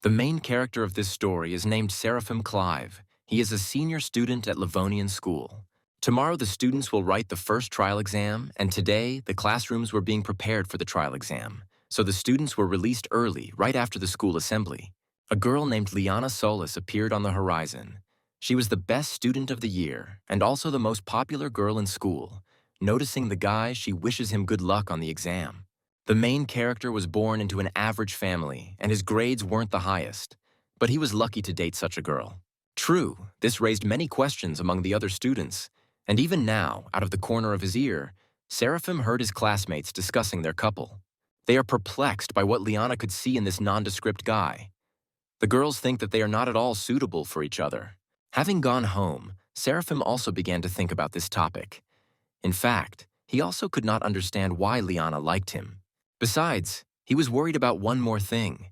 The main character of this story is named Seraphim Clive. He is a senior student at Livonian School. Tomorrow the students will write the first trial exam, and today the classrooms were being prepared for the trial exam. So the students were released early, right after the school assembly. A girl named Liana Solis appeared on the horizon. She was the best student of the year, and also the most popular girl in school. Noticing the guy, she wishes him good luck on the exam. The main character was born into an average family, and his grades weren't the highest. But he was lucky to date such a girl. True, this raised many questions among the other students, and even now, out of the corner of his ear, Seraphim heard his classmates discussing their couple. They are perplexed by what Liana could see in this nondescript guy. The girls think that they are not at all suitable for each other. Having gone home, Seraphim also began to think about this topic. In fact, he also could not understand why Liana liked him. Besides, he was worried about one more thing.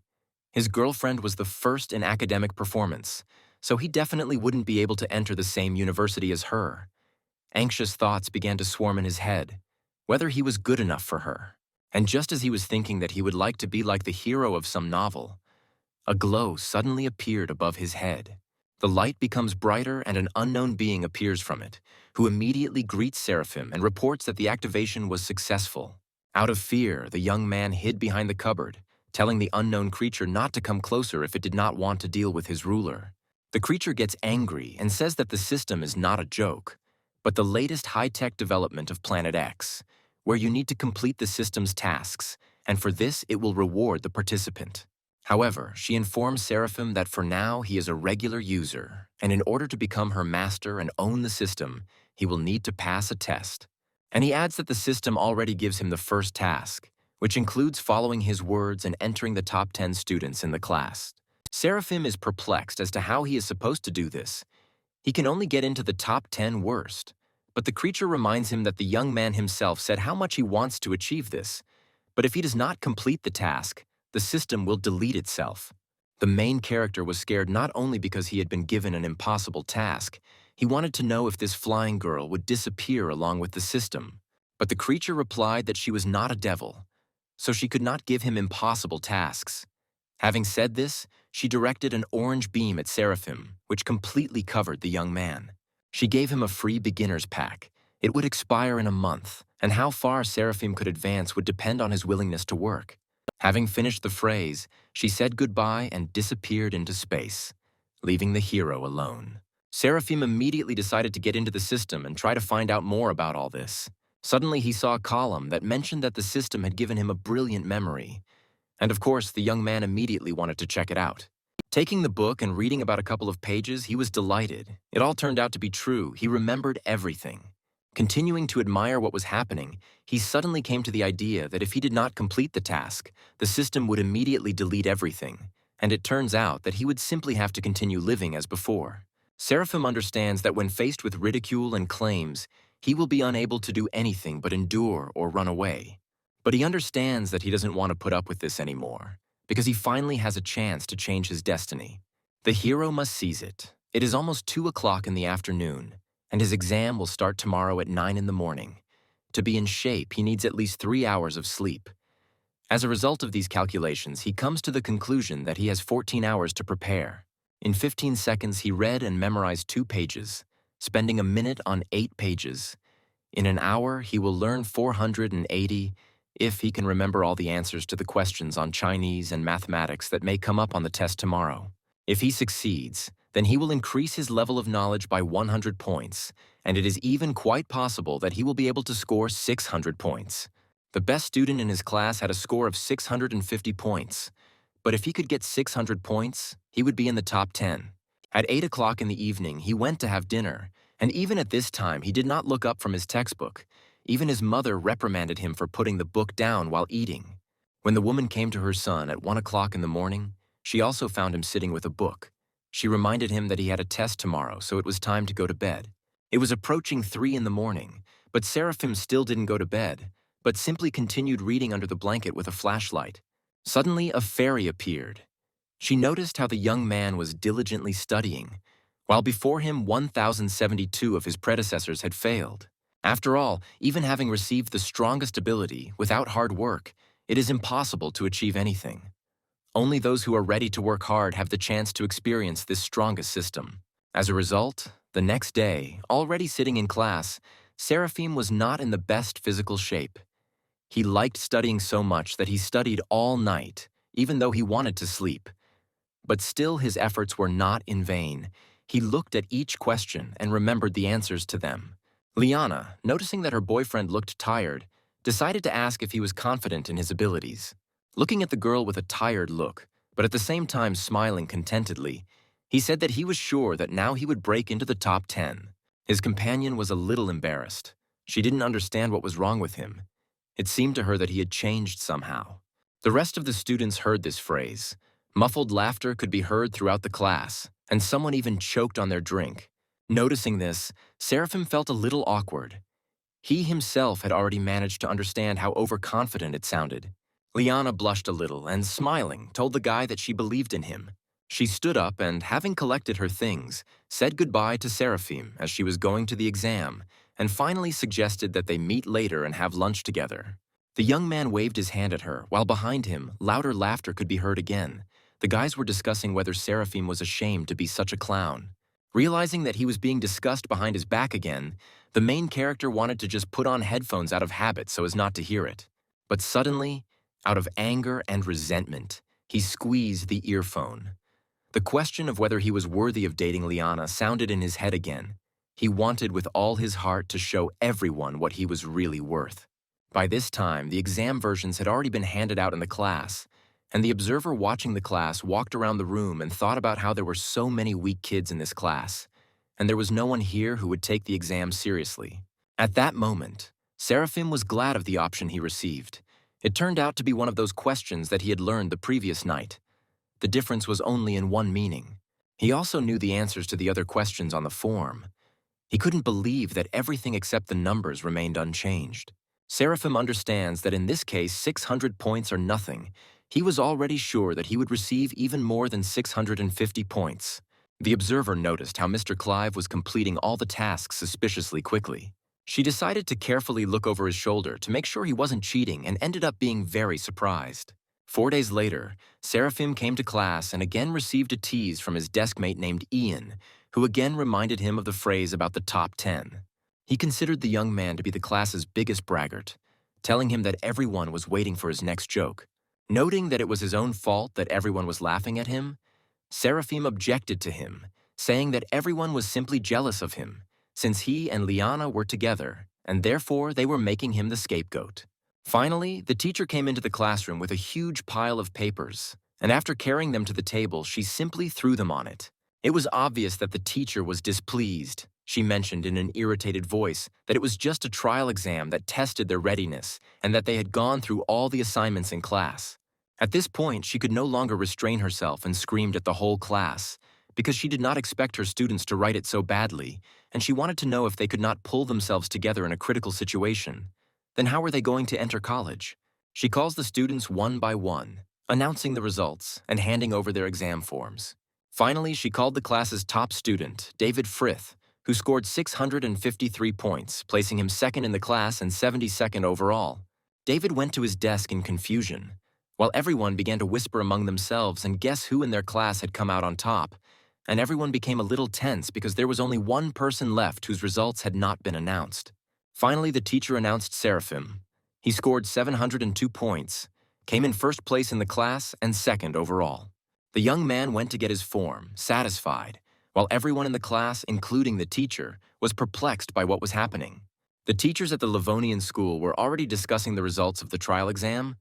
His girlfriend was the first in academic performance, so he definitely wouldn't be able to enter the same university as her. Anxious thoughts began to swarm in his head, whether he was good enough for her. And just as he was thinking that he would like to be like the hero of some novel, a glow suddenly appeared above his head. The light becomes brighter and an unknown being appears from it, who immediately greets Seraphim and reports that the activation was successful. Out of fear, the young man hid behind the cupboard, telling the unknown creature not to come closer if it did not want to deal with his ruler. The creature gets angry and says that the system is not a joke, but the latest high-tech development of Planet X, where you need to complete the system's tasks, and for this it will reward the participant. However, she informs Seraphim that for now he is a regular user, and in order to become her master and own the system, he will need to pass a test. And he adds that the system already gives him the first task, which includes following his words and entering the top 10 students in the class. Seraphim is perplexed as to how he is supposed to do this. He can only get into the top 10 worst, but the creature reminds him that the young man himself said how much he wants to achieve this. But if he does not complete the task, the system will delete itself. The main character was scared not only because he had been given an impossible task, he wanted to know if this flying girl would disappear along with the system. But the creature replied that she was not a devil, so she could not give him impossible tasks. Having said this, she directed an orange beam at Seraphim, which completely covered the young man. She gave him a free beginner's pack. It would expire in a month, and how far Seraphim could advance would depend on his willingness to work. Having finished the phrase, she said goodbye and disappeared into space, leaving the hero alone. Seraphim immediately decided to get into the system and try to find out more about all this. Suddenly he saw a column that mentioned that the system had given him a brilliant memory. And of course, the young man immediately wanted to check it out. Taking the book and reading about a couple of pages, he was delighted. It all turned out to be true. He remembered everything. Continuing to admire what was happening, he suddenly came to the idea that if he did not complete the task, the system would immediately delete everything, and it turns out that he would simply have to continue living as before. Seraphim understands that when faced with ridicule and claims, he will be unable to do anything but endure or run away. But he understands that he doesn't want to put up with this anymore, because he finally has a chance to change his destiny. The hero must seize it. It is almost 2 o'clock in the afternoon, and his exam will start tomorrow at 9 in the morning. To be in shape, he needs at least 3 hours of sleep. As a result of these calculations, he comes to the conclusion that he has 14 hours to prepare. In 15 seconds, he read and memorized 2 pages, spending a minute on 8 pages. In an hour, he will learn 480 if he can remember all the answers to the questions on Chinese and mathematics that may come up on the test tomorrow. If he succeeds, then he will increase his level of knowledge by 100 points, and it is even quite possible that he will be able to score 600 points. The best student in his class had a score of 650 points, but if he could get 600 points, he would be in the top 10. At 8 o'clock in the evening, he went to have dinner, and even at this time, he did not look up from his textbook. Even his mother reprimanded him for putting the book down while eating. When the woman came to her son at 1 o'clock in the morning, she also found him sitting with a book. She reminded him that he had a test tomorrow, so it was time to go to bed. It was approaching 3 in the morning, but Seraphim still didn't go to bed, but simply continued reading under the blanket with a flashlight. Suddenly, a fairy appeared. She noticed how the young man was diligently studying, while before him 1,072 of his predecessors had failed. After all, even having received the strongest ability, without hard work, it is impossible to achieve anything. Only those who are ready to work hard have the chance to experience this strongest system. As a result, the next day, already sitting in class, Seraphim was not in the best physical shape. He liked studying so much that he studied all night, even though he wanted to sleep. But still his efforts were not in vain. He looked at each question and remembered the answers to them. Liana, noticing that her boyfriend looked tired, decided to ask if he was confident in his abilities. Looking at the girl with a tired look, but at the same time smiling contentedly, he said that he was sure that now he would break into the top 10. His companion was a little embarrassed. She didn't understand what was wrong with him. It seemed to her that he had changed somehow. The rest of the students heard this phrase. Muffled laughter could be heard throughout the class, and someone even choked on their drink. Noticing this, Seraphim felt a little awkward. He himself had already managed to understand how overconfident it sounded. Liana blushed a little and, smiling, told the guy that she believed in him. She stood up and, having collected her things, said goodbye to Seraphim as she was going to the exam, and finally suggested that they meet later and have lunch together. The young man waved his hand at her, while behind him, louder laughter could be heard again. The guys were discussing whether Seraphim was ashamed to be such a clown. Realizing that he was being discussed behind his back again, the main character wanted to just put on headphones out of habit so as not to hear it. But suddenly, out of anger and resentment, he squeezed the earphone. The question of whether he was worthy of dating Liana sounded in his head again. He wanted with all his heart to show everyone what he was really worth. By this time, the exam versions had already been handed out in the class, and the observer watching the class walked around the room and thought about how there were so many weak kids in this class, and there was no one here who would take the exam seriously. At that moment, Seraphim was glad of the option he received. It turned out to be one of those questions that he had learned the previous night. The difference was only in one meaning. He also knew the answers to the other questions on the form. He couldn't believe that everything except the numbers remained unchanged. Seraphim understands that in this case 600 points are nothing. He was already sure that he would receive even more than 650 points. The observer noticed how Mr. Clive was completing all the tasks suspiciously quickly. She decided to carefully look over his shoulder to make sure he wasn't cheating and ended up being very surprised. 4 days later, Seraphim came to class and again received a tease from his deskmate named Ian, who again reminded him of the phrase about the top 10. He considered the young man to be the class's biggest braggart, telling him that everyone was waiting for his next joke. Noting that it was his own fault that everyone was laughing at him, Seraphim objected to him, saying that everyone was simply jealous of him, since he and Liana were together, and therefore they were making him the scapegoat. Finally, the teacher came into the classroom with a huge pile of papers, and after carrying them to the table, she simply threw them on it. It was obvious that the teacher was displeased. She mentioned in an irritated voice that it was just a trial exam that tested their readiness and that they had gone through all the assignments in class. At this point, she could no longer restrain herself and screamed at the whole class because she did not expect her students to write it so badly, and she wanted to know if they could not pull themselves together in a critical situation. Then how were they going to enter college? She calls the students one by one, announcing the results and handing over their exam forms. Finally, she called the class's top student, David Frith, who scored 653 points, placing him second in the class and 72nd overall. David went to his desk in confusion, while everyone began to whisper among themselves and guess who in their class had come out on top, and everyone became a little tense because there was only one person left whose results had not been announced. Finally, the teacher announced Seraphim. He scored 702 points, came in first place in the class, and second overall. The young man went to get his form, satisfied, while everyone in the class, including the teacher, was perplexed by what was happening. The teachers at the Livonian school were already discussing the results of the trial exam.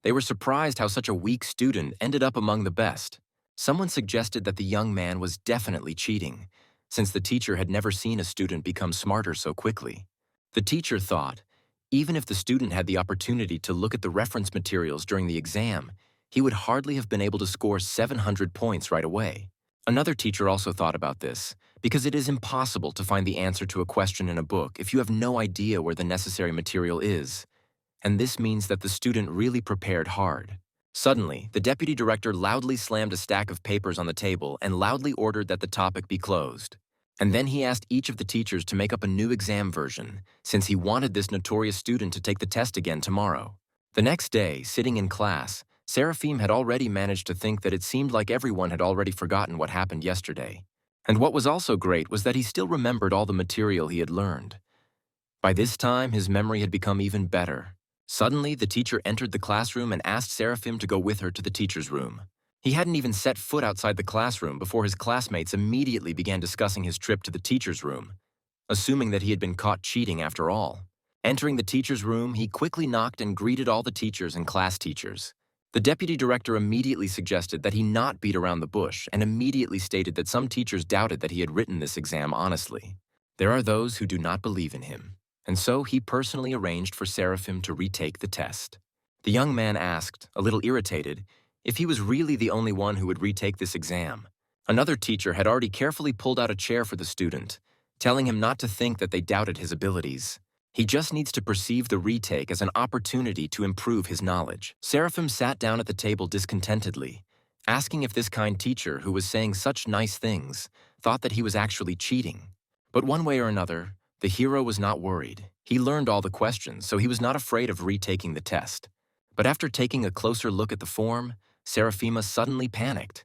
They were surprised how such a weak student ended up among the best. Someone suggested that the young man was definitely cheating, since the teacher had never seen a student become smarter so quickly. The teacher thought, even if the student had the opportunity to look at the reference materials during the exam, he would hardly have been able to score 700 points right away. Another teacher also thought about this, because it is impossible to find the answer to a question in a book if you have no idea where the necessary material is. And this means that the student really prepared hard. Suddenly, the deputy director loudly slammed a stack of papers on the table and loudly ordered that the topic be closed. And then he asked each of the teachers to make up a new exam version, since he wanted this notorious student to take the test again tomorrow. The next day, sitting in class, Seraphim had already managed to think that it seemed like everyone had already forgotten what happened yesterday. And what was also great was that he still remembered all the material he had learned. By this time, his memory had become even better. Suddenly, the teacher entered the classroom and asked Seraphim to go with her to the teacher's room. He hadn't even set foot outside the classroom before his classmates immediately began discussing his trip to the teacher's room, assuming that he had been caught cheating after all. Entering the teacher's room, he quickly knocked and greeted all the teachers and class teachers. The deputy director immediately suggested that he not beat around the bush and immediately stated that some teachers doubted that he had written this exam honestly. There are those who do not believe in him, and so he personally arranged for Seraphim to retake the test. The young man asked, a little irritated, if he was really the only one who would retake this exam. Another teacher had already carefully pulled out a chair for the student, telling him not to think that they doubted his abilities. He just needs to perceive the retake as an opportunity to improve his knowledge. Seraphim sat down at the table discontentedly, asking if this kind teacher, who was saying such nice things, thought that he was actually cheating. But one way or another, the hero was not worried. He learned all the questions, so he was not afraid of retaking the test. But after taking a closer look at the form, Seraphima suddenly panicked.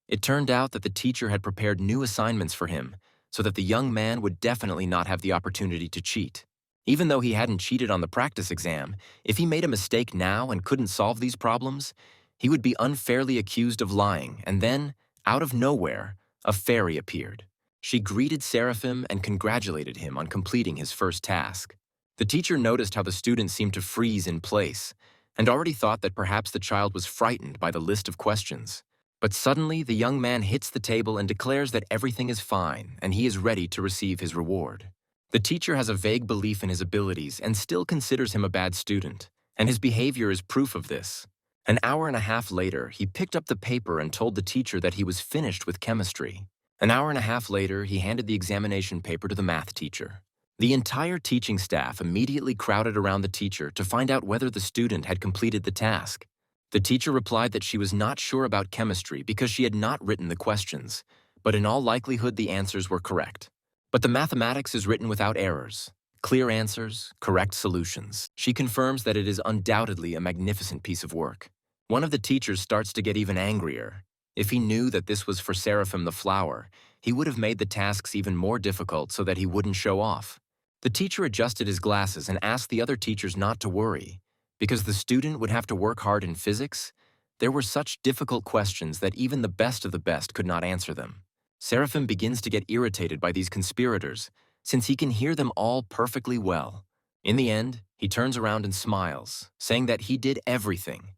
It turned out that the teacher had prepared new assignments for him, so that the young man would definitely not have the opportunity to cheat. Even though he hadn't cheated on the practice exam, if he made a mistake now and couldn't solve these problems, he would be unfairly accused of lying, and then, out of nowhere, a fairy appeared. She greeted Seraphim and congratulated him on completing his first task. The teacher noticed how the student seemed to freeze in place, and already thought that perhaps the child was frightened by the list of questions. But suddenly, the young man hits the table and declares that everything is fine and he is ready to receive his reward. The teacher has a vague belief in his abilities and still considers him a bad student, and his behavior is proof of this. An hour and a half later, he picked up the paper and told the teacher that he was finished with chemistry. An hour and a half later, he handed the examination paper to the math teacher. The entire teaching staff immediately crowded around the teacher to find out whether the student had completed the task. The teacher replied that she was not sure about chemistry because she had not written the questions, but in all likelihood the answers were correct. But the mathematics is written without errors. Clear answers, correct solutions. She confirms that it is undoubtedly a magnificent piece of work. One of the teachers starts to get even angrier. If he knew that this was for Seraphim the flower, he would have made the tasks even more difficult so that he wouldn't show off. The teacher adjusted his glasses and asked the other teachers not to worry. Because the student would have to work hard in physics, there were such difficult questions that even the best of the best could not answer them. Seraphim begins to get irritated by these conspirators, since he can hear them all perfectly well. In the end, he turns around and smiles, saying that he did everything.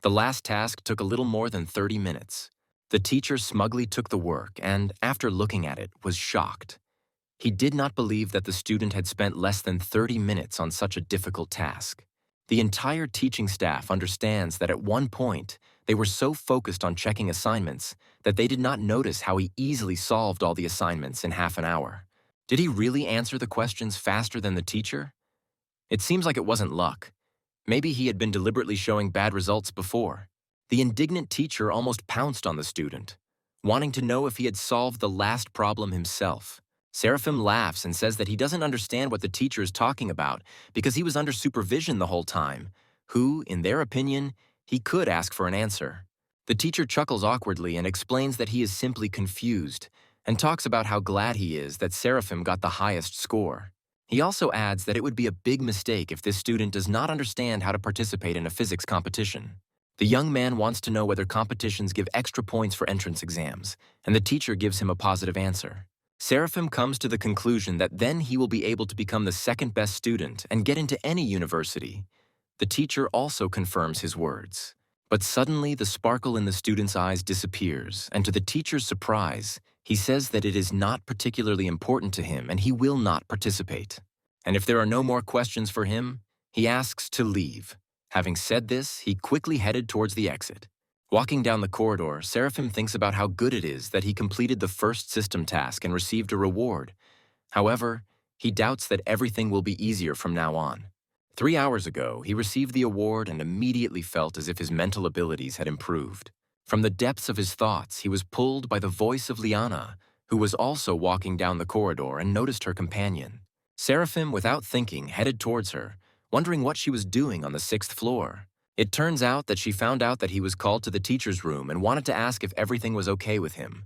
The last task took a little more than 30 minutes. The teacher smugly took the work and, after looking at it, was shocked. He did not believe that the student had spent less than 30 minutes on such a difficult task. The entire teaching staff understands that at one point, they were so focused on checking assignments that they did not notice how he easily solved all the assignments in half an hour. Did he really answer the questions faster than the teacher? It seems like it wasn't luck. Maybe he had been deliberately showing bad results before. The indignant teacher almost pounced on the student, wanting to know if he had solved the last problem himself. Seraphim laughs and says that he doesn't understand what the teacher is talking about because he was under supervision the whole time, who, in their opinion, he could ask for an answer. The teacher chuckles awkwardly and explains that he is simply confused and talks about how glad he is that Seraphim got the highest score. He also adds that it would be a big mistake if this student does not understand how to participate in a physics competition. The young man wants to know whether competitions give extra points for entrance exams, and the teacher gives him a positive answer. Seraphim comes to the conclusion that then he will be able to become the second best student and get into any university. The teacher also confirms his words. But suddenly the sparkle in the student's eyes disappears, and to the teacher's surprise, he says that it is not particularly important to him and he will not participate. And if there are no more questions for him, he asks to leave. Having said this, he quickly headed towards the exit. Walking down the corridor, Seraphim thinks about how good it is that he completed the first system task and received a reward. However, he doubts that everything will be easier from now on. 3 hours ago, he received the award and immediately felt as if his mental abilities had improved. From the depths of his thoughts, he was pulled by the voice of Liana, who was also walking down the corridor and noticed her companion. Seraphim, without thinking, headed towards her, wondering what she was doing on the 6th floor. It turns out that she found out that he was called to the teacher's room and wanted to ask if everything was okay with him.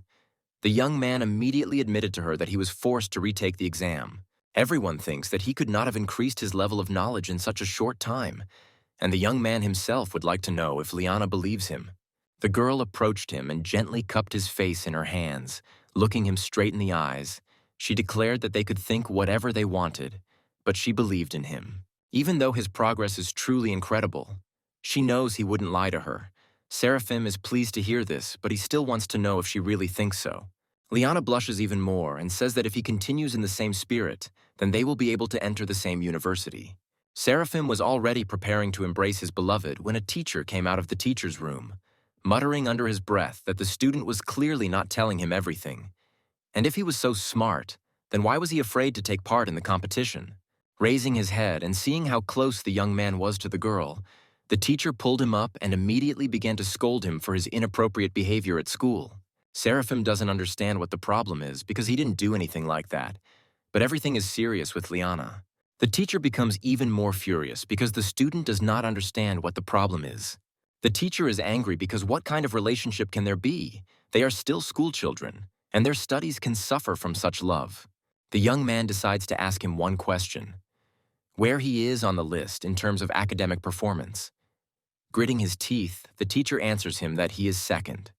The young man immediately admitted to her that he was forced to retake the exam. Everyone thinks that he could not have increased his level of knowledge in such a short time, and the young man himself would like to know if Liana believes him. The girl approached him and gently cupped his face in her hands, looking him straight in the eyes. She declared that they could think whatever they wanted, but she believed in him. Even though his progress is truly incredible, she knows he wouldn't lie to her. Seraphim is pleased to hear this, but he still wants to know if she really thinks so. Liana blushes even more and says that if he continues in the same spirit, then they will be able to enter the same university. Seraphim was already preparing to embrace his beloved when a teacher came out of the teacher's room, muttering under his breath that the student was clearly not telling him everything. And if he was so smart, then why was he afraid to take part in the competition? Raising his head and seeing how close the young man was to the girl, the teacher pulled him up and immediately began to scold him for his inappropriate behavior at school. Seraphim doesn't understand what the problem is because he didn't do anything like that, but everything is serious with Liana. The teacher becomes even more furious because the student does not understand what the problem is. The teacher is angry because what kind of relationship can there be? They are still school children, and their studies can suffer from such love. The young man decides to ask him one question: where he is on the list in terms of academic performance. Gritting his teeth, the teacher answers him that he is second.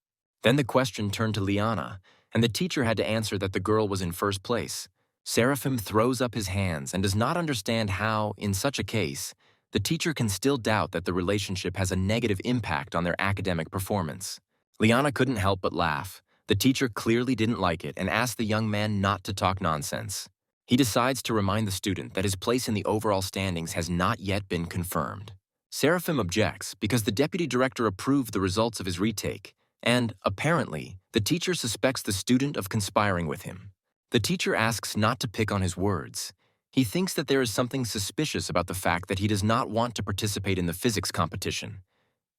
Then the question turned to Liana, and the teacher had to answer that the girl was in first place. Seraphim throws up his hands and does not understand how, in such a case, the teacher can still doubt that the relationship has a negative impact on their academic performance. Liana couldn't help but laugh. The teacher clearly didn't like it and asked the young man not to talk nonsense. He decides to remind the student that his place in the overall standings has not yet been confirmed. Seraphim objects because the deputy director approved the results of his retake, and, apparently, the teacher suspects the student of conspiring with him. The teacher asks not to pick on his words. He thinks that there is something suspicious about the fact that he does not want to participate in the physics competition,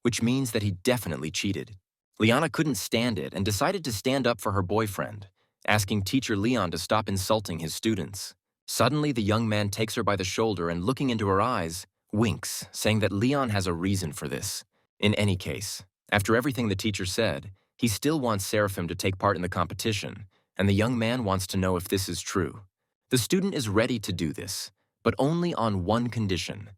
which means that he definitely cheated. Liana couldn't stand it and decided to stand up for her boyfriend, asking teacher Leon to stop insulting his students. Suddenly, the young man takes her by the shoulder and, looking into her eyes, winks, saying that Leon has a reason for this. In any case, after everything the teacher said, he still wants Seraphim to take part in the competition, and the young man wants to know if this is true. The student is ready to do this, but only on one condition: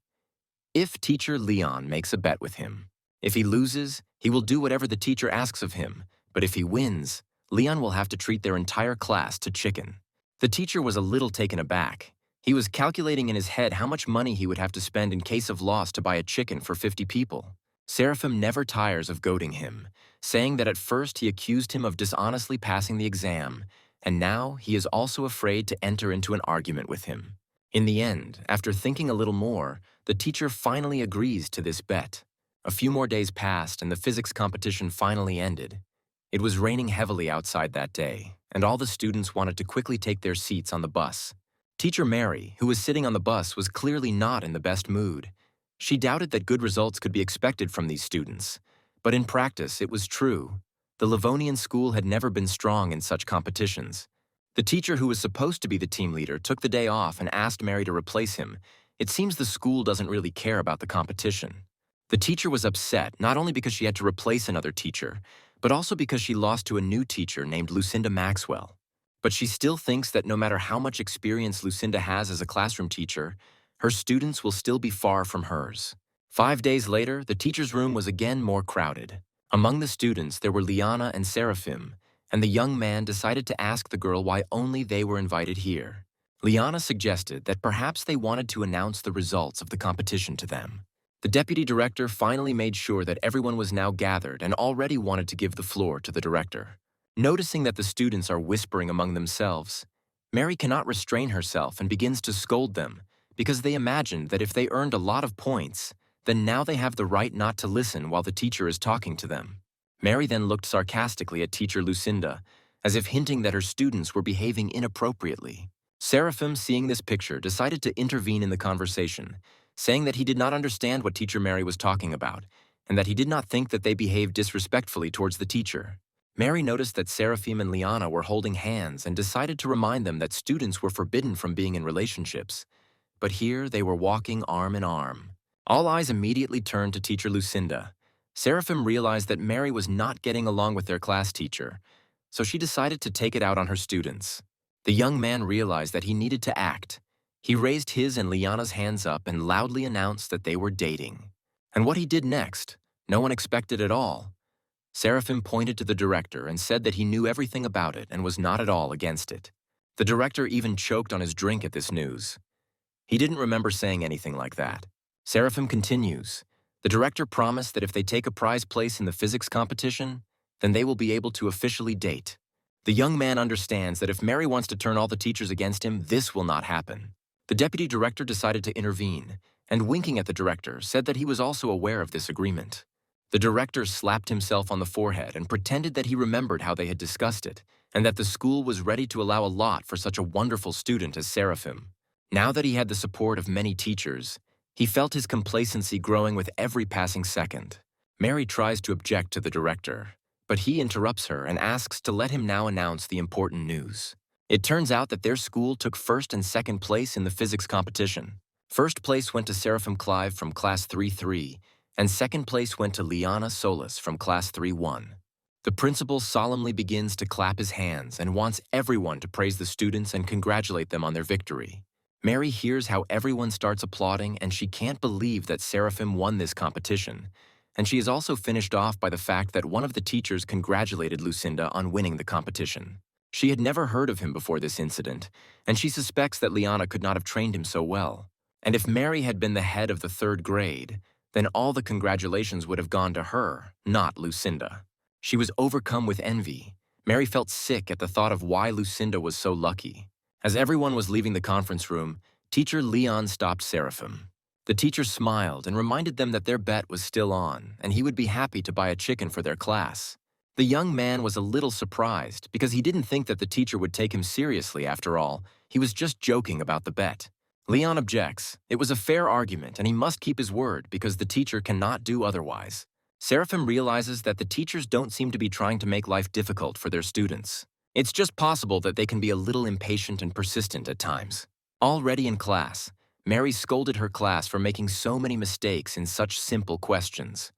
if teacher Leon makes a bet with him. If he loses, he will do whatever the teacher asks of him, but if he wins, Leon will have to treat their entire class to chicken. The teacher was a little taken aback. He was calculating in his head how much money he would have to spend in case of loss to buy a chicken for 50 people. Seraphim never tires of goading him, saying that at first he accused him of dishonestly passing the exam, and now he is also afraid to enter into an argument with him. In the end, after thinking a little more, the teacher finally agrees to this bet. A few more days passed and the physics competition finally ended. It was raining heavily outside that day, and all the students wanted to quickly take their seats on the bus. Teacher Mary, who was sitting on the bus, was clearly not in the best mood. She doubted that good results could be expected from these students, but in practice it was true. The Livonian school had never been strong in such competitions. The teacher who was supposed to be the team leader took the day off and asked Mary to replace him. It seems the school doesn't really care about the competition. The teacher was upset not only because she had to replace another teacher, but also because she lost to a new teacher named Lucinda Maxwell. But she still thinks that no matter how much experience Lucinda has as a classroom teacher, her students will still be far from hers. 5 days later, the teacher's room was again more crowded. Among the students, there were Liana and Seraphim, and the young man decided to ask the girl why only they were invited here. Liana suggested that perhaps they wanted to announce the results of the competition to them. The deputy director finally made sure that everyone was now gathered and already wanted to give the floor to the director. Noticing that the students are whispering among themselves, Mary cannot restrain herself and begins to scold them because they imagined that if they earned a lot of points, then now they have the right not to listen while the teacher is talking to them. Mary then looked sarcastically at teacher Lucinda, as if hinting that her students were behaving inappropriately. Seraphim, seeing this picture, decided to intervene in the conversation, saying that he did not understand what teacher Mary was talking about, and that he did not think that they behaved disrespectfully towards the teacher. Mary noticed that Seraphim and Liana were holding hands and decided to remind them that students were forbidden from being in relationships. But here they were walking arm in arm. All eyes immediately turned to teacher Lucinda. Seraphim realized that Mary was not getting along with their class teacher, so she decided to take it out on her students. The young man realized that he needed to act. He raised his and Liana's hands up and loudly announced that they were dating. And what he did next, no one expected at all. Seraphim pointed to the director and said that he knew everything about it and was not at all against it. The director even choked on his drink at this news. He didn't remember saying anything like that. Seraphim continues. The director promised that if they take a prize place in the physics competition, then they will be able to officially date. The young man understands that if Mary wants to turn all the teachers against him, this will not happen. The deputy director decided to intervene, and winking at the director, said that he was also aware of this agreement. The director slapped himself on the forehead and pretended that he remembered how they had discussed it, and that the school was ready to allow a lot for such a wonderful student as Seraphim. Now that he had the support of many teachers, he felt his complacency growing with every passing second. Mary tries to object to the director, but he interrupts her and asks to let him now announce the important news. It turns out that their school took first and second place in the physics competition. First place went to Seraphim Clive from Class 3-3, and second place went to Liana Solis from Class 3-1. The principal solemnly begins to clap his hands and wants everyone to praise the students and congratulate them on their victory. Mary hears how everyone starts applauding, and she can't believe that Seraphim won this competition. And she is also finished off by the fact that one of the teachers congratulated Lucinda on winning the competition. She had never heard of him before this incident, and she suspects that Liana could not have trained him so well. And if Mary had been the head of the third grade, then all the congratulations would have gone to her, not Lucinda. She was overcome with envy. Mary felt sick at the thought of why Lucinda was so lucky. As everyone was leaving the conference room, teacher Leon stopped Seraphim. The teacher smiled and reminded them that their bet was still on, and he would be happy to buy a chicken for their class. The young man was a little surprised because he didn't think that the teacher would take him seriously after all. He was just joking about the bet. Leon objects. It was a fair argument, and he must keep his word because the teacher cannot do otherwise. Seraphim realizes that the teachers don't seem to be trying to make life difficult for their students. It's just possible that they can be a little impatient and persistent at times. Already in class, Mary scolded her class for making so many mistakes in such simple questions.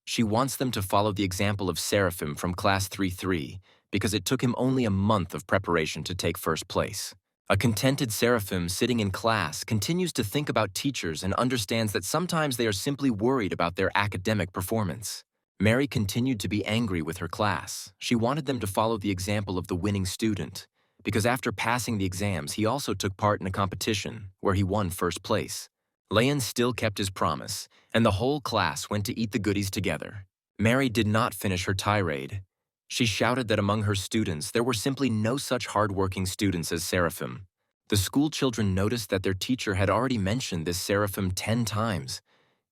She wants them to follow the example of Seraphim from Class 3-3 because it took him only a month of preparation to take first place. A contented Seraphim sitting in class continues to think about teachers and understands that sometimes they are simply worried about their academic performance. Mary continued to be angry with her class. She wanted them to follow the example of the winning student, because after passing the exams, he also took part in a competition where he won first place. Leon still kept his promise, and the whole class went to eat the goodies together. Mary did not finish her tirade. She shouted that among her students, there were simply no such hard-working students as Seraphim. The school children noticed that their teacher had already mentioned this Seraphim 10 times.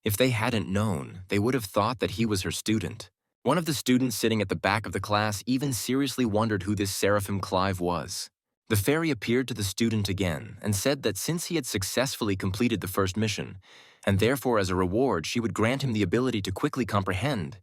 If they hadn't known, they would have thought that he was her student. One of the students sitting at the back of the class even seriously wondered who this Seraphim Clive was. The fairy appeared to the student again and said that since he had successfully completed the first mission, and therefore as a reward she would grant him the ability to quickly comprehend,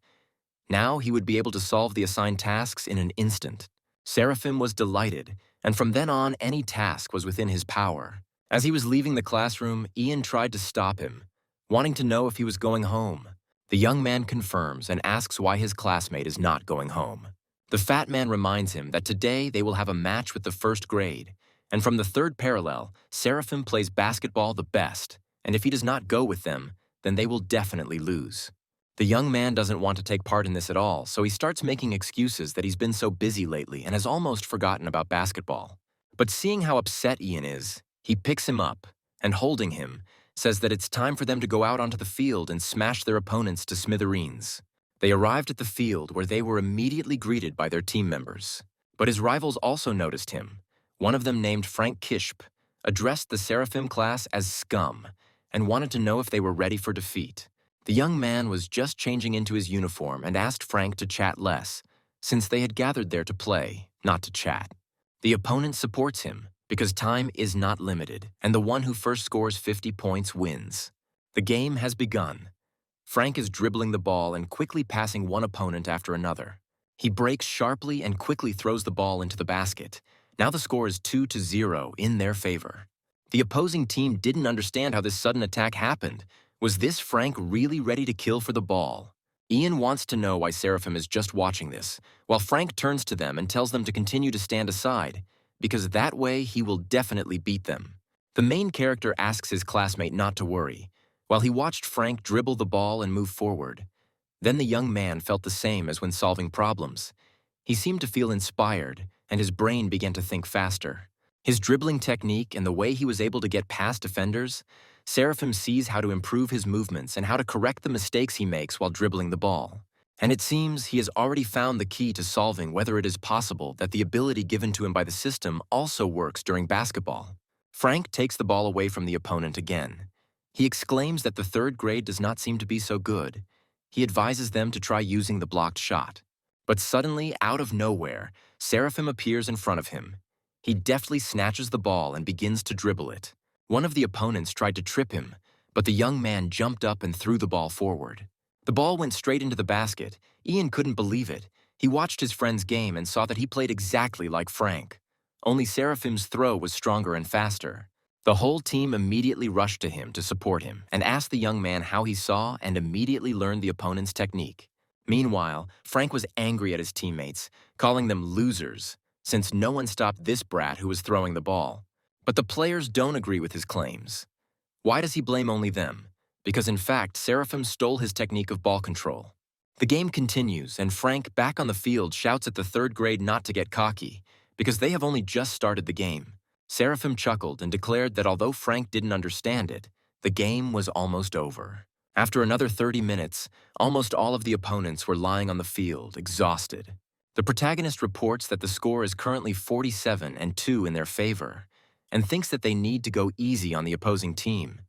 now he would be able to solve the assigned tasks in an instant. Seraphim was delighted, and from then on any task was within his power. As he was leaving the classroom, Ian tried to stop him, wanting to know if he was going home. The young man confirms and asks why his classmate is not going home. The fat man reminds him that today they will have a match with the first grade, and from the third parallel, Seraphim plays basketball the best, and if he does not go with them, then they will definitely lose. The young man doesn't want to take part in this at all, so he starts making excuses that he's been so busy lately and has almost forgotten about basketball. But seeing how upset Ian is, he picks him up and, holding him, says that it's time for them to go out onto the field and smash their opponents to smithereens. They arrived at the field where they were immediately greeted by their team members. But his rivals also noticed him. One of them, named Frank Kishp, addressed the Seraphim class as scum and wanted to know if they were ready for defeat. The young man was just changing into his uniform and asked Frank to chat less, since they had gathered there to play, not to chat. The opponent supports him, because time is not limited, and the one who first scores 50 points wins. The game has begun. Frank is dribbling the ball and quickly passing one opponent after another. He breaks sharply and quickly throws the ball into the basket. Now the score is 2-0 in their favor. The opposing team didn't understand how this sudden attack happened, Was this Frank really ready to kill for the ball? Ian wants to know why Seraphim is just watching this, while Frank turns to them and tells them to continue to stand aside, because that way he will definitely beat them. The main character asks his classmate not to worry, while he watched Frank dribble the ball and move forward. Then the young man felt the same as when solving problems. He seemed to feel inspired, and his brain began to think faster. His dribbling technique and the way he was able to get past defenders, Seraphim sees how to improve his movements and how to correct the mistakes he makes while dribbling the ball. And it seems he has already found the key to solving whether it is possible that the ability given to him by the system also works during basketball. Frank takes the ball away from the opponent again. He exclaims that the third grade does not seem to be so good. He advises them to try using the blocked shot. But suddenly, out of nowhere, Seraphim appears in front of him. He deftly snatches the ball and begins to dribble it. One of the opponents tried to trip him, but the young man jumped up and threw the ball forward. The ball went straight into the basket. Ian couldn't believe it. He watched his friend's game and saw that he played exactly like Frank. Only Seraphim's throw was stronger and faster. The whole team immediately rushed to him to support him and asked the young man how he saw and immediately learned the opponent's technique. Meanwhile, Frank was angry at his teammates, calling them losers, since no one stopped this brat who was throwing the ball. But the players don't agree with his claims. Why does he blame only them? Because in fact, Seraphim stole his technique of ball control. The game continues, and Frank, back on the field, shouts at the third grade not to get cocky, because they have only just started the game. Seraphim chuckled and declared that although Frank didn't understand it, the game was almost over. After another 30 minutes, almost all of the opponents were lying on the field, exhausted. The protagonist reports that the score is currently 47-2 in their favor, and thinks that they need to go easy on the opposing team.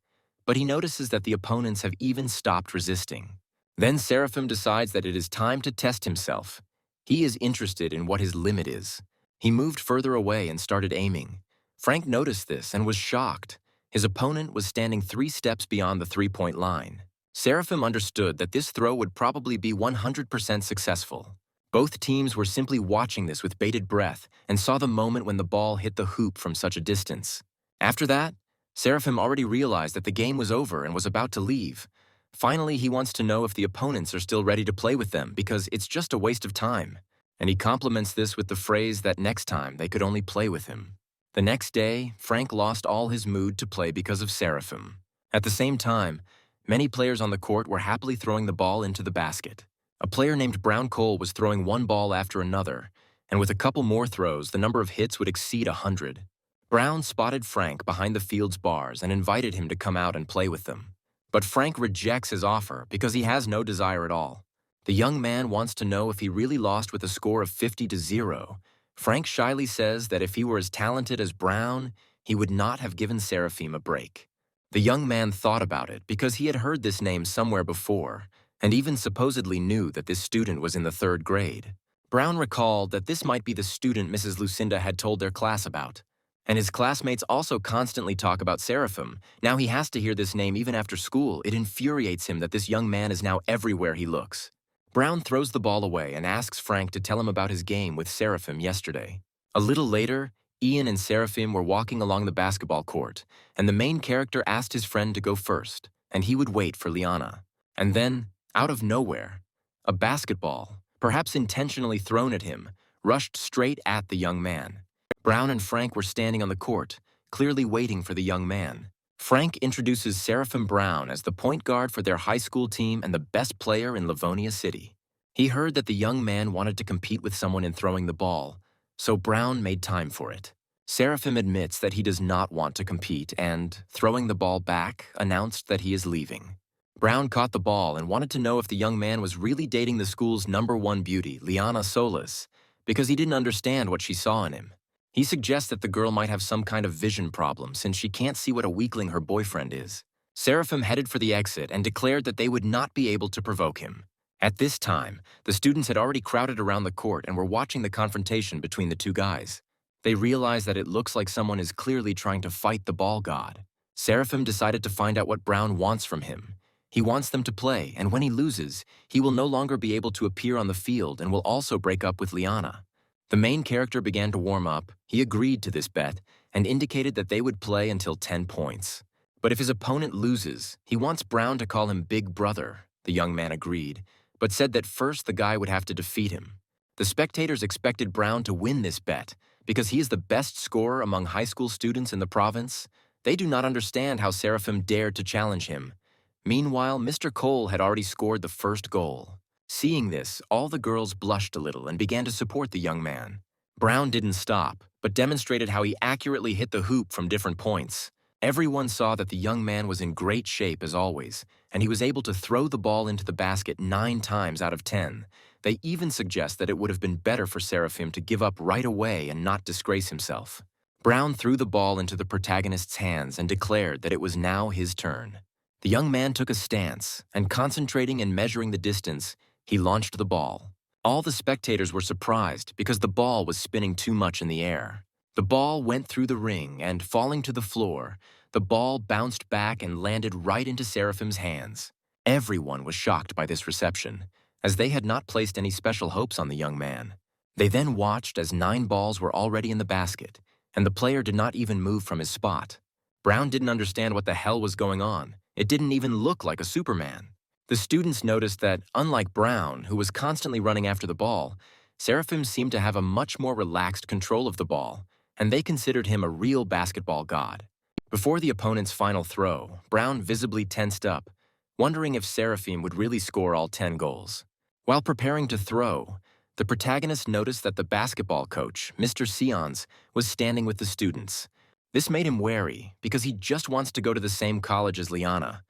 But he notices that the opponents have even stopped resisting. Then Seraphim decides that it is time to test himself. He is interested in what his limit is. He moved further away and started aiming. Frank noticed this and was shocked. His opponent was standing 3 steps beyond the three-point line. Seraphim understood that this throw would probably be 100% successful. Both teams were simply watching this with bated breath and saw the moment when the ball hit the hoop from such a distance. After that, Seraphim already realized that the game was over and was about to leave. Finally, he wants to know if the opponents are still ready to play with them because it's just a waste of time. And he compliments this with the phrase that next time they could only play with him. The next day, Frank lost all his mood to play because of Seraphim. At the same time, many players on the court were happily throwing the ball into the basket. A player named Brown Cole was throwing one ball after another, and with a couple more throws, the number of hits would exceed 100. Brown spotted Frank behind the field's bars and invited him to come out and play with them. But Frank rejects his offer because he has no desire at all. The young man wants to know if he really lost with a score of 50-0. Frank shyly says that if he were as talented as Brown, he would not have given Seraphim a break. The young man thought about it because he had heard this name somewhere before, and even supposedly knew that this student was in the 3rd grade. Brown recalled that this might be the student Mrs. Lucinda had told their class about. And his classmates also constantly talk about Seraphim. Now he has to hear this name even after school. It infuriates him that this young man is now everywhere he looks. Brown throws the ball away and asks Frank to tell him about his game with Seraphim yesterday. A little later, Ian and Seraphim were walking along the basketball court, and the main character asked his friend to go first, and he would wait for Liana. And then, out of nowhere, a basketball, perhaps intentionally thrown at him, rushed straight at the young man. Brown and Frank were standing on the court, clearly waiting for the young man. Frank introduces Seraphim Brown as the point guard for their high school team and the best player in Livonia City. He heard that the young man wanted to compete with someone in throwing the ball, so Brown made time for it. Seraphim admits that he does not want to compete and, throwing the ball back, announced that he is leaving. Brown caught the ball and wanted to know if the young man was really dating the school's #1 beauty, Liana Solis, because he didn't understand what she saw in him. He suggests that the girl might have some kind of vision problem since she can't see what a weakling her boyfriend is. Seraphim headed for the exit and declared that they would not be able to provoke him. At this time, the students had already crowded around the court and were watching the confrontation between the two guys. They realized that it looks like someone is clearly trying to fight the ball god. Seraphim decided to find out what Brown wants from him. He wants them to play, and when he loses, he will no longer be able to appear on the field and will also break up with Liana. The main character began to warm up. He agreed to this bet and indicated that they would play until 10 points. But if his opponent loses, he wants Brown to call him Big Brother. The young man agreed, but said that first the guy would have to defeat him. The spectators expected Brown to win this bet because he is the best scorer among high school students in the province. They do not understand how Seraphim dared to challenge him. Meanwhile, Mr. Cole had already scored the first goal. Seeing this, all the girls blushed a little and began to support the young man. Brown didn't stop, but demonstrated how he accurately hit the hoop from different points. Everyone saw that the young man was in great shape as always, and he was able to throw the ball into the basket 9 times out of 10. They even suggest that it would have been better for Seraphim to give up right away and not disgrace himself. Brown threw the ball into the protagonist's hands and declared that it was now his turn. The young man took a stance, and concentrating and measuring the distance, he launched the ball. All the spectators were surprised because the ball was spinning too much in the air. The ball went through the ring and, falling to the floor, the ball bounced back and landed right into Seraphim's hands. Everyone was shocked by this reception, as they had not placed any special hopes on the young man. They then watched as 9 balls were already in the basket, and the player did not even move from his spot. Brown didn't understand what the hell was going on. It didn't even look like a Superman. The students noticed that, unlike Brown, who was constantly running after the ball, Seraphim seemed to have a much more relaxed control of the ball, and they considered him a real basketball god. Before the opponent's final throw, Brown visibly tensed up, wondering if Seraphim would really score all 10 goals. While preparing to throw, the protagonist noticed that the basketball coach, Mr. Sions, was standing with the students. This made him wary because he just wants to go to the same college as Liana.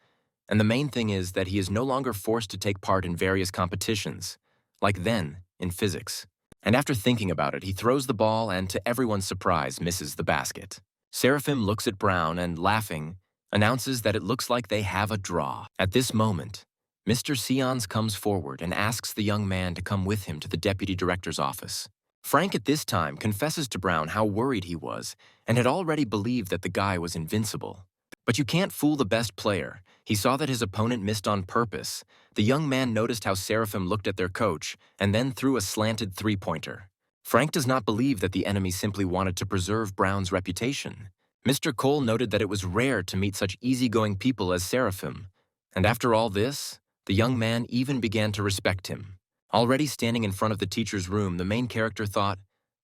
And the main thing is that he is no longer forced to take part in various competitions, like then in physics. And after thinking about it, he throws the ball and, to everyone's surprise, misses the basket. Seraphim looks at Brown and, laughing, announces that it looks like they have a draw. At this moment, Mr. Sions comes forward and asks the young man to come with him to the deputy director's office. Frank at this time confesses to Brown how worried he was and had already believed that the guy was invincible. But you can't fool the best player. He saw that his opponent missed on purpose. The young man noticed how Seraphim looked at their coach and then threw a slanted 3-pointer. Frank does not believe that the enemy simply wanted to preserve Brown's reputation. Mr. Cole noted that it was rare to meet such easygoing people as Seraphim. And after all this, the young man even began to respect him. Already standing in front of the teacher's room, the main character thought,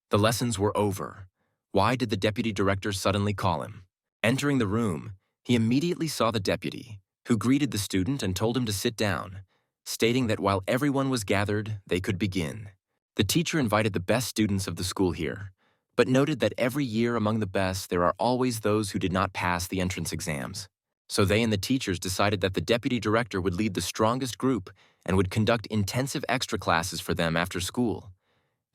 the lessons were over. Why did the deputy director suddenly call him? Entering the room, he immediately saw the deputy, who greeted the student and told him to sit down, stating that while everyone was gathered, they could begin. The teacher invited the best students of the school here, but noted that every year among the best there are always those who did not pass the entrance exams. So they and the teachers decided that the deputy director would lead the strongest group and would conduct intensive extra classes for them after school.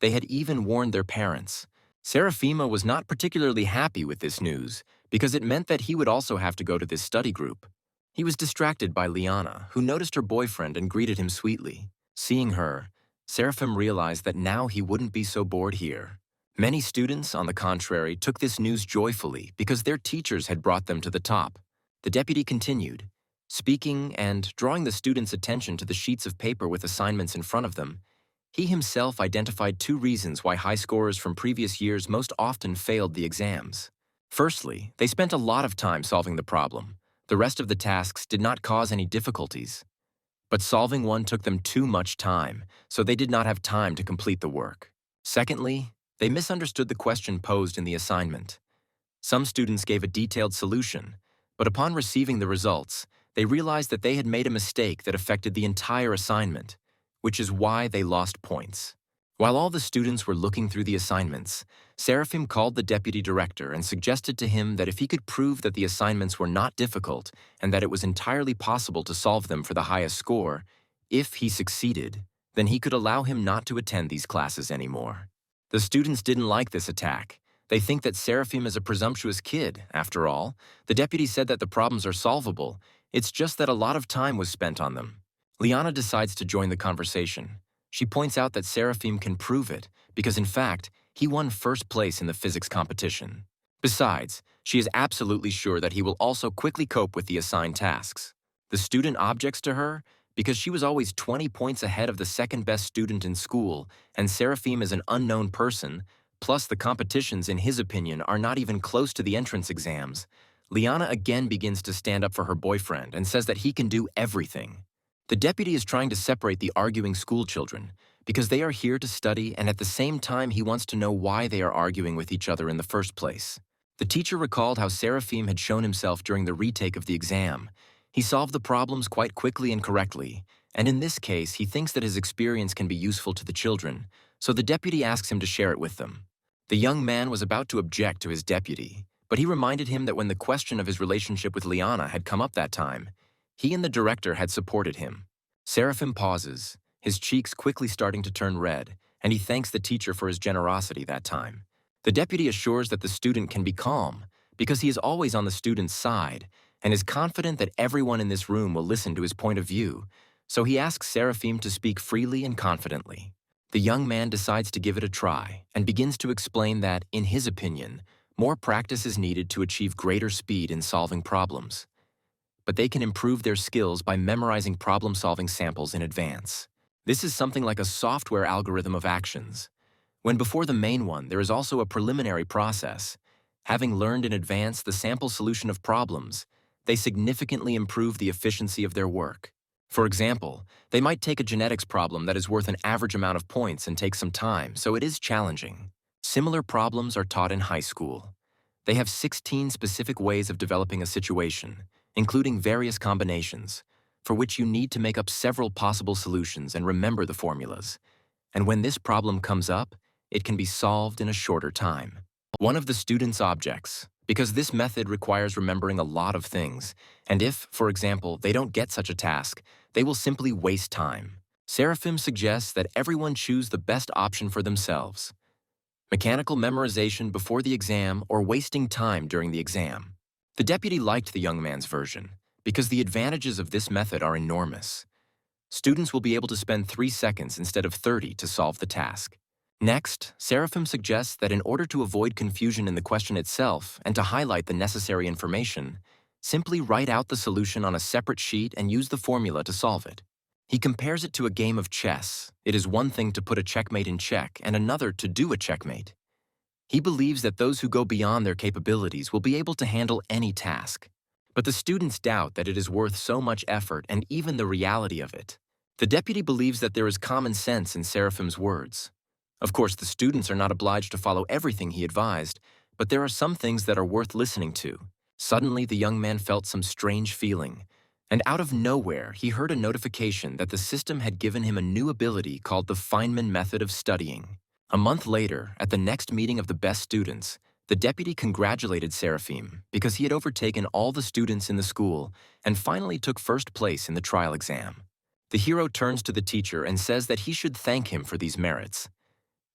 They had even warned their parents. Seraphima was not particularly happy with this news because it meant that he would also have to go to this study group. He was distracted by Liana, who noticed her boyfriend and greeted him sweetly. Seeing her, Seraphim realized that now he wouldn't be so bored here. Many students, on the contrary, took this news joyfully because their teachers had brought them to the top. The deputy continued, speaking and drawing the students' attention to the sheets of paper with assignments in front of them. He himself identified 2 reasons why high scorers from previous years most often failed the exams. Firstly, they spent a lot of time solving the problem. The rest of the tasks did not cause any difficulties. But solving one took them too much time, so they did not have time to complete the work. Secondly, they misunderstood the question posed in the assignment. Some students gave a detailed solution, but upon receiving the results, they realized that they had made a mistake that affected the entire assignment, which is why they lost points. While all the students were looking through the assignments, Seraphim called the deputy director and suggested to him that if he could prove that the assignments were not difficult and that it was entirely possible to solve them for the highest score, if he succeeded, then he could allow him not to attend these classes anymore. The students didn't like this attack. They think that Seraphim is a presumptuous kid. After all, the deputy said that the problems are solvable. It's just that a lot of time was spent on them. Liana decides to join the conversation. She points out that Seraphim can prove it because, in fact, he won first place in the physics competition. Besides, she is absolutely sure that he will also quickly cope with the assigned tasks. The student objects to her because she was always 20 points ahead of the second-best student in school, and Seraphim is an unknown person, plus the competitions, in his opinion, are not even close to the entrance exams. Liana again begins to stand up for her boyfriend and says that he can do everything. The deputy is trying to separate the arguing schoolchildren because they are here to study, and at the same time he wants to know why they are arguing with each other in the first place. The teacher recalled how Seraphim had shown himself during the retake of the exam. He solved the problems quite quickly and correctly, and in this case he thinks that his experience can be useful to the children, so the deputy asks him to share it with them. The young man was about to object to his deputy, but he reminded him that when the question of his relationship with Liana had come up that time, he and the director had supported him. Seraphim pauses, his cheeks quickly starting to turn red, and he thanks the teacher for his generosity that time. The deputy assures that the student can be calm because he is always on the student's side and is confident that everyone in this room will listen to his point of view, so he asks Seraphim to speak freely and confidently. The young man decides to give it a try and begins to explain that, in his opinion, more practice is needed to achieve greater speed in solving problems. But they can improve their skills by memorizing problem-solving samples in advance. This is something like a software algorithm of actions. When before the main one, there is also a preliminary process. Having learned in advance the sample solution of problems, they significantly improve the efficiency of their work. For example, they might take a genetics problem that is worth an average amount of points and take some time, so it is challenging. Similar problems are taught in high school. They have 16 specific ways of developing a situation, including various combinations, for which you need to make up several possible solutions and remember the formulas. And when this problem comes up, it can be solved in a shorter time. One of the students objects, because this method requires remembering a lot of things, and if, for example, they don't get such a task, they will simply waste time. Seraphim suggests that everyone choose the best option for themselves: mechanical memorization before the exam or wasting time during the exam. The deputy liked the young man's version because the advantages of this method are enormous. Students will be able to spend 3 seconds instead of 30 to solve the task. Next, Seraphim suggests that in order to avoid confusion in the question itself and to highlight the necessary information, simply write out the solution on a separate sheet and use the formula to solve it. He compares it to a game of chess. It is one thing to put a checkmate in check and another to do a checkmate. He believes that those who go beyond their capabilities will be able to handle any task. But the students doubt that it is worth so much effort and even the reality of it. The deputy believes that there is common sense in Seraphim's words. Of course, the students are not obliged to follow everything he advised, but there are some things that are worth listening to. Suddenly, the young man felt some strange feeling, and out of nowhere, he heard a notification that the system had given him a new ability called the Feynman method of studying. A month later, at the next meeting of the best students, the deputy congratulated Seraphim because he had overtaken all the students in the school and finally took first place in the trial exam. The hero turns to the teacher and says that he should thank him for these merits.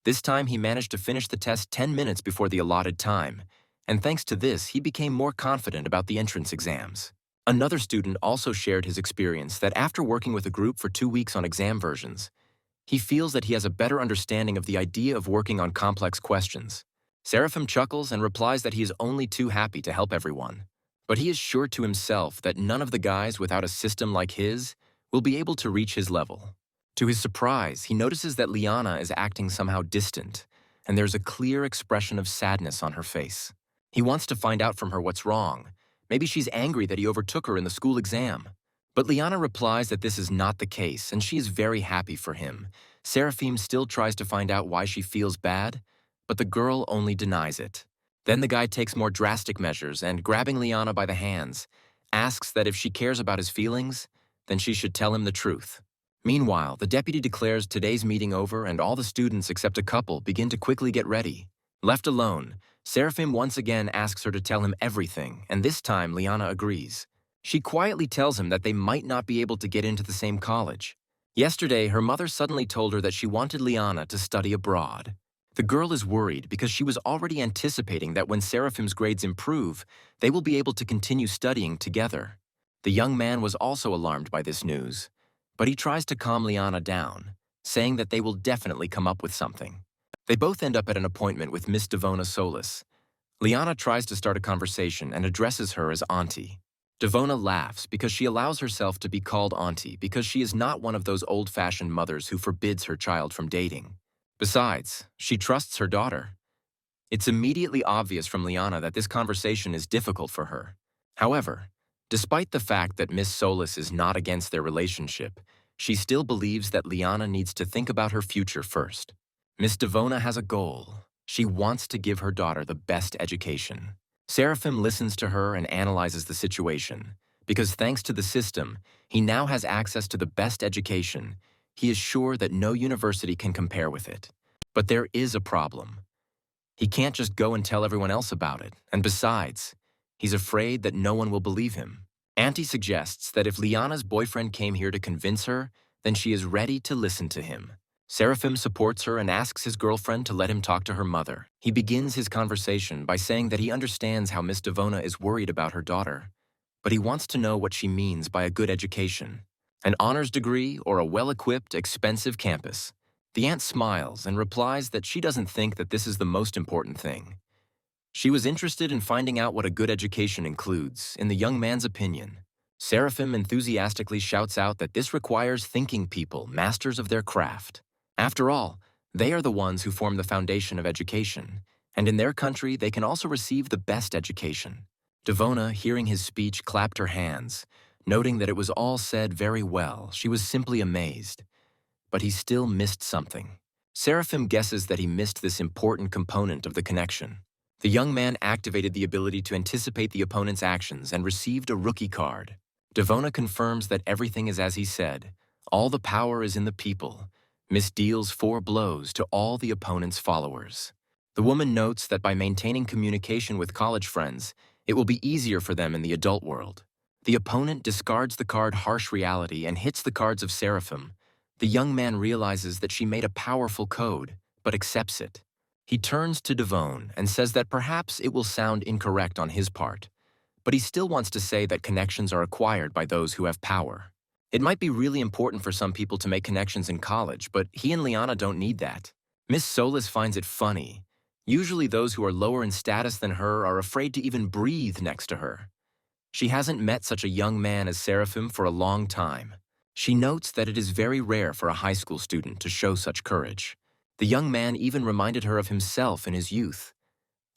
This time he managed to finish the test 10 minutes before the allotted time, and thanks to this, he became more confident about the entrance exams. Another student also shared his experience that after working with a group for 2 weeks on exam versions, he feels that he has a better understanding of the idea of working on complex questions. Seraphim chuckles and replies that he is only too happy to help everyone. But he is sure to himself that none of the guys without a system like his will be able to reach his level. To his surprise, he notices that Liana is acting somehow distant, and there's a clear expression of sadness on her face. He wants to find out from her what's wrong. Maybe she's angry that he overtook her in the school exam. But Liana replies that this is not the case, and she is very happy for him. Seraphim still tries to find out why she feels bad, but the girl only denies it. Then the guy takes more drastic measures and, grabbing Liana by the hands, asks that if she cares about his feelings, then she should tell him the truth. Meanwhile, the deputy declares today's meeting over and all the students except a couple begin to quickly get ready. Left alone, Seraphim once again asks her to tell him everything, and this time Liana agrees. She quietly tells him that they might not be able to get into the same college. Yesterday, her mother suddenly told her that she wanted Liana to study abroad. The girl is worried because she was already anticipating that when Seraphim's grades improve, they will be able to continue studying together. The young man was also alarmed by this news, but he tries to calm Liana down, saying that they will definitely come up with something. They both end up at an appointment with Miss Devona Solis. Liana tries to start a conversation and addresses her as Auntie. Devona laughs because she allows herself to be called Auntie because she is not one of those old-fashioned mothers who forbids her child from dating. Besides, she trusts her daughter. It's immediately obvious from Liana that this conversation is difficult for her. However, despite the fact that Miss Solis is not against their relationship, she still believes that Liana needs to think about her future first. Miss Devona has a goal. She wants to give her daughter the best education. Seraphim listens to her and analyzes the situation, because thanks to the system, he now has access to the best education. He is sure that no university can compare with it. But there is a problem. He can't just go and tell everyone else about it, and besides, he's afraid that no one will believe him. Auntie suggests that if Liana's boyfriend came here to convince her, then she is ready to listen to him. Seraphim supports her and asks his girlfriend to let him talk to her mother. He begins his conversation by saying that he understands how Miss Devona is worried about her daughter, but he wants to know what she means by a good education. An honors degree or a well-equipped, expensive campus. The aunt smiles and replies that she doesn't think that this is the most important thing. She was interested in finding out what a good education includes, in the young man's opinion. Seraphim enthusiastically shouts out that this requires thinking people, masters of their craft. After all, they are the ones who form the foundation of education, and in their country they can also receive the best education. Devona, hearing his speech, clapped her hands. Noting that it was all said very well, she was simply amazed. But he still missed something. Seraphim guesses that he missed this important component of the connection. The young man activated the ability to anticipate the opponent's actions and received a rookie card. Devona confirms that everything is as he said. All the power is in the people. Miss deals 4 blows to all the opponent's followers. The woman notes that by maintaining communication with college friends, it will be easier for them in the adult world. The opponent discards the card Harsh Reality and hits the cards of Seraphim. The young man realizes that she made a powerful code, but accepts it. He turns to Devone and says that perhaps it will sound incorrect on his part, but he still wants to say that connections are acquired by those who have power. It might be really important for some people to make connections in college, but he and Liana don't need that. Miss Solis finds it funny. Usually those who are lower in status than her are afraid to even breathe next to her. She hasn't met such a young man as Seraphim for a long time. She notes that it is very rare for a high school student to show such courage. The young man even reminded her of himself in his youth.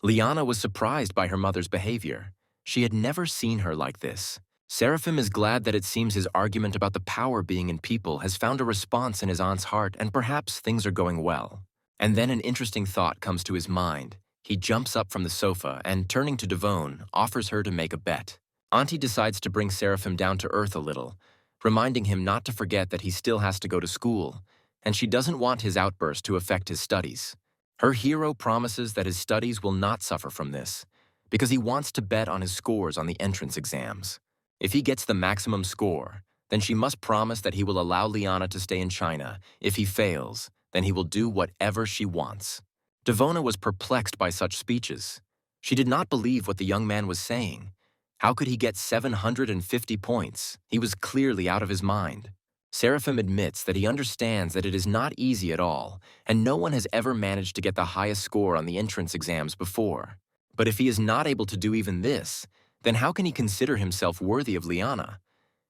Liana was surprised by her mother's behavior. She had never seen her like this. Seraphim is glad that it seems his argument about the power being in people has found a response in his aunt's heart and perhaps things are going well. And then an interesting thought comes to his mind. He jumps up from the sofa and, turning to Devone, offers her to make a bet. Auntie decides to bring Seraphim down to earth a little, reminding him not to forget that he still has to go to school, and she doesn't want his outburst to affect his studies. Her hero promises that his studies will not suffer from this, because he wants to bet on his scores on the entrance exams. If he gets the maximum score, then she must promise that he will allow Liana to stay in China. If he fails, then he will do whatever she wants. Devona was perplexed by such speeches. She did not believe what the young man was saying. How could he get 750 points? He was clearly out of his mind. Seraphim admits that he understands that it is not easy at all, and no one has ever managed to get the highest score on the entrance exams before. But if he is not able to do even this, then how can he consider himself worthy of Liana?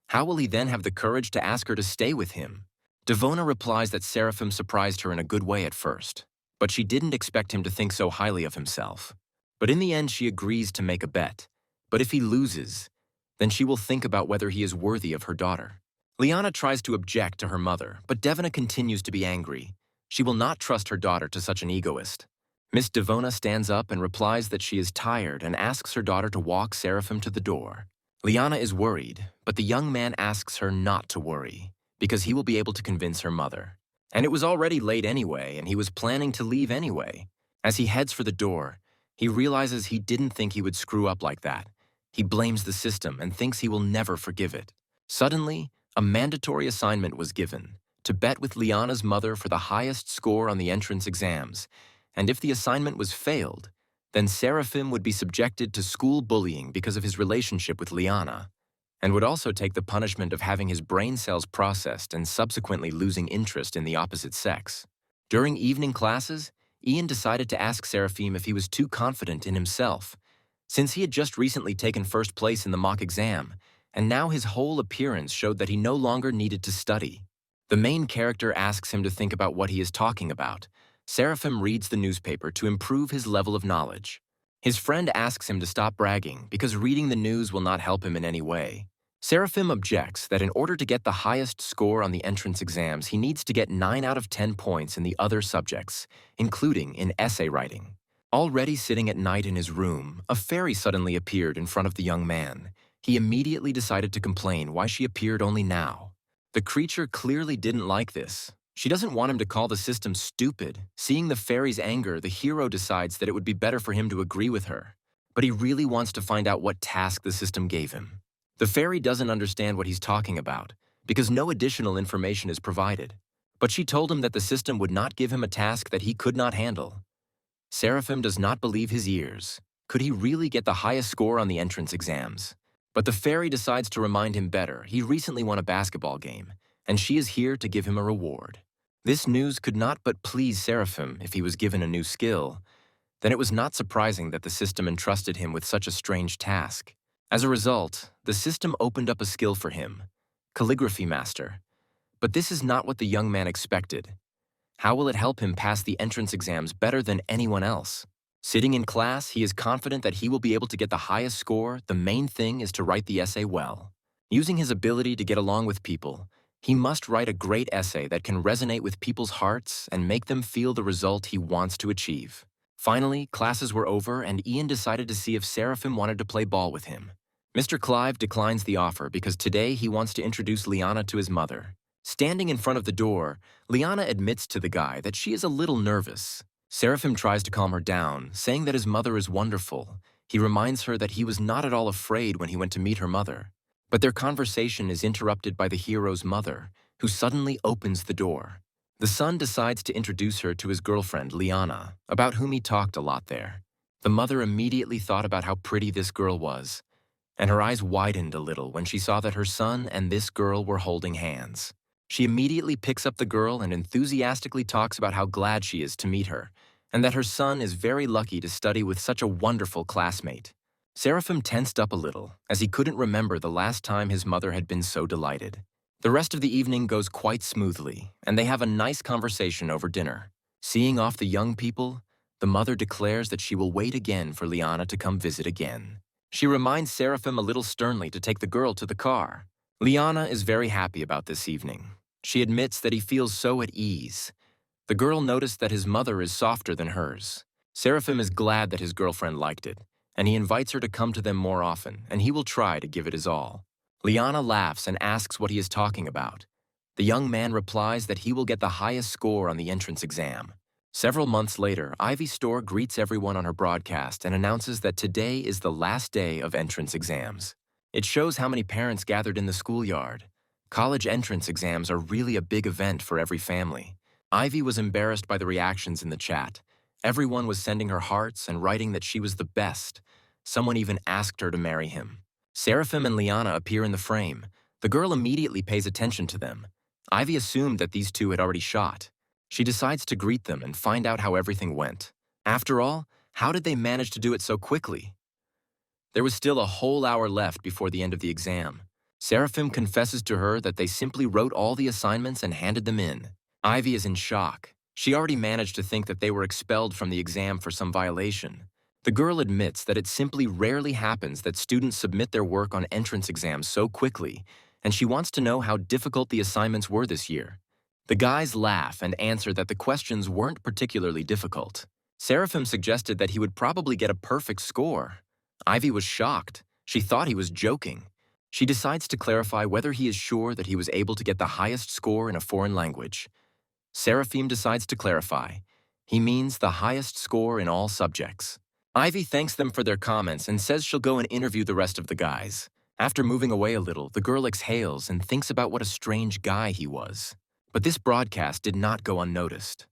How will he then have the courage to ask her to stay with him? Devona replies that Seraphim surprised her in a good way at first, but she didn't expect him to think so highly of himself. But in the end, she agrees to make a bet. But if he loses, then she will think about whether he is worthy of her daughter. Liana tries to object to her mother, but Devona continues to be angry. She will not trust her daughter to such an egoist. Miss Devona stands up and replies that she is tired and asks her daughter to walk Seraphim to the door. Liana is worried, but the young man asks her not to worry, because he will be able to convince her mother. And it was already late anyway, and he was planning to leave anyway. As he heads for the door, he realizes he didn't think he would screw up like that. He blames the system and thinks he will never forgive it. Suddenly, a mandatory assignment was given, to bet with Liana's mother for the highest score on the entrance exams, and if the assignment was failed, then Seraphim would be subjected to school bullying because of his relationship with Liana, and would also take the punishment of having his brain cells processed and subsequently losing interest in the opposite sex. During evening classes, Ian decided to ask Seraphim if he was too confident in himself, since he had just recently taken first place in the mock exam, and now his whole appearance showed that he no longer needed to study. The main character asks him to think about what he is talking about. Seraphim reads the newspaper to improve his level of knowledge. His friend asks him to stop bragging because reading the news will not help him in any way. Seraphim objects that in order to get the highest score on the entrance exams, he needs to get 9 out of 10 points in the other subjects, including in essay writing. Already sitting at night in his room, a fairy suddenly appeared in front of the young man. He immediately decided to complain why she appeared only now. The creature clearly didn't like this. She doesn't want him to call the system stupid. Seeing the fairy's anger, the hero decides that it would be better for him to agree with her. But he really wants to find out what task the system gave him. The fairy doesn't understand what he's talking about, because no additional information is provided. But she told him that the system would not give him a task that he could not handle. Seraphim does not believe his ears. Could he really get the highest score on the entrance exams? But the fairy decides to remind him better. He recently won a basketball game, and she is here to give him a reward. This news could not but please Seraphim if he was given a new skill. Then it was not surprising that the system entrusted him with such a strange task. As a result, the system opened up a skill for him, Calligraphy Master. But this is not what the young man expected. How will it help him pass the entrance exams better than anyone else? Sitting in class, he is confident that he will be able to get the highest score. The main thing is to write the essay well. Using his ability to get along with people, he must write a great essay that can resonate with people's hearts and make them feel the result he wants to achieve. Finally, classes were over and Ian decided to see if Seraphim wanted to play ball with him. Mr. Clive declines the offer because today he wants to introduce Liana to his mother. Standing in front of the door, Liana admits to the guy that she is a little nervous. Seraphim tries to calm her down, saying that his mother is wonderful. He reminds her that he was not at all afraid when he went to meet her mother. But their conversation is interrupted by the hero's mother, who suddenly opens the door. The son decides to introduce her to his girlfriend, Liana, about whom he talked a lot there. The mother immediately thought about how pretty this girl was, and her eyes widened a little when she saw that her son and this girl were holding hands. She immediately picks up the girl and enthusiastically talks about how glad she is to meet her, and that her son is very lucky to study with such a wonderful classmate. Seraphim tensed up a little, as he couldn't remember the last time his mother had been so delighted. The rest of the evening goes quite smoothly, and they have a nice conversation over dinner. Seeing off the young people, the mother declares that she will wait again for Liana to come visit again. She reminds Seraphim a little sternly to take the girl to the car. Liana is very happy about this evening. She admits that he feels so at ease. The girl noticed that his mother is softer than hers. Seraphim is glad that his girlfriend liked it, and he invites her to come to them more often, and he will try to give it his all. Liana laughs and asks what he is talking about. The young man replies that he will get the highest score on the entrance exam. Several months later, Ivy Store greets everyone on her broadcast and announces that today is the last day of entrance exams. It shows how many parents gathered in the schoolyard. College entrance exams are really a big event for every family. Ivy was embarrassed by the reactions in the chat. Everyone was sending her hearts and writing that she was the best. Someone even asked her to marry him. Seraphim and Liana appear in the frame. The girl immediately pays attention to them. Ivy assumed that these two had already shot. She decides to greet them and find out how everything went. After all, how did they manage to do it so quickly? There was still a whole hour left before the end of the exam. Seraphim confesses to her that they simply wrote all the assignments and handed them in. Ivy is in shock. She already managed to think that they were expelled from the exam for some violation. The girl admits that it simply rarely happens that students submit their work on entrance exams so quickly, and she wants to know how difficult the assignments were this year. The guys laugh and answer that the questions weren't particularly difficult. Seraphim suggested that he would probably get a perfect score. Ivy was shocked. She thought he was joking. She decides to clarify whether he is sure that he was able to get the highest score in a foreign language. Seraphim decides to clarify. He means the highest score in all subjects. Ivy thanks them for their comments and says she'll go and interview the rest of the guys. After moving away a little, the girl exhales and thinks about what a strange guy he was. But this broadcast did not go unnoticed.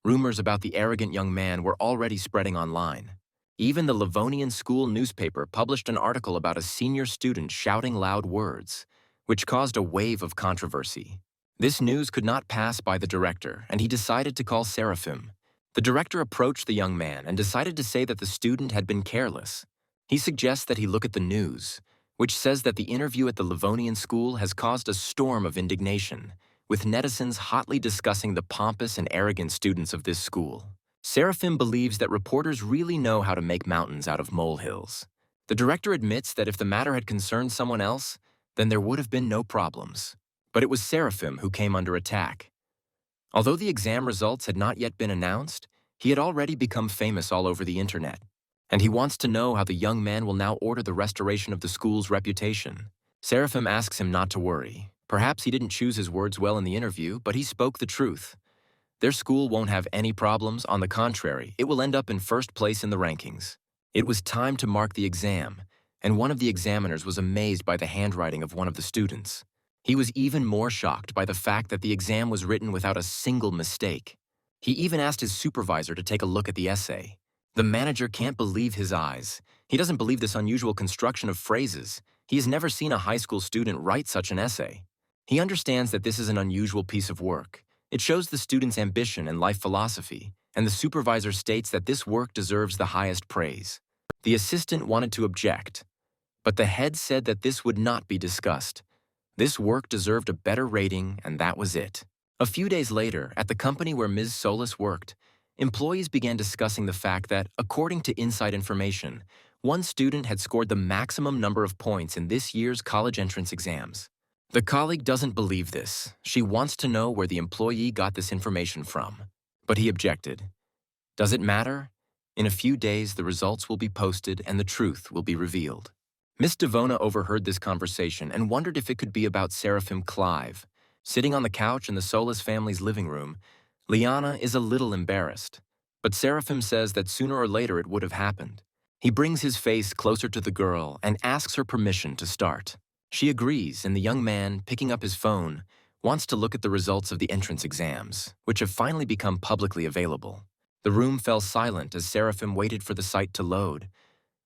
Rumors about the arrogant young man were already spreading online. Even the Livonian school newspaper published an article about a senior student shouting loud words, which caused a wave of controversy. This news could not pass by the director, and he decided to call Seraphim. The director approached the young man and decided to say that the student had been careless. He suggests that he look at the news, which says that the interview at the Livonian school has caused a storm of indignation, with netizens hotly discussing the pompous and arrogant students of this school. Seraphim believes that reporters really know how to make mountains out of molehills. The director admits that if the matter had concerned someone else, then there would have been no problems. But it was Seraphim who came under attack. Although the exam results had not yet been announced, he had already become famous all over the internet. And he wants to know how the young man will now order the restoration of the school's reputation. Seraphim asks him not to worry. Perhaps he didn't choose his words well in the interview, but he spoke the truth. Their school won't have any problems. On the contrary, it will end up in first place in the rankings. It was time to mark the exam, and one of the examiners was amazed by the handwriting of one of the students. He was even more shocked by the fact that the exam was written without a single mistake. He even asked his supervisor to take a look at the essay. The manager can't believe his eyes. He doesn't believe this unusual construction of phrases. He has never seen a high school student write such an essay. He understands that this is an unusual piece of work. It shows the student's ambition and life philosophy, and the supervisor states that this work deserves the highest praise. The assistant wanted to object, but the head said that this would not be discussed. This work deserved a better rating, and that was it. A few days later, at the company where Ms. Solis worked, employees began discussing the fact that, according to inside information, one student had scored the maximum number of points in this year's college entrance exams. The colleague doesn't believe this. She wants to know where the employee got this information from. But he objected. Does it matter? In a few days, the results will be posted and the truth will be revealed. Miss Devona overheard this conversation and wondered if it could be about Seraphim Clive. Sitting on the couch in the Solis family's living room, Liana is a little embarrassed. But Seraphim says that sooner or later it would have happened. He brings his face closer to the girl and asks her permission to start. She agrees, and the young man, picking up his phone, wants to look at the results of the entrance exams, which have finally become publicly available. The room fell silent as Seraphim waited for the site to load.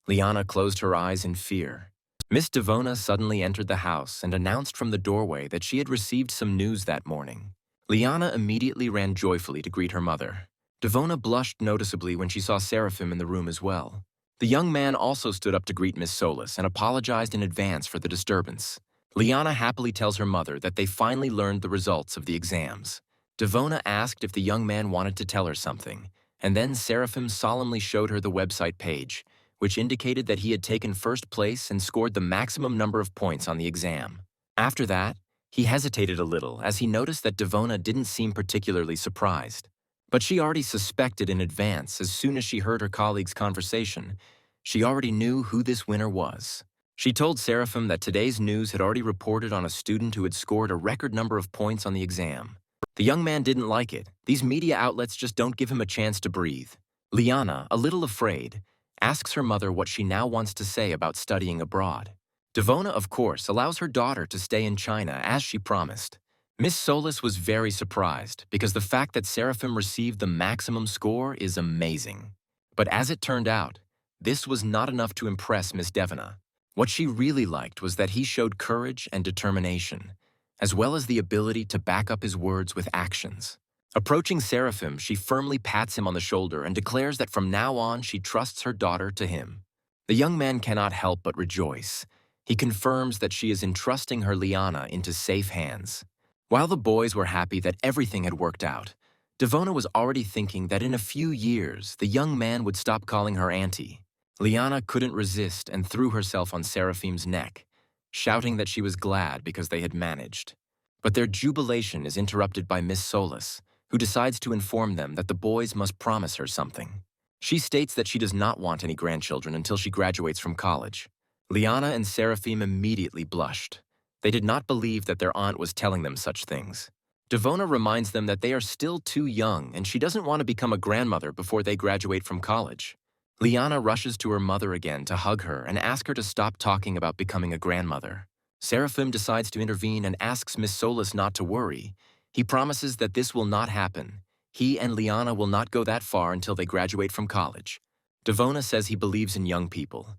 Liana closed her eyes in fear. Miss Devona suddenly entered the house and announced from the doorway that she had received some news that morning. Liana immediately ran joyfully to greet her mother. Devona blushed noticeably when she saw Seraphim in the room as well. The young man also stood up to greet Miss Solis and apologized in advance for the disturbance. Liana happily tells her mother that they finally learned the results of the exams. Devona asked if the young man wanted to tell her something, and then Seraphim solemnly showed her the website page, which indicated that he had taken first place and scored the maximum number of points on the exam. After that, he hesitated a little as he noticed that Devona didn't seem particularly surprised. But she already suspected in advance as soon as she heard her colleague's conversation. She already knew who this winner was. She told Seraphim that today's news had already reported on a student who had scored a record number of points on the exam. The young man didn't like it. These media outlets just don't give him a chance to breathe. Liana, a little afraid, asks her mother what she now wants to say about studying abroad. Devona, of course, allows her daughter to stay in China as she promised. Miss Solis was very surprised because the fact that Seraphim received the maximum score is amazing. But as it turned out, this was not enough to impress Miss Devona. What she really liked was that he showed courage and determination, as well as the ability to back up his words with actions. Approaching Seraphim, she firmly pats him on the shoulder and declares that from now on she trusts her daughter to him. The young man cannot help but rejoice. He confirms that she is entrusting her Liana into safe hands. While the boys were happy that everything had worked out, Devona was already thinking that in a few years, the young man would stop calling her auntie. Liana couldn't resist and threw herself on Seraphim's neck, shouting that she was glad because they had managed. But their jubilation is interrupted by Miss Solis, who decides to inform them that the boys must promise her something. She states that she does not want any grandchildren until she graduates from college. Liana and Seraphim immediately blushed. They did not believe that their aunt was telling them such things. Devona reminds them that they are still too young and she doesn't want to become a grandmother before they graduate from college. Liana rushes to her mother again to hug her and ask her to stop talking about becoming a grandmother. Seraphim decides to intervene and asks Miss Solis not to worry. He promises that this will not happen. He and Liana will not go that far until they graduate from college. Devona says he believes in young people.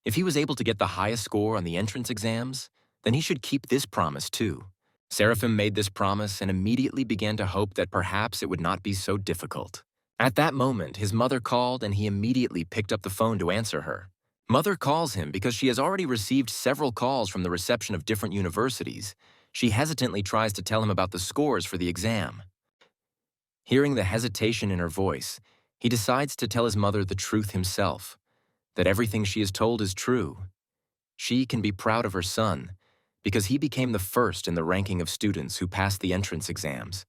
If he was able to get the highest score on the entrance exams, then he should keep this promise too. Seraphim made this promise and immediately began to hope that perhaps it would not be so difficult. At that moment, his mother called and he immediately picked up the phone to answer her. Mother calls him because she has already received several calls from the reception of different universities. She hesitantly tries to tell him about the scores for the exam. Hearing the hesitation in her voice, He decides to tell his mother the truth himself, that everything she is told is true. She can be proud of her son because he became the first in the ranking of students who passed the entrance exams.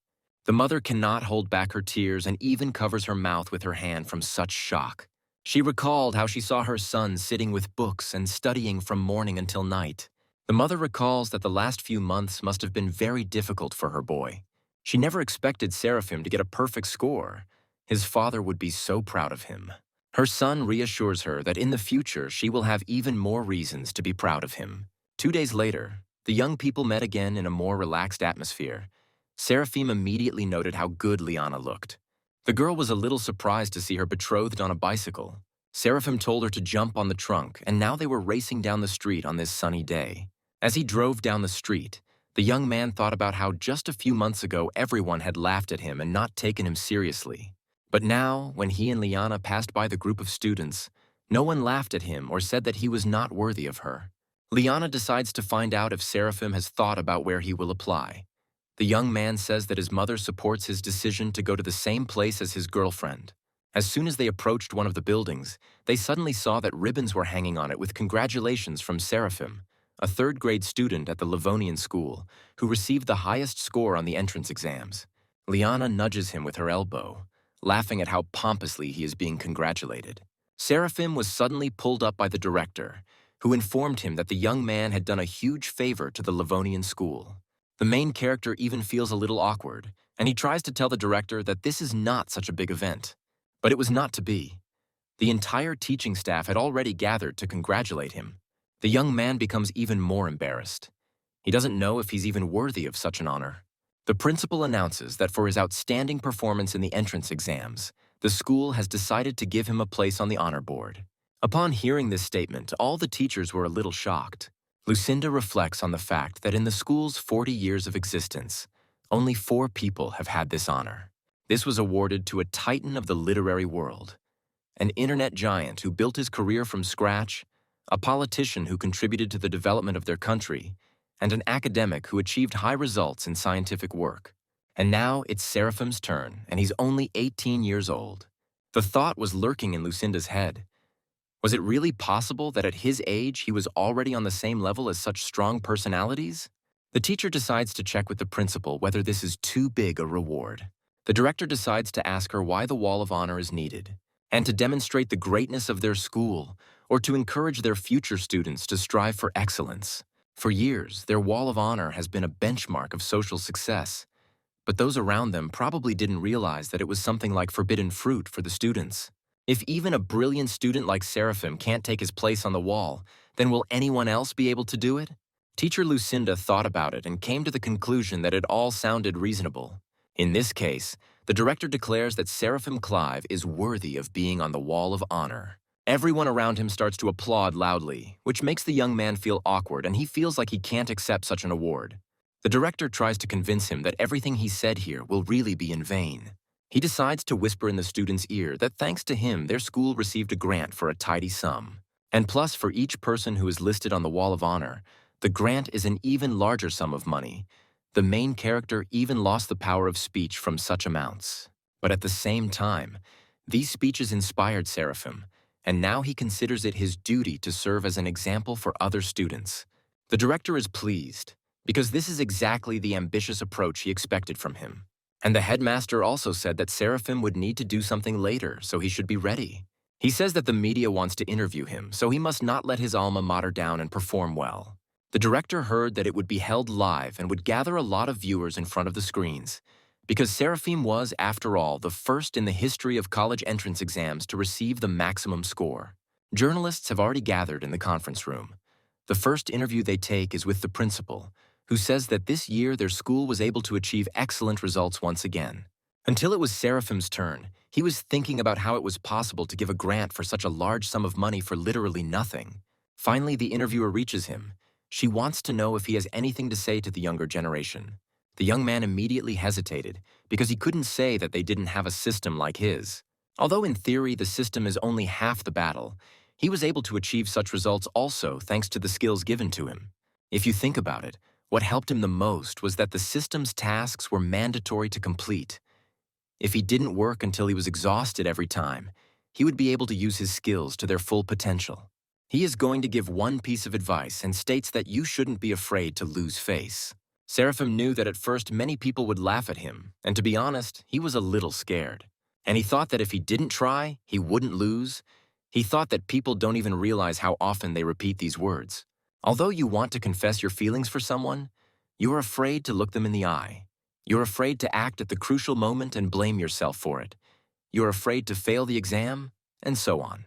The mother cannot hold back her tears and even covers her mouth with her hand from such shock. She recalled how she saw her son sitting with books and studying from morning until night. The mother recalls that the last few months must have been very difficult for her boy. She never expected Seraphim to get a perfect score. His father would be so proud of him. Her son reassures her that in the future she will have even more reasons to be proud of him. 2 days later, the young people met again in a more relaxed atmosphere. Seraphim immediately noted how good Liana looked. The girl was a little surprised to see her betrothed on a bicycle. Seraphim told her to jump on the trunk, and now they were racing down the street on this sunny day. As he drove down the street, the young man thought about how just a few months ago everyone had laughed at him and not taken him seriously. But now, when he and Liana passed by the group of students, no one laughed at him or said that he was not worthy of her. Liana decides to find out if Seraphim has thought about where he will apply. The young man says that his mother supports his decision to go to the same place as his girlfriend. As soon as they approached one of the buildings, they suddenly saw that ribbons were hanging on it with congratulations from Seraphim, a third-grade student at the Livonian school, who received the highest score on the entrance exams. Liana nudges him with her elbow, laughing at how pompously he is being congratulated. Seraphim was suddenly pulled up by the director, who informed him that the young man had done a huge favor to the Livonian school. The main character even feels a little awkward, and he tries to tell the director that this is not such a big event. But it was not to be. The entire teaching staff had already gathered to congratulate him. The young man becomes even more embarrassed. He doesn't know if he's even worthy of such an honor. The principal announces that for his outstanding performance in the entrance exams, the school has decided to give him a place on the honor board. Upon hearing this statement, all the teachers were a little shocked. Lucinda reflects on the fact that in the school's 40 years of existence, only 4 people have had this honor. This was awarded to a titan of the literary world, an internet giant who built his career from scratch, a politician who contributed to the development of their country, and an academic who achieved high results in scientific work. And now it's Seraphim's turn, and he's only 18 years old. The thought was lurking in Lucinda's head. Was it really possible that at his age he was already on the same level as such strong personalities? The teacher decides to check with the principal whether this is too big a reward. The director decides to ask her why the Wall of Honor is needed, and to demonstrate the greatness of their school, or to encourage their future students to strive for excellence. For years, their Wall of Honor has been a benchmark of social success, but those around them probably didn't realize that it was something like forbidden fruit for the students. If even a brilliant student like Seraphim can't take his place on the wall, then will anyone else be able to do it? Teacher Lucinda thought about it and came to the conclusion that it all sounded reasonable. In this case, the director declares that Seraphim Clive is worthy of being on the Wall of Honor. Everyone around him starts to applaud loudly, which makes the young man feel awkward, and he feels like he can't accept such an award. The director tries to convince him that everything he said here will really be in vain. He decides to whisper in the student's ear that thanks to him, their school received a grant for a tidy sum. And plus, for each person who is listed on the Wall of Honor, the grant is an even larger sum of money. The main character even lost the power of speech from such amounts. But at the same time, these speeches inspired Seraphim, and now he considers it his duty to serve as an example for other students. The director is pleased, because this is exactly the ambitious approach he expected from him. And the headmaster also said that Seraphim would need to do something later, so he should be ready. He says that the media wants to interview him, so he must not let his alma mater down and perform well. The director heard that it would be held live and would gather a lot of viewers in front of the screens, because Seraphim was, after all, the first in the history of college entrance exams to receive the maximum score. Journalists have already gathered in the conference room. The first interview they take is with the principal, who says that this year their school was able to achieve excellent results once again. Until it was Seraphim's turn, he was thinking about how it was possible to give a grant for such a large sum of money for literally nothing. Finally, the interviewer reaches him. She wants to know if he has anything to say to the younger generation. The young man immediately hesitated because he couldn't say that they didn't have a system like his. Although in theory the system is only half the battle, he was able to achieve such results also thanks to the skills given to him. If you think about it, what helped him the most was that the system's tasks were mandatory to complete. If he didn't work until he was exhausted every time, he would be able to use his skills to their full potential. He is going to give one piece of advice and states that you shouldn't be afraid to lose face. Seraphim knew that at first many people would laugh at him, and to be honest, he was a little scared. And he thought that if he didn't try, he wouldn't lose. He thought that people don't even realize how often they repeat these words. Although you want to confess your feelings for someone, you are afraid to look them in the eye. You're afraid to act at the crucial moment and blame yourself for it. You're afraid to fail the exam, and so on.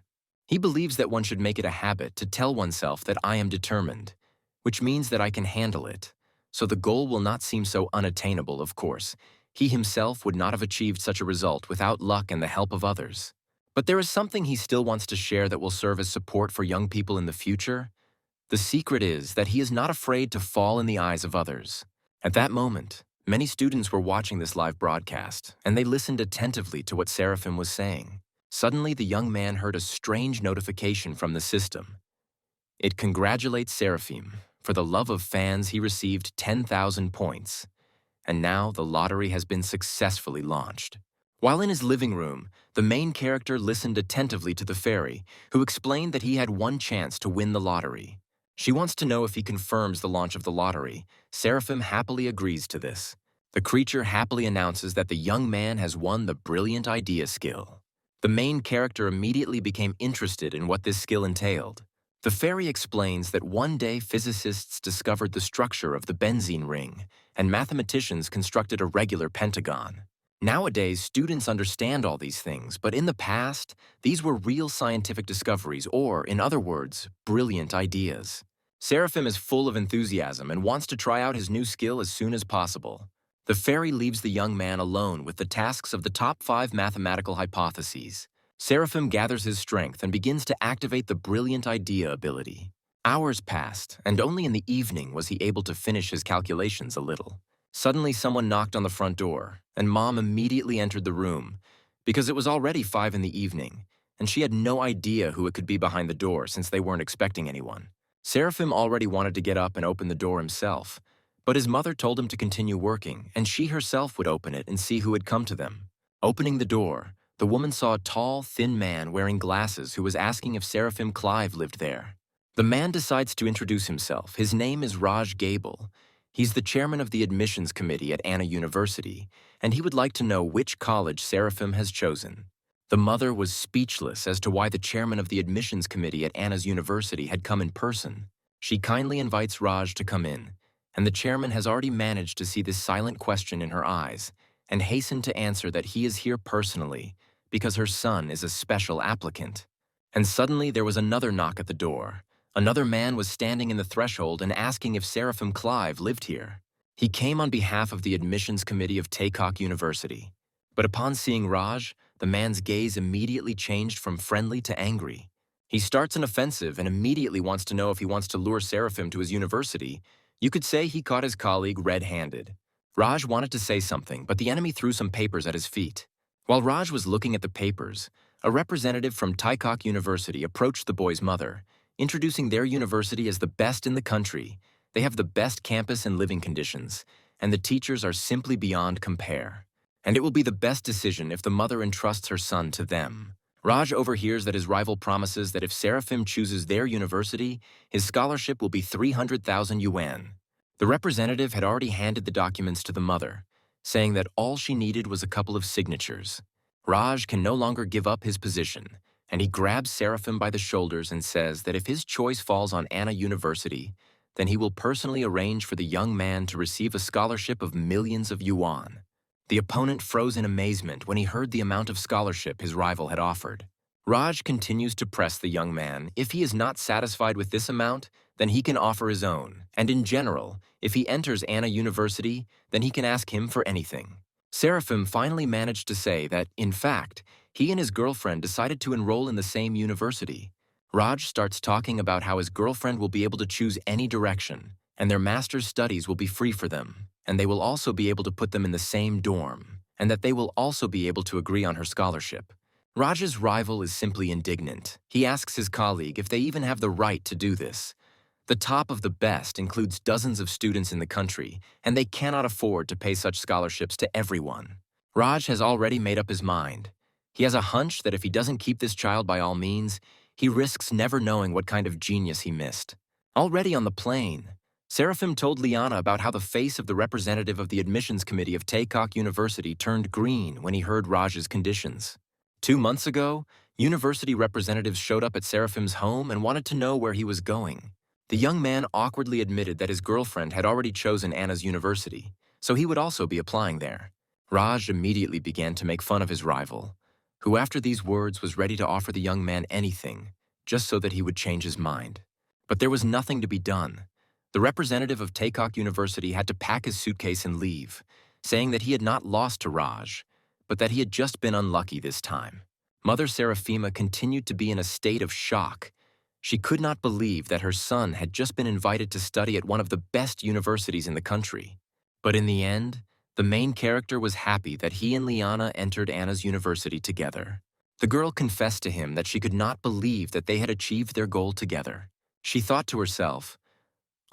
He believes that one should make it a habit to tell oneself that I am determined, which means that I can handle it. So the goal will not seem so unattainable, of course. He himself would not have achieved such a result without luck and the help of others. But there is something he still wants to share that will serve as support for young people in the future. The secret is that he is not afraid to fall in the eyes of others. At that moment, many students were watching this live broadcast, and they listened attentively to what Seraphim was saying. Suddenly, the young man heard a strange notification from the system. It congratulates Seraphim. For the love of fans, he received 10,000 points. And now the lottery has been successfully launched. While in his living room, the main character listened attentively to the fairy, who explained that he had one chance to win the lottery. She wants to know if he confirms the launch of the lottery. Seraphim happily agrees to this. The creature happily announces that the young man has won the brilliant idea skill. The main character immediately became interested in what this skill entailed. The fairy explains that one day physicists discovered the structure of the benzene ring, and mathematicians constructed a regular pentagon. Nowadays, students understand all these things, but in the past, these were real scientific discoveries, or, in other words, brilliant ideas. Seraphim is full of enthusiasm and wants to try out his new skill as soon as possible. The fairy leaves the young man alone with the tasks of the top 5 mathematical hypotheses. Seraphim gathers his strength and begins to activate the brilliant idea ability. Hours passed, and only in the evening was he able to finish his calculations a little. Suddenly, someone knocked on the front door, and Mom immediately entered the room, because it was already 5 in the evening, and she had no idea who it could be behind the door since they weren't expecting anyone. Seraphim already wanted to get up and open the door himself, but his mother told him to continue working, and she herself would open it and see who had come to them. Opening the door, the woman saw a tall, thin man wearing glasses who was asking if Seraphim Clive lived there. The man decides to introduce himself. His name is Raj Gable. He's the chairman of the admissions committee at Anna University, and he would like to know which college Seraphim has chosen. The mother was speechless as to why the chairman of the admissions committee at Anna's University had come in person. She kindly invites Raj to come in, and the chairman has already managed to see this silent question in her eyes and hastened to answer that he is here personally because her son is a special applicant. And suddenly there was another knock at the door. Another man was standing in the threshold and asking if Seraphim Clive lived here. He came on behalf of the admissions committee of Taekock University. But upon seeing Raj, the man's gaze immediately changed from friendly to angry. He starts an offensive and immediately wants to know if he wants to lure Seraphim to his university. You could say he caught his colleague red-handed. Raj wanted to say something, but the enemy threw some papers at his feet. While Raj was looking at the papers, a representative from Taekock University approached the boy's mother, introducing their university as the best in the country. They have the best campus and living conditions, and the teachers are simply beyond compare. And it will be the best decision if the mother entrusts her son to them. Raj overhears that his rival promises that if Seraphim chooses their university, his scholarship will be 300,000 yuan. The representative had already handed the documents to the mother, saying that all she needed was a couple of signatures. Raj can no longer give up his position, and he grabs Seraphim by the shoulders and says that if his choice falls on Anna University, then he will personally arrange for the young man to receive a scholarship of millions of yuan. The opponent froze in amazement when he heard the amount of scholarship his rival had offered. Raj continues to press the young man. If he is not satisfied with this amount, then he can offer his own. And in general, if he enters Anna University, then he can ask him for anything. Seraphim finally managed to say that, in fact, he and his girlfriend decided to enroll in the same university. Raj starts talking about how his girlfriend will be able to choose any direction, and their master's studies will be free for them, and they will also be able to put them in the same dorm, and that they will also be able to agree on her scholarship. Raj's rival is simply indignant. He asks his colleague if they even have the right to do this. The top of the best includes dozens of students in the country, and they cannot afford to pay such scholarships to everyone. Raj has already made up his mind. He has a hunch that if he doesn't keep this child by all means, he risks never knowing what kind of genius he missed. Already on the plane, Seraphim told Liana about how the face of the representative of the admissions committee of Taykok University turned green when he heard Raj's conditions. 2 months ago, university representatives showed up at Seraphim's home and wanted to know where he was going. The young man awkwardly admitted that his girlfriend had already chosen Anna's university, so he would also be applying there. Raj immediately began to make fun of his rival, who after these words was ready to offer the young man anything, just so that he would change his mind. But there was nothing to be done. The representative of Taykok University had to pack his suitcase and leave, saying that he had not lost to Raj, but that he had just been unlucky this time. Mother Seraphima continued to be in a state of shock. She could not believe that her son had just been invited to study at one of the best universities in the country. But in the end, the main character was happy that he and Liana entered Anna's university together. The girl confessed to him that she could not believe that they had achieved their goal together. She thought to herself,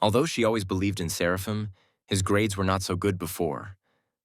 although she always believed in Seraphim, his grades were not so good before.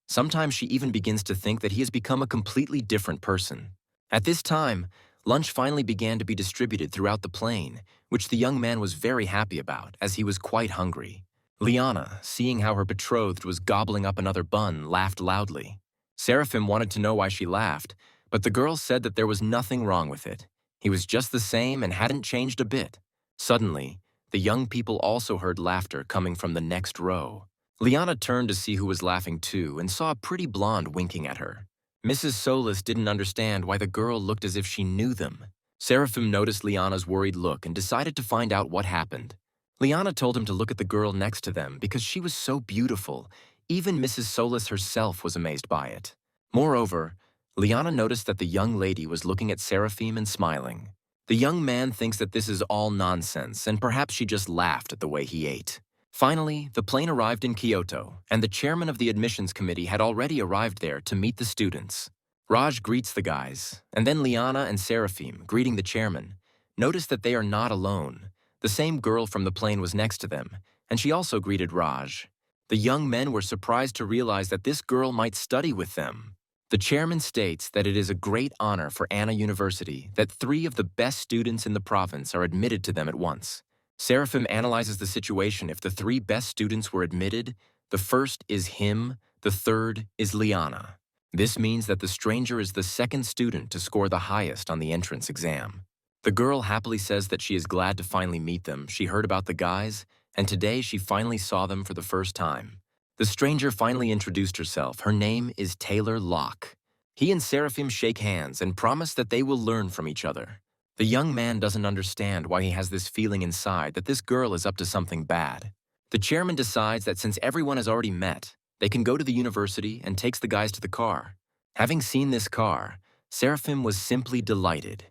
Sometimes she even begins to think that he has become a completely different person. At this time, lunch finally began to be distributed throughout the plane, which the young man was very happy about, as he was quite hungry. Liana, seeing how her betrothed was gobbling up another bun, laughed loudly. Seraphim wanted to know why she laughed, but the girl said that there was nothing wrong with it. He was just the same and hadn't changed a bit. Suddenly, the young people also heard laughter coming from the next row. Liana turned to see who was laughing too and saw a pretty blonde winking at her. Mrs. Solis didn't understand why the girl looked as if she knew them. Seraphim noticed Liana's worried look and decided to find out what happened. Liana told him to look at the girl next to them because she was so beautiful. Even Mrs. Solis herself was amazed by it. Moreover, Liana noticed that the young lady was looking at Seraphim and smiling. The young man thinks that this is all nonsense, and perhaps she just laughed at the way he ate. Finally, the plane arrived in Kyoto, and the chairman of the admissions committee had already arrived there to meet the students. Raj greets the guys, and then Liana and Seraphim, greeting the chairman, notice that they are not alone. The same girl from the plane was next to them, and she also greeted Raj. The young men were surprised to realize that this girl might study with them. The chairman states that it is a great honor for Anna University that 3 of the best students in the province are admitted to them at once. Seraphim analyzes the situation. If the 3 best students were admitted, the first is him, the third is Liana. This means that the stranger is the second student to score the highest on the entrance exam. The girl happily says that she is glad to finally meet them. She heard about the guys, and today she finally saw them for the first time. The stranger finally introduced herself. Her name is Taylor Locke. He and Seraphim shake hands and promise that they will learn from each other. The young man doesn't understand why he has this feeling inside that this girl is up to something bad. The chairman decides that since everyone has already met, they can go to the university and takes the guys to the car. Having seen this car, Seraphim was simply delighted.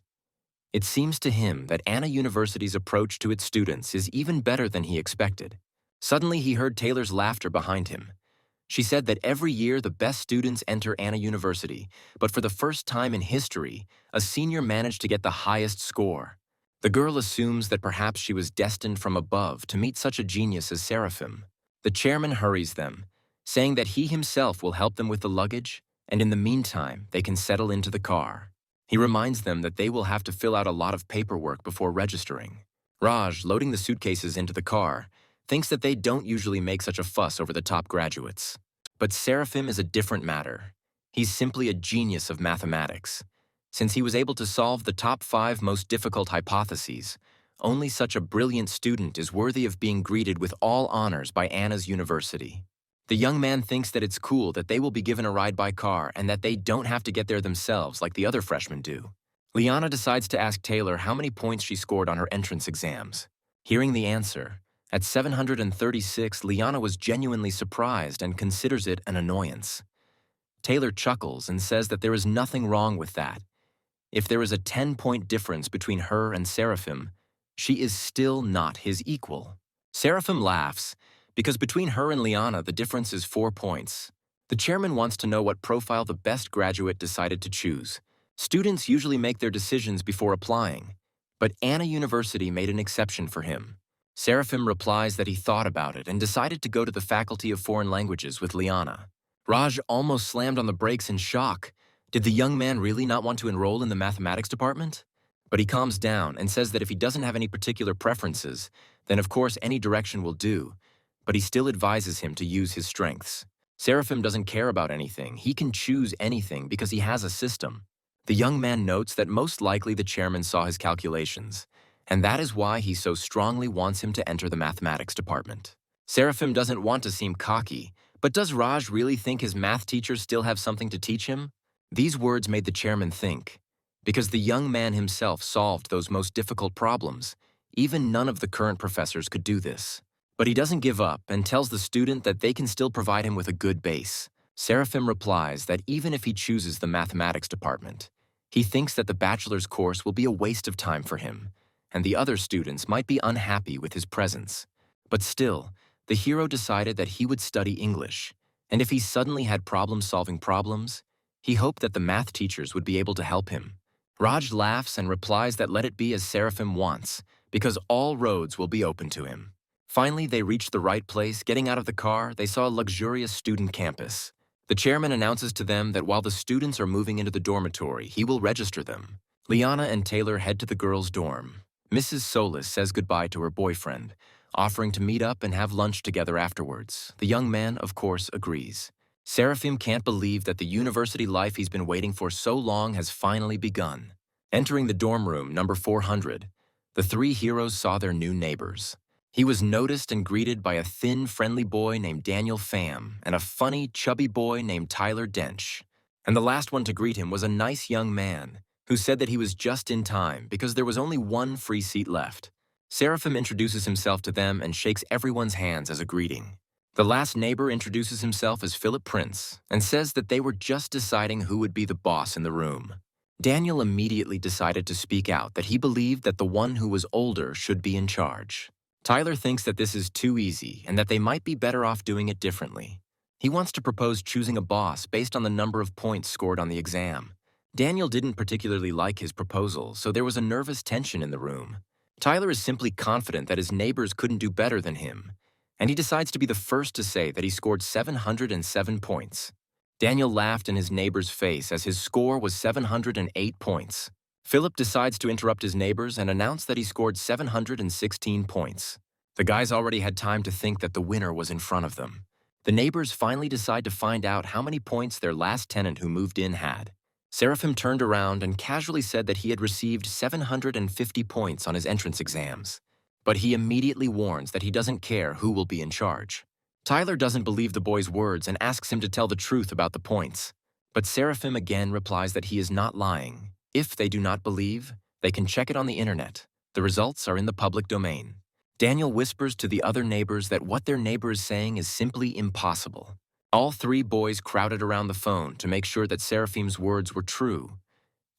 It seems to him that Anna University's approach to its students is even better than he expected. Suddenly, he heard Taylor's laughter behind him. She said that every year the best students enter Anna University, but for the first time in history, a senior managed to get the highest score. The girl assumes that perhaps she was destined from above to meet such a genius as Seraphim. The chairman hurries them, saying that he himself will help them with the luggage, and in the meantime, they can settle into the car. He reminds them that they will have to fill out a lot of paperwork before registering. Raj, loading the suitcases into the car, thinks that they don't usually make such a fuss over the top graduates. But Seraphim is a different matter. He's simply a genius of mathematics. Since he was able to solve the top 5 most difficult hypotheses, only such a brilliant student is worthy of being greeted with all honors by Anna's University. The young man thinks that it's cool that they will be given a ride by car and that they don't have to get there themselves like the other freshmen do. Liana decides to ask Taylor how many points she scored on her entrance exams. Hearing the answer, at 736, Liana was genuinely surprised and considers it an annoyance. Taylor chuckles and says that there is nothing wrong with that. If there is a 10-point difference between her and Seraphim, she is still not his equal. Seraphim laughs, because between her and Liana, the difference is 4 points. The chairman wants to know what profile the best graduate decided to choose. Students usually make their decisions before applying, but Anna University made an exception for him. Seraphim replies that he thought about it and decided to go to the Faculty of Foreign Languages with Liana. Raj almost slammed on the brakes in shock. Did the young man really not want to enroll in the mathematics department? But he calms down and says that if he doesn't have any particular preferences, then of course any direction will do, but he still advises him to use his strengths. Seraphim doesn't care about anything. He can choose anything because he has a system. The young man notes that most likely the chairman saw his calculations, and that is why he so strongly wants him to enter the mathematics department. Seraphim doesn't want to seem cocky, but does Raj really think his math teachers still have something to teach him? These words made the chairman think, because the young man himself solved those most difficult problems. Even none of the current professors could do this. But he doesn't give up and tells the student that they can still provide him with a good base. Seraphim replies that even if he chooses the mathematics department, he thinks that the bachelor's course will be a waste of time for him, and the other students might be unhappy with his presence. But still, the hero decided that he would study English, and if he suddenly had problem-solving problems, he hoped that the math teachers would be able to help him. Raj laughs and replies that let it be as Seraphim wants, because all roads will be open to him. Finally, they reach the right place. Getting out of the car, they saw a luxurious student campus. The chairman announces to them that while the students are moving into the dormitory, he will register them. Liana and Taylor head to the girls' dorm. Mrs. Solis says goodbye to her boyfriend, offering to meet up and have lunch together afterwards. The young man, of course, agrees. Seraphim can't believe that the university life he's been waiting for so long has finally begun. Entering the dorm room, number 400, the three heroes saw their new neighbors. He was noticed and greeted by a thin, friendly boy named Daniel Pham and a funny, chubby boy named Tyler Dench. And the last one to greet him was a nice young man who said that he was just in time because there was only one free seat left. Seraphim introduces himself to them and shakes everyone's hands as a greeting. The last neighbor introduces himself as Philip Prince and says that they were just deciding who would be the boss in the room. Daniel immediately decided to speak out that he believed that the one who was older should be in charge. Tyler thinks that this is too easy and that they might be better off doing it differently. He wants to propose choosing a boss based on the number of points scored on the exam. Daniel didn't particularly like his proposal, so there was a nervous tension in the room. Tyler is simply confident that his neighbors couldn't do better than him, and he decides to be the first to say that he scored 707 points. Daniel laughed in his neighbor's face as his score was 708 points. Philip decides to interrupt his neighbors and announce that he scored 716 points. The guys already had time to think that the winner was in front of them. The neighbors finally decide to find out how many points their last tenant who moved in had. Seraphim turned around and casually said that he had received 750 points on his entrance exams. But he immediately warns that he doesn't care who will be in charge. Tyler doesn't believe the boy's words and asks him to tell the truth about the points. But Seraphim again replies that he is not lying. If they do not believe, they can check it on the internet. The results are in the public domain. Daniel whispers to the other neighbors that what their neighbor is saying is simply impossible. All three boys crowded around the phone to make sure that Seraphim's words were true.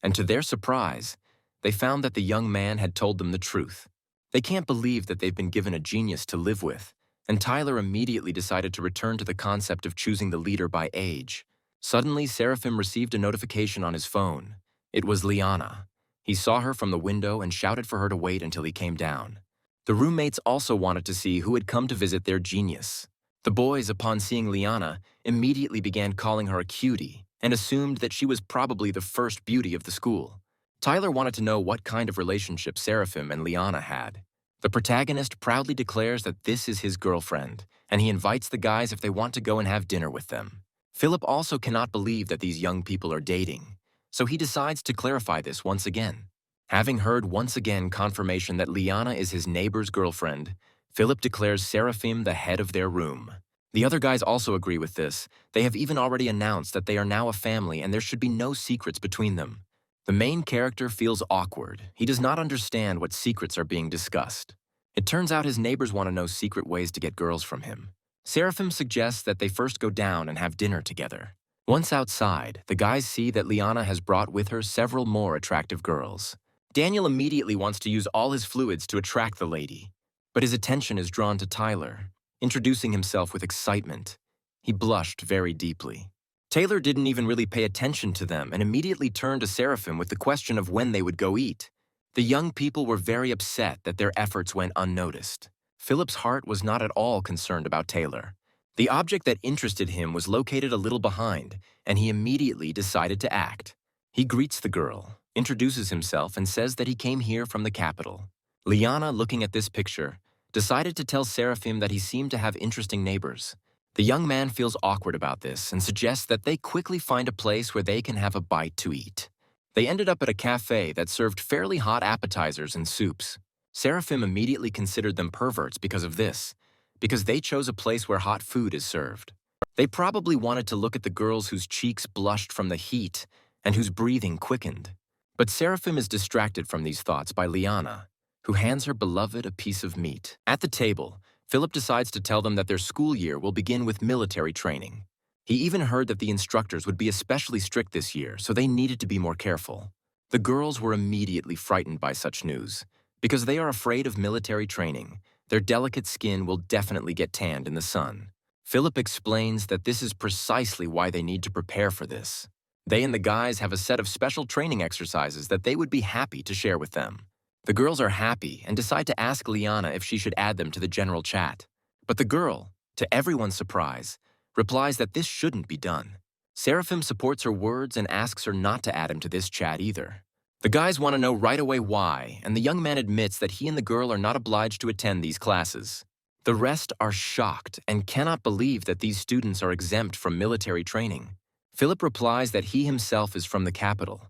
And to their surprise, they found that the young man had told them the truth. They can't believe that they've been given a genius to live with, and Tyler immediately decided to return to the concept of choosing the leader by age. Suddenly, Seraphim received a notification on his phone. It was Liana. He saw her from the window and shouted for her to wait until he came down. The roommates also wanted to see who had come to visit their genius. The boys, upon seeing Liana, immediately began calling her a cutie and assumed that she was probably the first beauty of the school. Tyler wanted to know what kind of relationship Seraphim and Liana had. The protagonist proudly declares that this is his girlfriend, and he invites the guys if they want to go and have dinner with them. Philip also cannot believe that these young people are dating, so he decides to clarify this once again. Having heard once again confirmation that Liana is his neighbor's girlfriend, Philip declares Seraphim the head of their room. The other guys also agree with this. They have even already announced that they are now a family and there should be no secrets between them. The main character feels awkward. He does not understand what secrets are being discussed. It turns out his neighbors want to know secret ways to get girls from him. Seraphim suggests that they first go down and have dinner together. Once outside, the guys see that Liana has brought with her several more attractive girls. Daniel immediately wants to use all his fluids to attract the lady, but his attention is drawn to Tyler, introducing himself with excitement. He blushed very deeply. Taylor didn't even really pay attention to them and immediately turned to Seraphim with the question of when they would go eat. The young people were very upset that their efforts went unnoticed. Philip's heart was not at all concerned about Taylor. The object that interested him was located a little behind, and he immediately decided to act. He greets the girl, introduces himself, and says that he came here from the capital. Liana, looking at this picture, decided to tell Seraphim that he seemed to have interesting neighbors. The young man feels awkward about this and suggests that they quickly find a place where they can have a bite to eat. They ended up at a cafe that served fairly hot appetizers and soups. Seraphim immediately considered them perverts because of this, because they chose a place where hot food is served. They probably wanted to look at the girls whose cheeks blushed from the heat and whose breathing quickened. But Seraphim is distracted from these thoughts by Liana, who hands her beloved a piece of meat. At the table, Philip decides to tell them that their school year will begin with military training. He even heard that the instructors would be especially strict this year, so they needed to be more careful. The girls were immediately frightened by such news. Because they are afraid of military training, their delicate skin will definitely get tanned in the sun. Philip explains that this is precisely why they need to prepare for this. They and the guys have a set of special training exercises that they would be happy to share with them. The girls are happy and decide to ask Liana if she should add them to the general chat. But the girl, to everyone's surprise, replies that this shouldn't be done. Seraphim supports her words and asks her not to add him to this chat either. The guys want to know right away why, and the young man admits that he and the girl are not obliged to attend these classes. The rest are shocked and cannot believe that these students are exempt from military training. Philip replies that he himself is from the capital,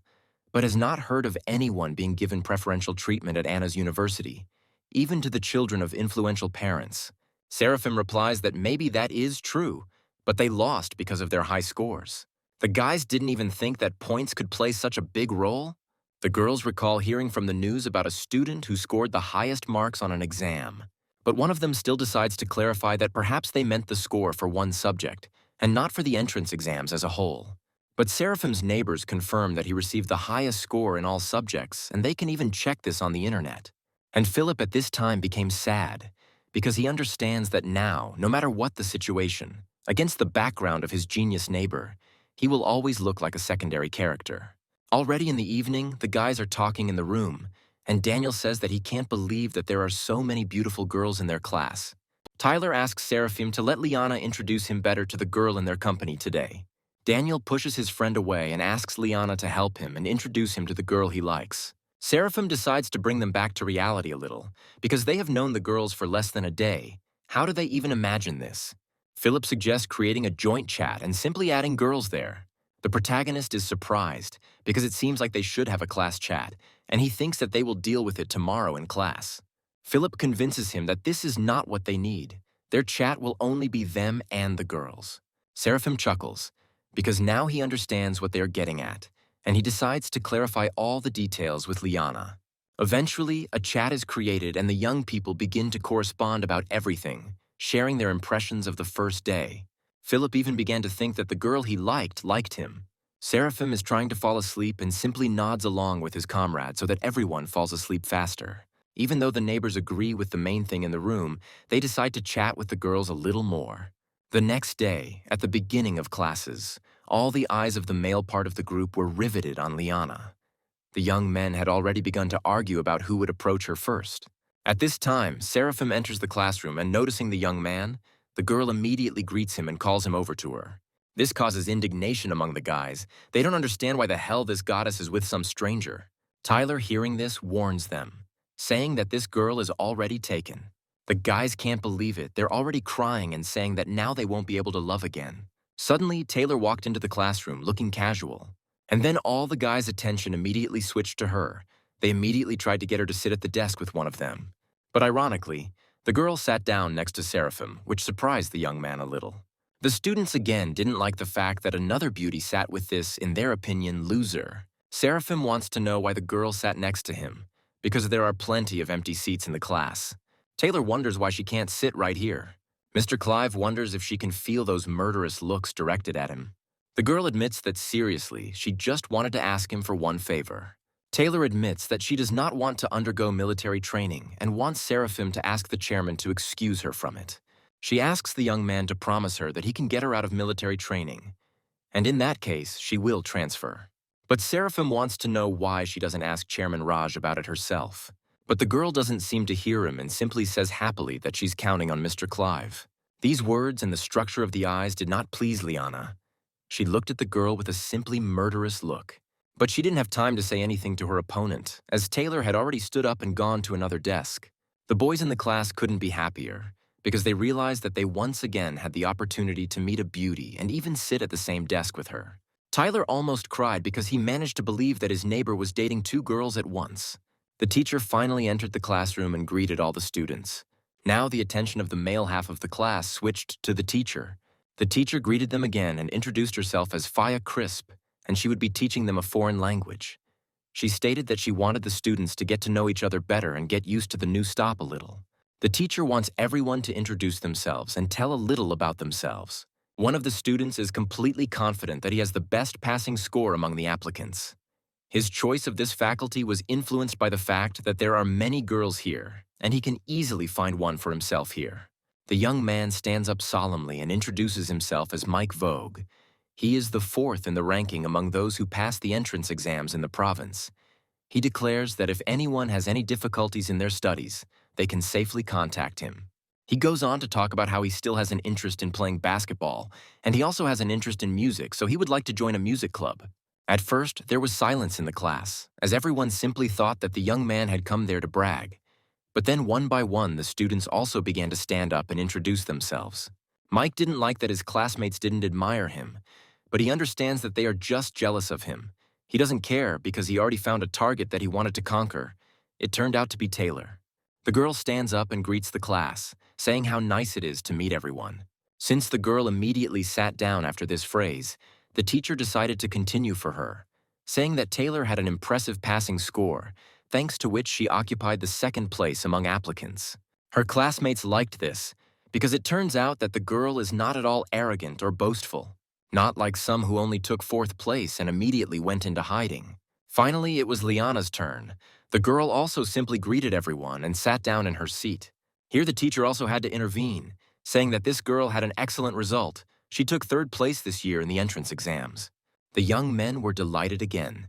but has not heard of anyone being given preferential treatment at Anna's university, even to the children of influential parents. Seraphim replies that maybe that is true, but they lost because of their high scores. The guys didn't even think that points could play such a big role. The girls recall hearing from the news about a student who scored the highest marks on an exam, but one of them still decides to clarify that perhaps they meant the score for one subject, and not for the entrance exams as a whole. But Seraphim's neighbors confirm that he received the highest score in all subjects, and they can even check this on the internet. And Philip at this time became sad, because he understands that now, no matter what the situation, against the background of his genius neighbor, he will always look like a secondary character. Already in the evening, the guys are talking in the room, and Daniel says that he can't believe that there are so many beautiful girls in their class. Tyler asks Seraphim to let Liana introduce him better to the girl in their company today. Daniel pushes his friend away and asks Liana to help him and introduce him to the girl he likes. Seraphim decides to bring them back to reality a little, because they have known the girls for less than a day. How do they even imagine this? Philip suggests creating a joint chat and simply adding girls there. The protagonist is surprised, because it seems like they should have a class chat, and he thinks that they will deal with it tomorrow in class. Philip convinces him that this is not what they need. Their chat will only be them and the girls. Seraphim chuckles, because now he understands what they are getting at, and he decides to clarify all the details with Liana. Eventually, a chat is created and the young people begin to correspond about everything, sharing their impressions of the first day. Philip even began to think that the girl he liked him. Seraphim is trying to fall asleep and simply nods along with his comrade so that everyone falls asleep faster. Even though the neighbors agree with the main thing in the room, they decide to chat with the girls a little more. The next day, at the beginning of classes, all the eyes of the male part of the group were riveted on Liana. The young men had already begun to argue about who would approach her first. At this time, Seraphim enters the classroom and, noticing the young man, the girl immediately greets him and calls him over to her. This causes indignation among the guys. They don't understand why the hell this goddess is with some stranger. Tyler, hearing this, warns them, saying that this girl is already taken. The guys can't believe it. They're already crying and saying that now they won't be able to love again. Suddenly, Taylor walked into the classroom looking casual. And then all the guys' attention immediately switched to her. They immediately tried to get her to sit at the desk with one of them. But ironically, the girl sat down next to Seraphim, which surprised the young man a little. The students again didn't like the fact that another beauty sat with this, in their opinion, loser. Seraphim wants to know why the girl sat next to him, because there are plenty of empty seats in the class. Taylor wonders why she can't sit right here. Mr. Clive wonders if she can feel those murderous looks directed at him. The girl admits that seriously, she just wanted to ask him for one favor. Taylor admits that she does not want to undergo military training and wants Seraphim to ask the chairman to excuse her from it. She asks the young man to promise her that he can get her out of military training, and in that case, she will transfer. But Seraphim wants to know why she doesn't ask Chairman Raj about it herself. But the girl doesn't seem to hear him and simply says happily that she's counting on Mr. Clive. These words and the structure of the eyes did not please Liana. She looked at the girl with a simply murderous look. But she didn't have time to say anything to her opponent, as Taylor had already stood up and gone to another desk. The boys in the class couldn't be happier, because they realized that they once again had the opportunity to meet a beauty and even sit at the same desk with her. Tyler almost cried because he managed to believe that his neighbor was dating two girls at once. The teacher finally entered the classroom and greeted all the students. Now the attention of the male half of the class switched to the teacher. The teacher greeted them again and introduced herself as Faya Crisp, and she would be teaching them a foreign language. She stated that she wanted the students to get to know each other better and get used to the new stop a little. The teacher wants everyone to introduce themselves and tell a little about themselves. One of the students is completely confident that he has the best passing score among the applicants. His choice of this faculty was influenced by the fact that there are many girls here, and he can easily find one for himself here. The young man stands up solemnly and introduces himself as Mike Vogue. He is the fourth in the ranking among those who pass the entrance exams in the province. He declares that if anyone has any difficulties in their studies, they can safely contact him. He goes on to talk about how he still has an interest in playing basketball, and he also has an interest in music, so he would like to join a music club. At first, there was silence in the class, as everyone simply thought that the young man had come there to brag. But then one by one, the students also began to stand up and introduce themselves. Mike didn't like that his classmates didn't admire him, but he understands that they are just jealous of him. He doesn't care because he already found a target that he wanted to conquer. It turned out to be Taylor. The girl stands up and greets the class, saying how nice it is to meet everyone. Since the girl immediately sat down after this phrase, the teacher decided to continue for her, saying that Taylor had an impressive passing score, thanks to which she occupied the second place among applicants. Her classmates liked this, because it turns out that the girl is not at all arrogant or boastful, not like some who only took fourth place and immediately went into hiding. Finally, it was Liana's turn. The girl also simply greeted everyone and sat down in her seat. Here the teacher also had to intervene, saying that this girl had an excellent result. She took third place this year in the entrance exams. The young men were delighted again.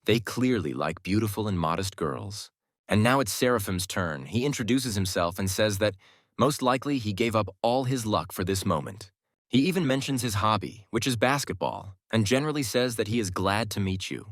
They clearly like beautiful and modest girls. And now it's Seraphim's turn. He introduces himself and says that most likely he gave up all his luck for this moment. He even mentions his hobby, which is basketball, and generally says that he is glad to meet you.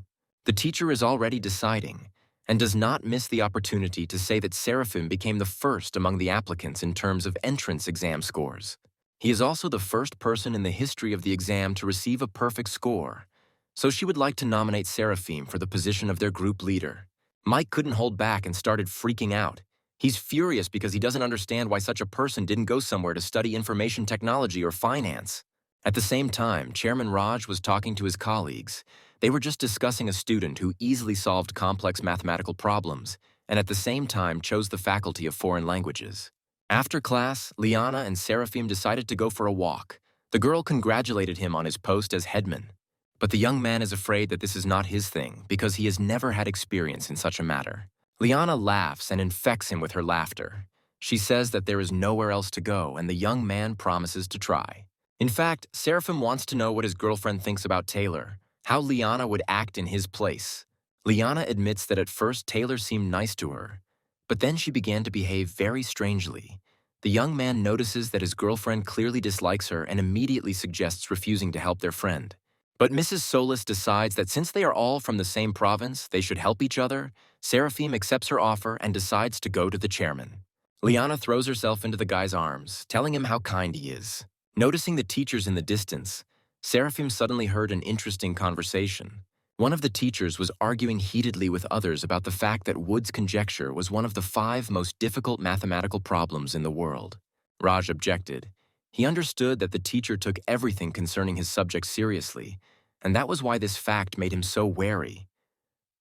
The teacher is already deciding, and does not miss the opportunity to say that Seraphim became the first among the applicants in terms of entrance exam scores. He is also the first person in the history of the exam to receive a perfect score, so she would like to nominate Seraphim for the position of their group leader. Mike couldn't hold back and started freaking out. He's furious because he doesn't understand why such a person didn't go somewhere to study information technology or finance. At the same time, Chairman Raj was talking to his colleagues. They were just discussing a student who easily solved complex mathematical problems and at the same time chose the faculty of foreign languages. After class, Liana and Seraphim decided to go for a walk. The girl congratulated him on his post as headman. But the young man is afraid that this is not his thing because he has never had experience in such a matter. Liana laughs and infects him with her laughter. She says that there is nowhere else to go, and the young man promises to try. In fact, Seraphim wants to know what his girlfriend thinks about Taylor, how Liana would act in his place. Liana admits that at first Taylor seemed nice to her, but then she began to behave very strangely. The young man notices that his girlfriend clearly dislikes her and immediately suggests refusing to help their friend. But Mrs. Solis decides that since they are all from the same province, they should help each other. Seraphim accepts her offer and decides to go to the chairman. Liana throws herself into the guy's arms, telling him how kind he is. Noticing the teachers in the distance, Seraphim suddenly heard an interesting conversation. One of the teachers was arguing heatedly with others about the fact that Wood's conjecture was one of the 5 most difficult mathematical problems in the world. Raj objected. He understood that the teacher took everything concerning his subject seriously, and that was why this fact made him so wary.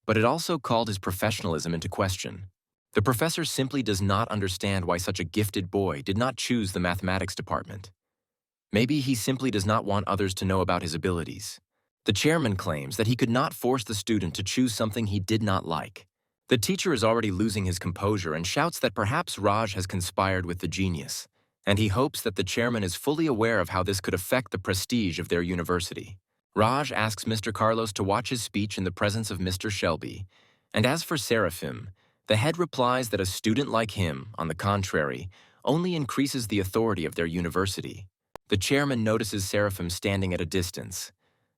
But it also called his professionalism into question. The professor simply does not understand why such a gifted boy did not choose the mathematics department. Maybe he simply does not want others to know about his abilities. The chairman claims that he could not force the student to choose something he did not like. The teacher is already losing his composure and shouts that perhaps Raj has conspired with the genius, and he hopes that the chairman is fully aware of how this could affect the prestige of their university. Raj asks Mr. Carlos to watch his speech in the presence of Mr. Shelby, and as for Seraphim, the head replies that a student like him, on the contrary, only increases the authority of their university. The chairman notices Seraphim standing at a distance.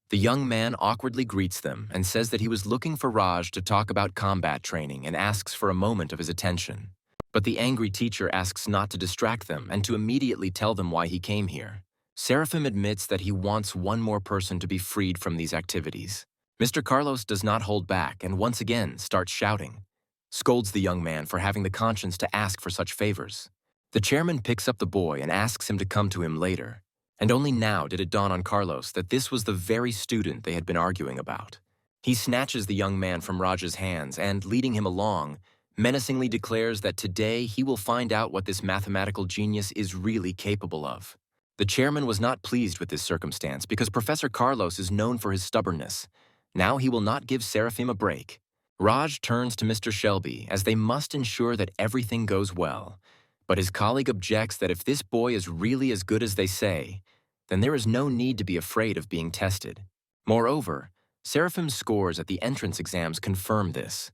The young man awkwardly greets them and says that he was looking for Raj to talk about combat training and asks for a moment of his attention. But the angry teacher asks not to distract them and to immediately tell them why he came here. Seraphim admits that he wants one more person to be freed from these activities. Mr. Carlos does not hold back and once again starts shouting, scolds the young man for having the conscience to ask for such favors. The chairman picks up the boy and asks him to come to him later. And only now did it dawn on Carlos that this was the very student they had been arguing about. He snatches the young man from Raj's hands and, leading him along, menacingly declares that today he will find out what this mathematical genius is really capable of. The chairman was not pleased with this circumstance because Professor Carlos is known for his stubbornness. Now he will not give Seraphim a break. Raj turns to Mr. Shelby as they must ensure that everything goes well. But his colleague objects that if this boy is really as good as they say, then there is no need to be afraid of being tested. Moreover, Seraphim's scores at the entrance exams confirm this.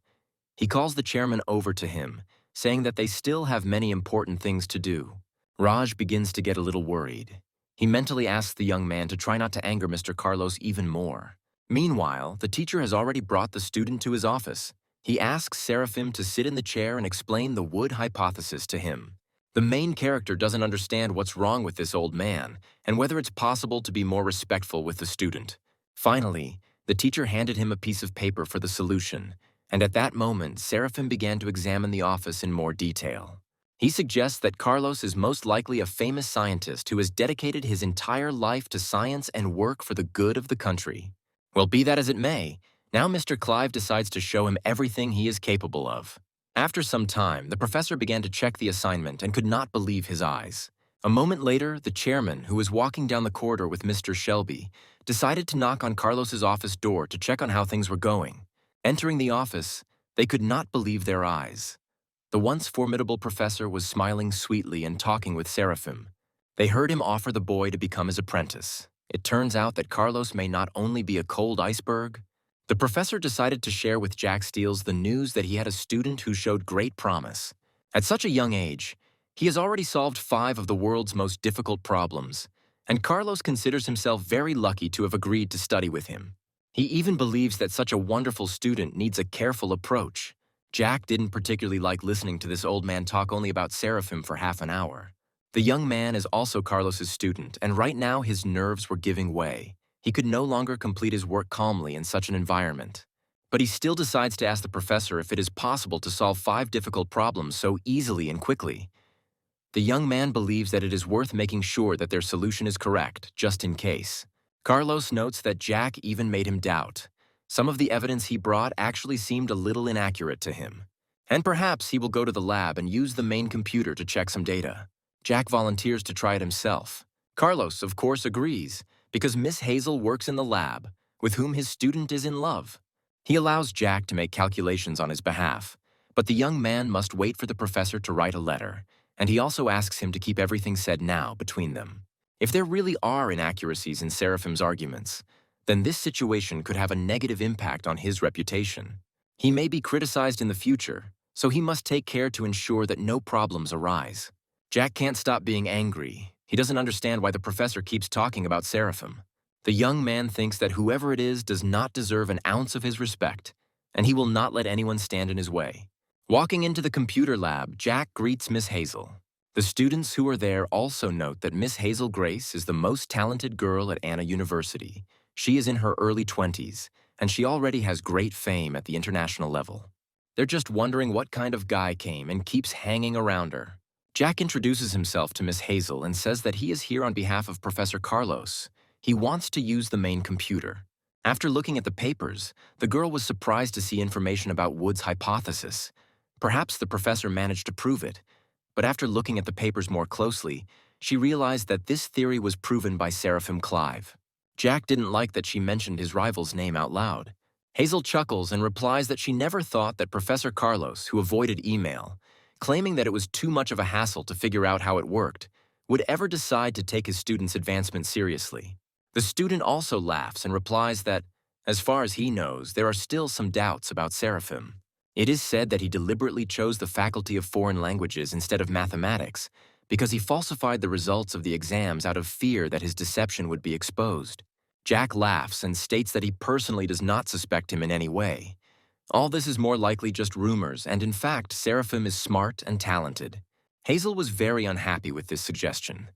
He calls the chairman over to him, saying that they still have many important things to do. Raj begins to get a little worried. He mentally asks the young man to try not to anger Mr. Carlos even more. Meanwhile, the teacher has already brought the student to his office. He asks Seraphim to sit in the chair and explain the Wood hypothesis to him. The main character doesn't understand what's wrong with this old man and whether it's possible to be more respectful with the student. Finally, the teacher handed him a piece of paper for the solution, and at that moment, Seraphim began to examine the office in more detail. He suggests that Carlos is most likely a famous scientist who has dedicated his entire life to science and work for the good of the country. Well, be that as it may, now Mr. Clive decides to show him everything he is capable of. After some time, the professor began to check the assignment and could not believe his eyes. A moment later, the chairman, who was walking down the corridor with Mr. Shelby, decided to knock on Carlos's office door to check on how things were going. Entering the office, they could not believe their eyes. The once formidable professor was smiling sweetly and talking with Seraphim. They heard him offer the boy to become his apprentice. It turns out that Carlos may not only be a cold iceberg. The professor decided to share with Jack Steels the news that he had a student who showed great promise. At such a young age, he has already solved 5 of the world's most difficult problems, and Carlos considers himself very lucky to have agreed to study with him. He even believes that such a wonderful student needs a careful approach. Jack didn't particularly like listening to this old man talk only about Seraphim for half an hour. The young man is also Carlos's student, and right now his nerves were giving way. He could no longer complete his work calmly in such an environment. But he still decides to ask the professor if it is possible to solve 5 difficult problems so easily and quickly. The young man believes that it is worth making sure that their solution is correct, just in case. Carlos notes that Jack even made him doubt. Some of the evidence he brought actually seemed a little inaccurate to him. And perhaps he will go to the lab and use the main computer to check some data. Jack volunteers to try it himself. Carlos, of course, agrees, because Miss Hazel works in the lab, with whom his student is in love. He allows Jack to make calculations on his behalf, but the young man must wait for the professor to write a letter, and he also asks him to keep everything said now between them. If there really are inaccuracies in Seraphim's arguments, then this situation could have a negative impact on his reputation. He may be criticized in the future, so he must take care to ensure that no problems arise. Jack can't stop being angry. He doesn't understand why the professor keeps talking about Seraphim. The young man thinks that whoever it is does not deserve an ounce of his respect, and he will not let anyone stand in his way. Walking into the computer lab, Jack greets Miss Hazel. The students who are there also note that Miss Hazel Grace is the most talented girl at Anna University. She is in her early 20s, and she already has great fame at the international level. They're just wondering what kind of guy came and keeps hanging around her. Jack introduces himself to Miss Hazel and says that he is here on behalf of Professor Carlos. He wants to use the main computer. After looking at the papers, the girl was surprised to see information about Wood's hypothesis. Perhaps the professor managed to prove it, but after looking at the papers more closely, she realized that this theory was proven by Seraphim Clive. Jack didn't like that she mentioned his rival's name out loud. Hazel chuckles and replies that she never thought that Professor Carlos, who avoided email, claiming that it was too much of a hassle to figure out how it worked, would ever decide to take his student's advancement seriously. The student also laughs and replies that, as far as he knows, there are still some doubts about Seraphim. It is said that he deliberately chose the faculty of foreign languages instead of mathematics, because he falsified the results of the exams out of fear that his deception would be exposed. Jack laughs and states that he personally does not suspect him in any way. All this is more likely just rumors, and in fact, Seraphim is smart and talented. Hazel was very unhappy with this suggestion.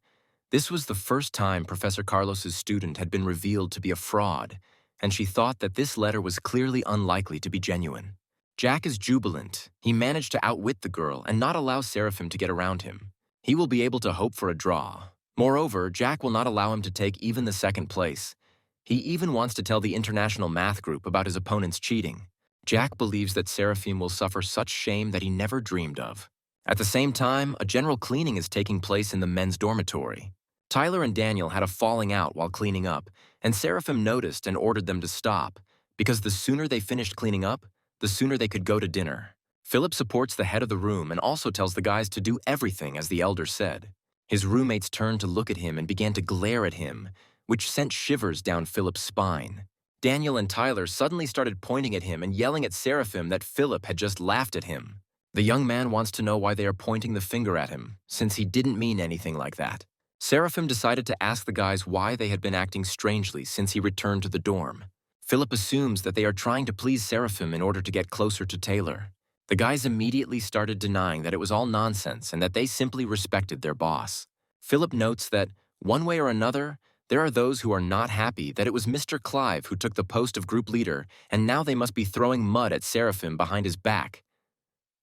This was the first time Professor Carlos's student had been revealed to be a fraud, and she thought that this letter was clearly unlikely to be genuine. Jack is jubilant. He managed to outwit the girl and not allow Seraphim to get around him. He will be able to hope for a draw. Moreover, Jack will not allow him to take even the second place. He even wants to tell the international math group about his opponent's cheating. Jack believes that Seraphim will suffer such shame that he never dreamed of. At the same time, a general cleaning is taking place in the men's dormitory. Tyler and Daniel had a falling out while cleaning up, and Seraphim noticed and ordered them to stop, because the sooner they finished cleaning up, the sooner they could go to dinner. Philip supports the head of the room and also tells the guys to do everything as the elder said. His roommates turned to look at him and began to glare at him, which sent shivers down Philip's spine. Daniel and Tyler suddenly started pointing at him and yelling at Seraphim that Philip had just laughed at him. The young man wants to know why they are pointing the finger at him, since he didn't mean anything like that. Seraphim decided to ask the guys why they had been acting strangely since he returned to the dorm. Philip assumes that they are trying to please Seraphim in order to get closer to Taylor. The guys immediately started denying that it was all nonsense and that they simply respected their boss. Philip notes that, one way or another, there are those who are not happy that it was Mr. Clive who took the post of group leader, and now they must be throwing mud at Seraphim behind his back.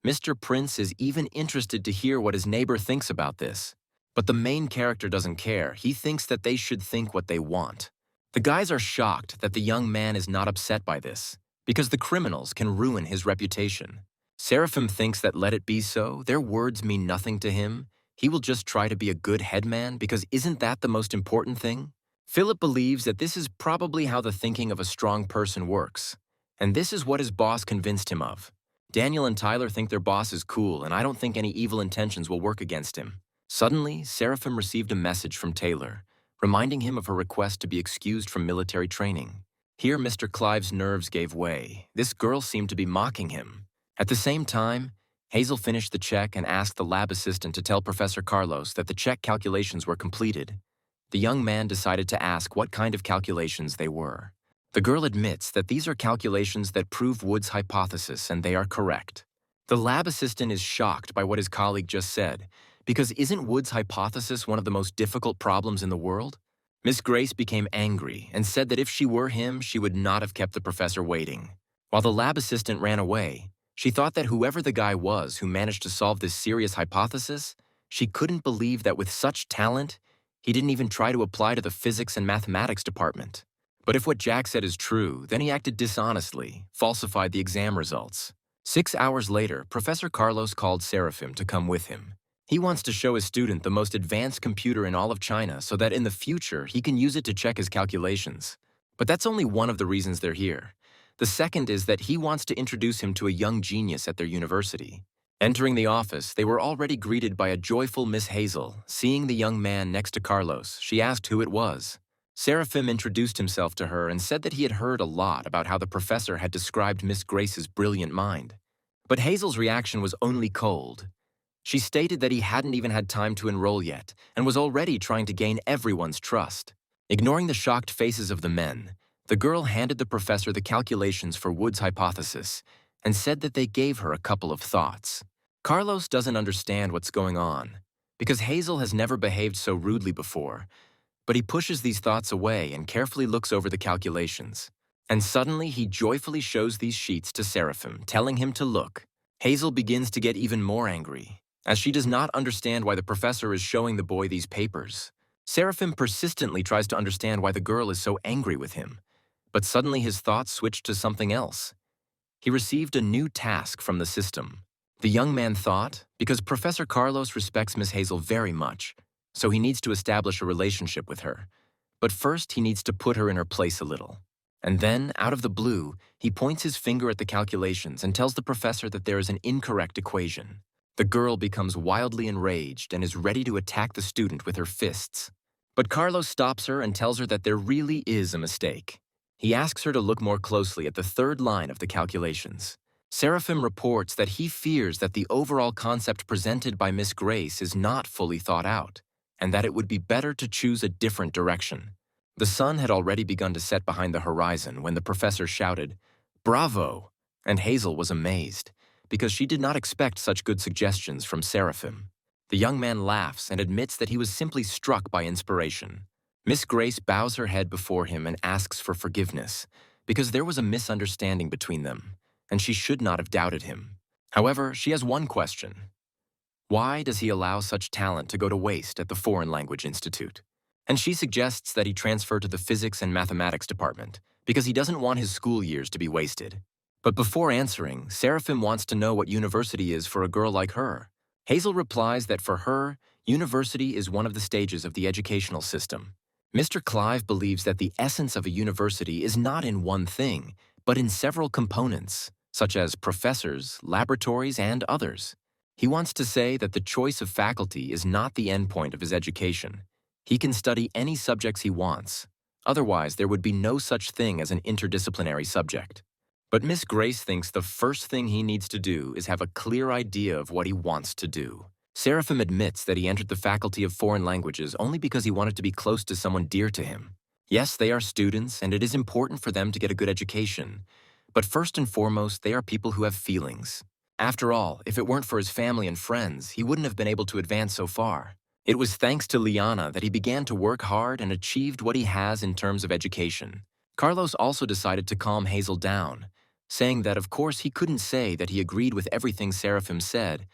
Mr. Prince is even interested to hear what his neighbor thinks about this. But the main character doesn't care. He thinks that they should think what they want. The guys are shocked that the young man is not upset by this, because the criminals can ruin his reputation. Seraphim thinks that let it be so, their words mean nothing to him. He will just try to be a good headman because isn't that the most important thing? Philip believes that this is probably how the thinking of a strong person works, and this is what his boss convinced him of. Daniel and Tyler think their boss is cool, and I don't think any evil intentions will work against him. Suddenly, Seraphim received a message from Taylor, reminding him of her request to be excused from military training. Here, Mr. Clive's nerves gave way. This girl seemed to be mocking him. At the same time, Hazel finished the check and asked the lab assistant to tell Professor Carlos that the check calculations were completed. The young man decided to ask what kind of calculations they were. The girl admits that these are calculations that prove Wood's hypothesis, and they are correct. The lab assistant is shocked by what his colleague just said, because isn't Wood's hypothesis one of the most difficult problems in the world? Miss Grace became angry and said that if she were him, she would not have kept the professor waiting. While the lab assistant ran away, she thought that whoever the guy was who managed to solve this serious hypothesis, she couldn't believe that with such talent, he didn't even try to apply to the physics and mathematics department. But if what Jack said is true, then he acted dishonestly, falsified the exam results. 6 hours later, Professor Carlos called Seraphim to come with him. He wants to show his student the most advanced computer in all of China so that in the future he can use it to check his calculations. But that's only one of the reasons they're here. The second is that he wants to introduce him to a young genius at their university. Entering the office, they were already greeted by a joyful Miss Hazel. Seeing the young man next to Carlos, she asked who it was. Seraphim introduced himself to her and said that he had heard a lot about how the professor had described Miss Grace's brilliant mind. But Hazel's reaction was only cold. She stated that he hadn't even had time to enroll yet and was already trying to gain everyone's trust. Ignoring the shocked faces of the men, the girl handed the professor the calculations for Wood's hypothesis and said that they gave her a couple of thoughts. Carlos doesn't understand what's going on because Hazel has never behaved so rudely before, but he pushes these thoughts away and carefully looks over the calculations. And suddenly he joyfully shows these sheets to Seraphim, telling him to look. Hazel begins to get even more angry, as she does not understand why the professor is showing the boy these papers. Seraphim persistently tries to understand why the girl is so angry with him, but suddenly his thoughts switch to something else. He received a new task from the system. The young man thought, because Professor Carlos respects Miss Hazel very much, so he needs to establish a relationship with her. But first, he needs to put her in her place a little. And then, out of the blue, he points his finger at the calculations and tells the professor that there is an incorrect equation. The girl becomes wildly enraged and is ready to attack the student with her fists. But Carlos stops her and tells her that there really is a mistake. He asks her to look more closely at the third line of the calculations. Seraphim reports that he fears that the overall concept presented by Miss Grace is not fully thought out, and that it would be better to choose a different direction. The sun had already begun to set behind the horizon when the professor shouted, "Bravo!" And Hazel was amazed, because she did not expect such good suggestions from Seraphim. The young man laughs and admits that he was simply struck by inspiration. Miss Grace bows her head before him and asks for forgiveness, because there was a misunderstanding between them, and she should not have doubted him. However, she has one question. Why does he allow such talent to go to waste at the Foreign Language Institute? And she suggests that he transfer to the physics and mathematics department, because he doesn't want his school years to be wasted. But before answering, Seraphim wants to know what university is for a girl like her. Hazel replies that for her, university is one of the stages of the educational system. Mr. Clive believes that the essence of a university is not in one thing, but in several components, such as professors, laboratories, and others. He wants to say that the choice of faculty is not the endpoint of his education. He can study any subjects he wants. Otherwise, there would be no such thing as an interdisciplinary subject. But Miss Grace thinks the first thing he needs to do is have a clear idea of what he wants to do. Seraphim admits that he entered the Faculty of Foreign Languages only because he wanted to be close to someone dear to him. Yes, they are students, and it is important for them to get a good education. But first and foremost, they are people who have feelings. After all, if it weren't for his family and friends, he wouldn't have been able to advance so far. It was thanks to Liana that he began to work hard and achieved what he has in terms of education. Carlos also decided to calm Hazel down, saying that of course he couldn't say that he agreed with everything Seraphim said,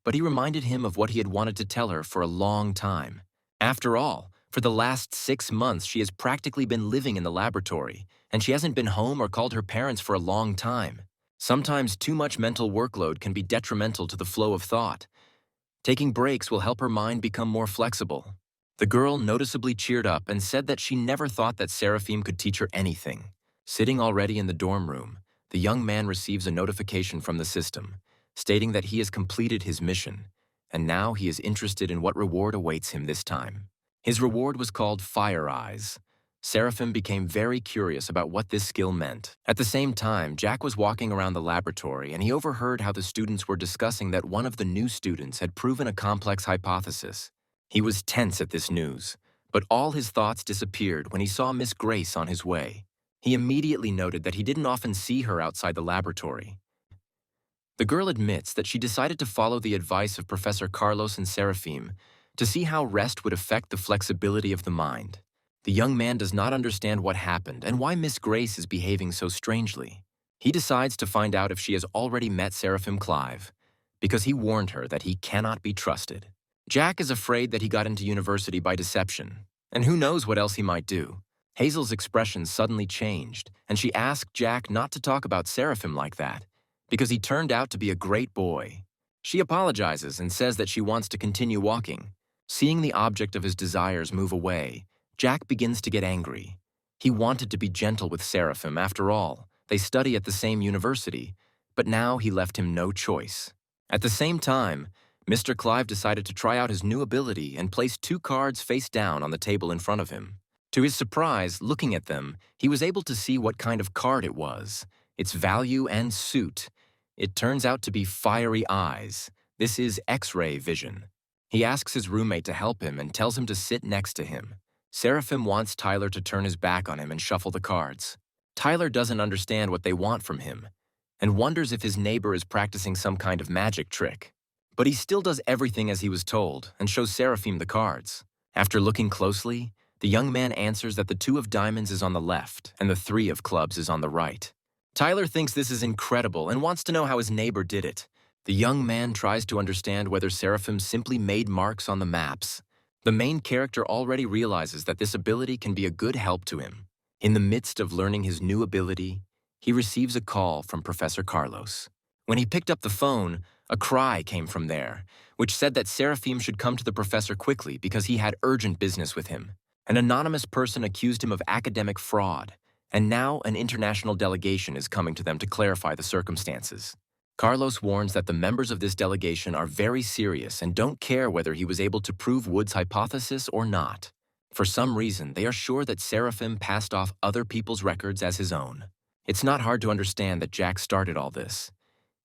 but he reminded him of what he had wanted to tell her for a long time. After all, for the last 6 months she has practically been living in the laboratory, and she hasn't been home or called her parents for a long time. Sometimes too much mental workload can be detrimental to the flow of thought. Taking breaks will help her mind become more flexible. The girl noticeably cheered up and said that she never thought that Seraphim could teach her anything. Sitting already in the dorm room, the young man receives a notification from the system, stating that he has completed his mission, and now he is interested in what reward awaits him this time. His reward was called Fire Eyes. Seraphim became very curious about what this skill meant. At the same time, Jack was walking around the laboratory and he overheard how the students were discussing that one of the new students had proven a complex hypothesis. He was tense at this news, but all his thoughts disappeared when he saw Miss Grace on his way. He immediately noted that he didn't often see her outside the laboratory. The girl admits that she decided to follow the advice of Professor Carlos and Seraphim to see how rest would affect the flexibility of the mind. The young man does not understand what happened and why Miss Grace is behaving so strangely. He decides to find out if she has already met Seraphim Clive, because he warned her that he cannot be trusted. Jack is afraid that he got into university by deception, and who knows what else he might do. Hazel's expression suddenly changed, and she asked Jack not to talk about Seraphim like that, because he turned out to be a great boy. She apologizes and says that she wants to continue walking. Seeing the object of his desires move away, Jack begins to get angry. He wanted to be gentle with Seraphim after all. They study at the same university, but now he left him no choice. At the same time, Mr. Clive decided to try out his new ability and placed 2 cards face down on the table in front of him. To his surprise, looking at them, he was able to see what kind of card it was, its value and suit. It turns out to be Fiery Eyes. This is X-ray vision. He asks his roommate to help him and tells him to sit next to him. Seraphim wants Tyler to turn his back on him and shuffle the cards. Tyler doesn't understand what they want from him and wonders if his neighbor is practicing some kind of magic trick. But he still does everything as he was told and shows Seraphim the cards. After looking closely, the young man answers that the 2 of diamonds is on the left and the 3 of clubs is on the right. Tyler thinks this is incredible and wants to know how his neighbor did it. The young man tries to understand whether Seraphim simply made marks on the maps. The main character already realizes that this ability can be a good help to him. In the midst of learning his new ability, he receives a call from Professor Carlos. When he picked up the phone, a cry came from there, which said that Seraphim should come to the professor quickly because he had urgent business with him. An anonymous person accused him of academic fraud, and now an international delegation is coming to them to clarify the circumstances. Carlos warns that the members of this delegation are very serious and don't care whether he was able to prove Wood's hypothesis or not. For some reason, they are sure that Seraphim passed off other people's records as his own. It's not hard to understand that Jack started all this.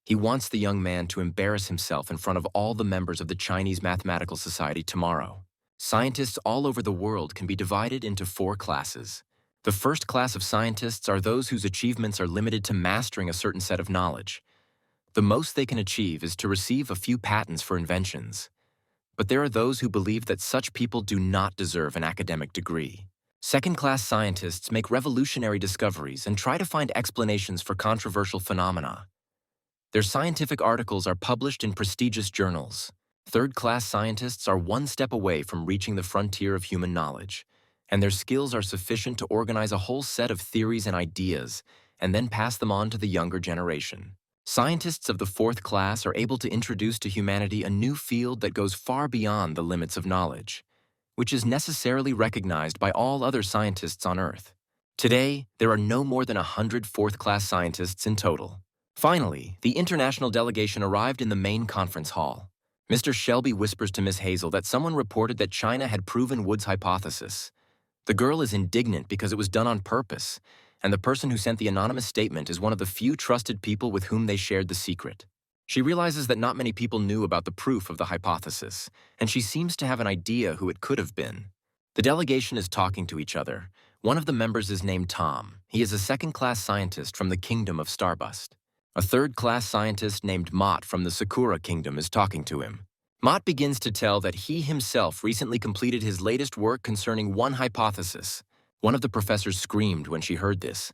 He wants the young man to embarrass himself in front of all the members of the Chinese Mathematical Society tomorrow. Scientists all over the world can be divided into 4 classes. The first class of scientists are those whose achievements are limited to mastering a certain set of knowledge. The most they can achieve is to receive a few patents for inventions. But there are those who believe that such people do not deserve an academic degree. Second-class scientists make revolutionary discoveries and try to find explanations for controversial phenomena. Their scientific articles are published in prestigious journals. Third-class scientists are one step away from reaching the frontier of human knowledge, and their skills are sufficient to organize a whole set of theories and ideas and then pass them on to the younger generation. Scientists of the fourth class are able to introduce to humanity a new field that goes far beyond the limits of knowledge, which is necessarily recognized by all other scientists on Earth. Today, there are no more than 100 fourth-class scientists in total. Finally, the international delegation arrived in the main conference hall. Mr. Shelby whispers to Miss Hazel that someone reported that China had proven Wood's hypothesis. The girl is indignant because it was done on purpose, and the person who sent the anonymous statement is one of the few trusted people with whom they shared the secret. She realizes that not many people knew about the proof of the hypothesis, and she seems to have an idea who it could have been. The delegation is talking to each other. One of the members is named Tom. He is a second-class scientist from the kingdom of Starbust. A third-class scientist named Mott from the Sakura Kingdom is talking to him. Mott begins to tell that he himself recently completed his latest work concerning one hypothesis. One of the professors screamed when she heard this.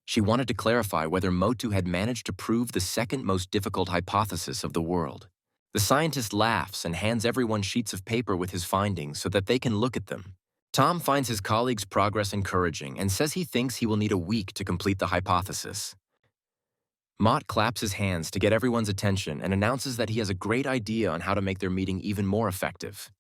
She wanted to clarify whether Motu had managed to prove the second most difficult hypothesis of the world. The scientist laughs and hands everyone sheets of paper with his findings so that they can look at them. Tom finds his colleague's progress encouraging and says he thinks he will need a week to complete the hypothesis. Mott claps his hands to get everyone's attention and announces that he has a great idea on how to make their meeting even more effective.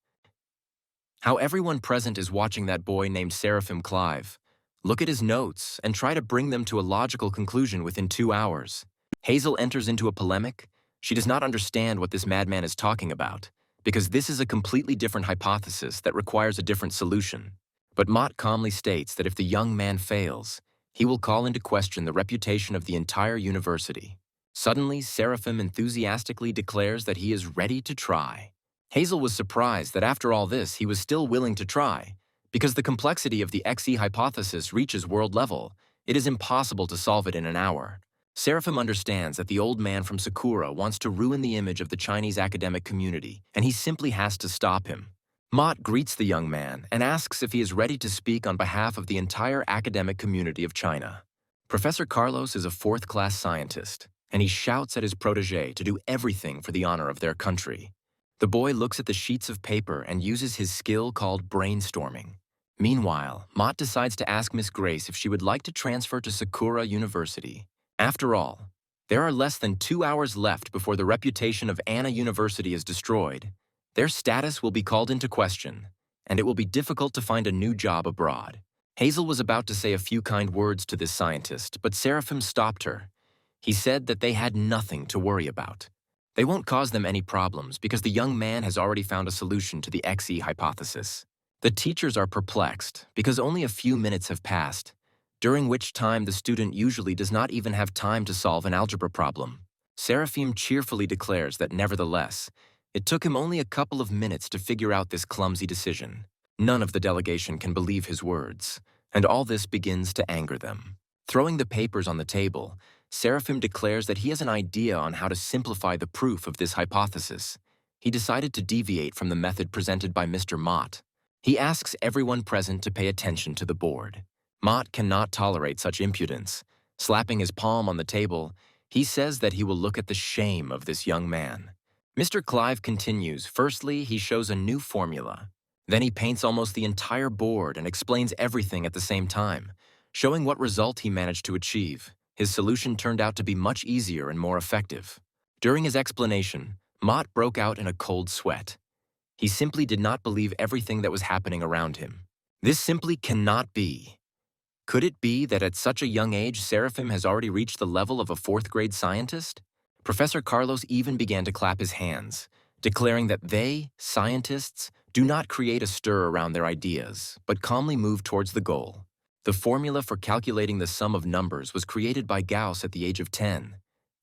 How everyone present is watching that boy named Seraphim Clive. Look at his notes and try to bring them to a logical conclusion within 2 hours. Hazel enters into a polemic. She does not understand what this madman is talking about, because this is a completely different hypothesis that requires a different solution. But Mott calmly states that if the young man fails, he will call into question the reputation of the entire university. Suddenly, Seraphim enthusiastically declares that he is ready to try. Hazel was surprised that after all this, he was still willing to try. Because the complexity of the XE hypothesis reaches world level, it is impossible to solve it in an hour. Seraphim understands that the old man from Sakura wants to ruin the image of the Chinese academic community, and he simply has to stop him. Mott greets the young man and asks if he is ready to speak on behalf of the entire academic community of China. Professor Carlos is a fourth-class scientist, and he shouts at his protege to do everything for the honor of their country. The boy looks at the sheets of paper and uses his skill called brainstorming. Meanwhile, Mott decides to ask Miss Grace if she would like to transfer to Sakura University. After all, there are less than 2 hours left before the reputation of Anna University is destroyed. Their status will be called into question, and it will be difficult to find a new job abroad. Hazel was about to say a few kind words to this scientist, but Seraphim stopped her. He said that they had nothing to worry about. They won't cause them any problems because the young man has already found a solution to the XE hypothesis. The teachers are perplexed because only a few minutes have passed, during which time the student usually does not even have time to solve an algebra problem. Seraphim cheerfully declares that nevertheless, it took him only a couple of minutes to figure out this clumsy decision. None of the delegation can believe his words, and all this begins to anger them. Throwing the papers on the table, Seraphim declares that he has an idea on how to simplify the proof of this hypothesis. He decided to deviate from the method presented by Mr. Mott. He asks everyone present to pay attention to the board. Mott cannot tolerate such impudence. Slapping his palm on the table, he says that he will look at the shame of this young man. Mr. Clive continues. Firstly, he shows a new formula. Then he paints almost the entire board and explains everything at the same time, showing what result he managed to achieve. His solution turned out to be much easier and more effective. During his explanation, Mott broke out in a cold sweat. He simply did not believe everything that was happening around him. This simply cannot be. Could it be that at such a young age, Seraphim has already reached the level of a fourth-grade scientist? Professor Carlos even began to clap his hands, declaring that they, scientists, do not create a stir around their ideas, but calmly move towards the goal. The formula for calculating the sum of numbers was created by Gauss at the age of 10,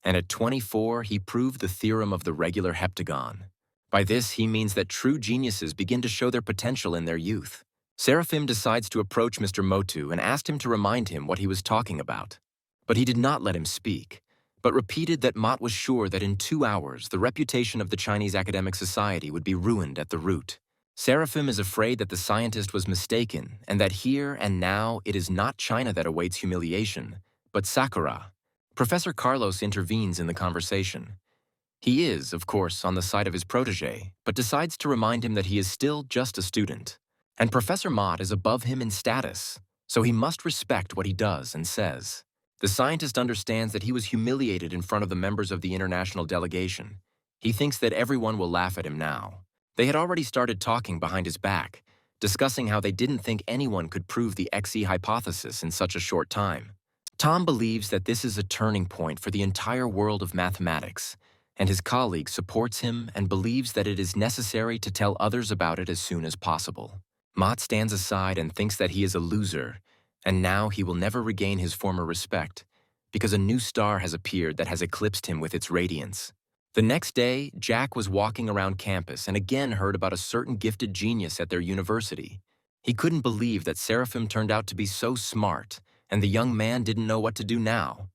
and at 24 he proved the theorem of the regular heptagon. By this, he means that true geniuses begin to show their potential in their youth. Seraphim decides to approach Mr. Motu and asked him to remind him what he was talking about. But he did not let him speak, but repeated that Mott was sure that in 2 hours the reputation of the Chinese Academic Society would be ruined at the root. Seraphim is afraid that the scientist was mistaken and that here and now it is not China that awaits humiliation, but Sakura. Professor Carlos intervenes in the conversation. He is, of course, on the side of his protege, but decides to remind him that he is still just a student. And Professor Mott is above him in status, so he must respect what he does and says. The scientist understands that he was humiliated in front of the members of the international delegation. He thinks that everyone will laugh at him now. They had already started talking behind his back, discussing how they didn't think anyone could prove the XE hypothesis in such a short time. Tom believes that this is a turning point for the entire world of mathematics, and his colleague supports him and believes that it is necessary to tell others about it as soon as possible. Mott stands aside and thinks that he is a loser, and now he will never regain his former respect, because a new star has appeared that has eclipsed him with its radiance. The next day, Jack was walking around campus and again heard about a certain gifted genius at their university. He couldn't believe that Seraphim turned out to be so smart, and the young man didn't know what to do now.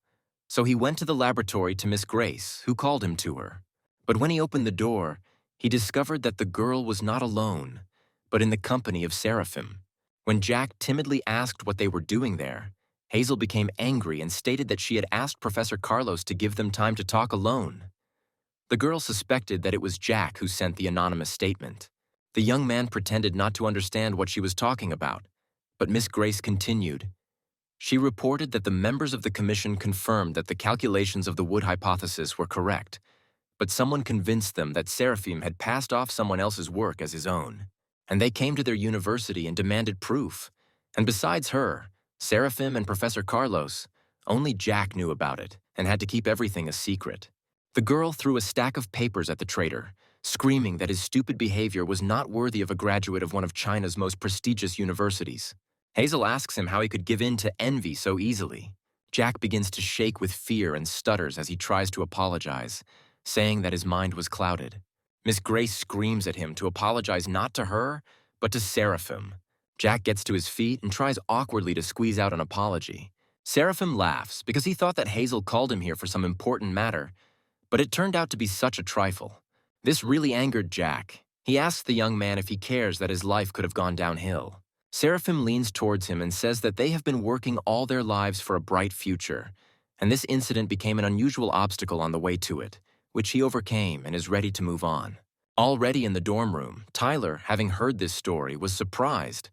So he went to the laboratory to Miss Grace, who called him to her. But when he opened the door, he discovered that the girl was not alone, but in the company of Seraphim. When Jack timidly asked what they were doing there, Hazel became angry and stated that she had asked Professor Carlos to give them time to talk alone. The girl suspected that it was Jack who sent the anonymous statement. The young man pretended not to understand what she was talking about, but Miss Grace continued. She reported that the members of the commission confirmed that the calculations of the Wood hypothesis were correct, but someone convinced them that Seraphim had passed off someone else's work as his own. And they came to their university and demanded proof. And besides her, Seraphim and Professor Carlos, only Jack knew about it and had to keep everything a secret. The girl threw a stack of papers at the traitor, screaming that his stupid behavior was not worthy of a graduate of one of China's most prestigious universities. Hazel asks him how he could give in to envy so easily. Jack begins to shake with fear and stutters as he tries to apologize, saying that his mind was clouded. Miss Grace screams at him to apologize not to her, but to Seraphim. Jack gets to his feet and tries awkwardly to squeeze out an apology. Seraphim laughs because he thought that Hazel called him here for some important matter, but it turned out to be such a trifle. This really angered Jack. He asks the young man if he cares that his life could have gone downhill. Seraphim leans towards him and says that they have been working all their lives for a bright future, and this incident became an unusual obstacle on the way to it, which he overcame and is ready to move on. Already in the dorm room, Tyler, having heard this story, was surprised.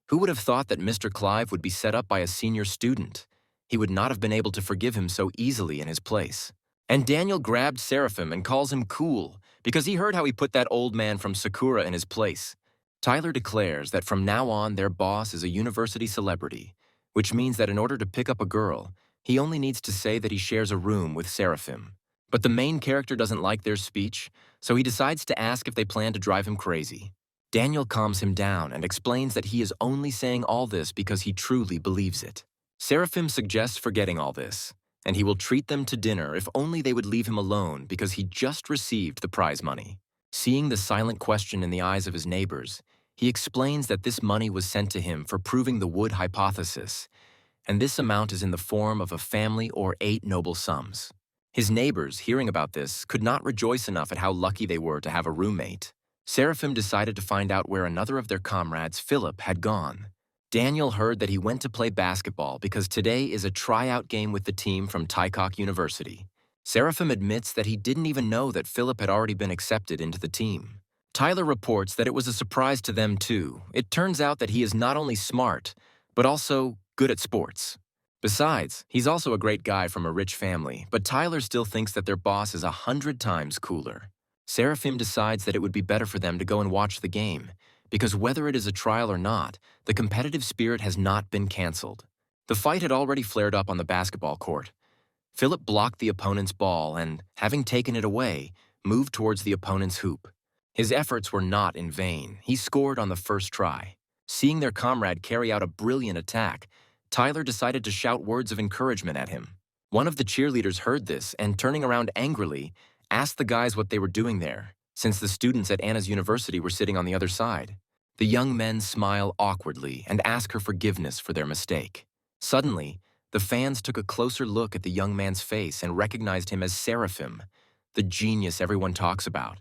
Who would have thought that Mr. Clive would be set up by a senior student? He would not have been able to forgive him so easily in his place. And Daniel grabbed Seraphim and calls him cool, because he heard how he put that old man from Sakura in his place. Tyler declares that from now on their boss is a university celebrity, which means that in order to pick up a girl, he only needs to say that he shares a room with Seraphim. But the main character doesn't like their speech, so he decides to ask if they plan to drive him crazy. Daniel calms him down and explains that he is only saying all this because he truly believes it. Seraphim suggests forgetting all this, and he will treat them to dinner if only they would leave him alone because he just received the prize money. Seeing the silent question in the eyes of his neighbors, he explains that this money was sent to him for proving the Wood hypothesis, and this amount is in the form of a family or 8 noble sums. His neighbors, hearing about this, could not rejoice enough at how lucky they were to have a roommate. Seraphim decided to find out where another of their comrades, Philip, had gone. Daniel heard that he went to play basketball because today is a tryout game with the team from Taikok University. Seraphim admits that he didn't even know that Philip had already been accepted into the team. Tyler reports that it was a surprise to them too. It turns out that he is not only smart, but also good at sports. Besides, he's also a great guy from a rich family, but Tyler still thinks that their boss is 100 times cooler. Seraphim decides that it would be better for them to go and watch the game, because whether it is a trial or not, the competitive spirit has not been canceled. The fight had already flared up on the basketball court. Philip blocked the opponent's ball and, having taken it away, moved towards the opponent's hoop. His efforts were not in vain. He scored on the first try. Seeing their comrade carry out a brilliant attack, Tyler decided to shout words of encouragement at him. One of the cheerleaders heard this and, turning around angrily, asked the guys what they were doing there, since the students at Anna's university were sitting on the other side. The young men smile awkwardly and ask her forgiveness for their mistake. Suddenly, the fans took a closer look at the young man's face and recognized him as Seraphim, the genius everyone talks about,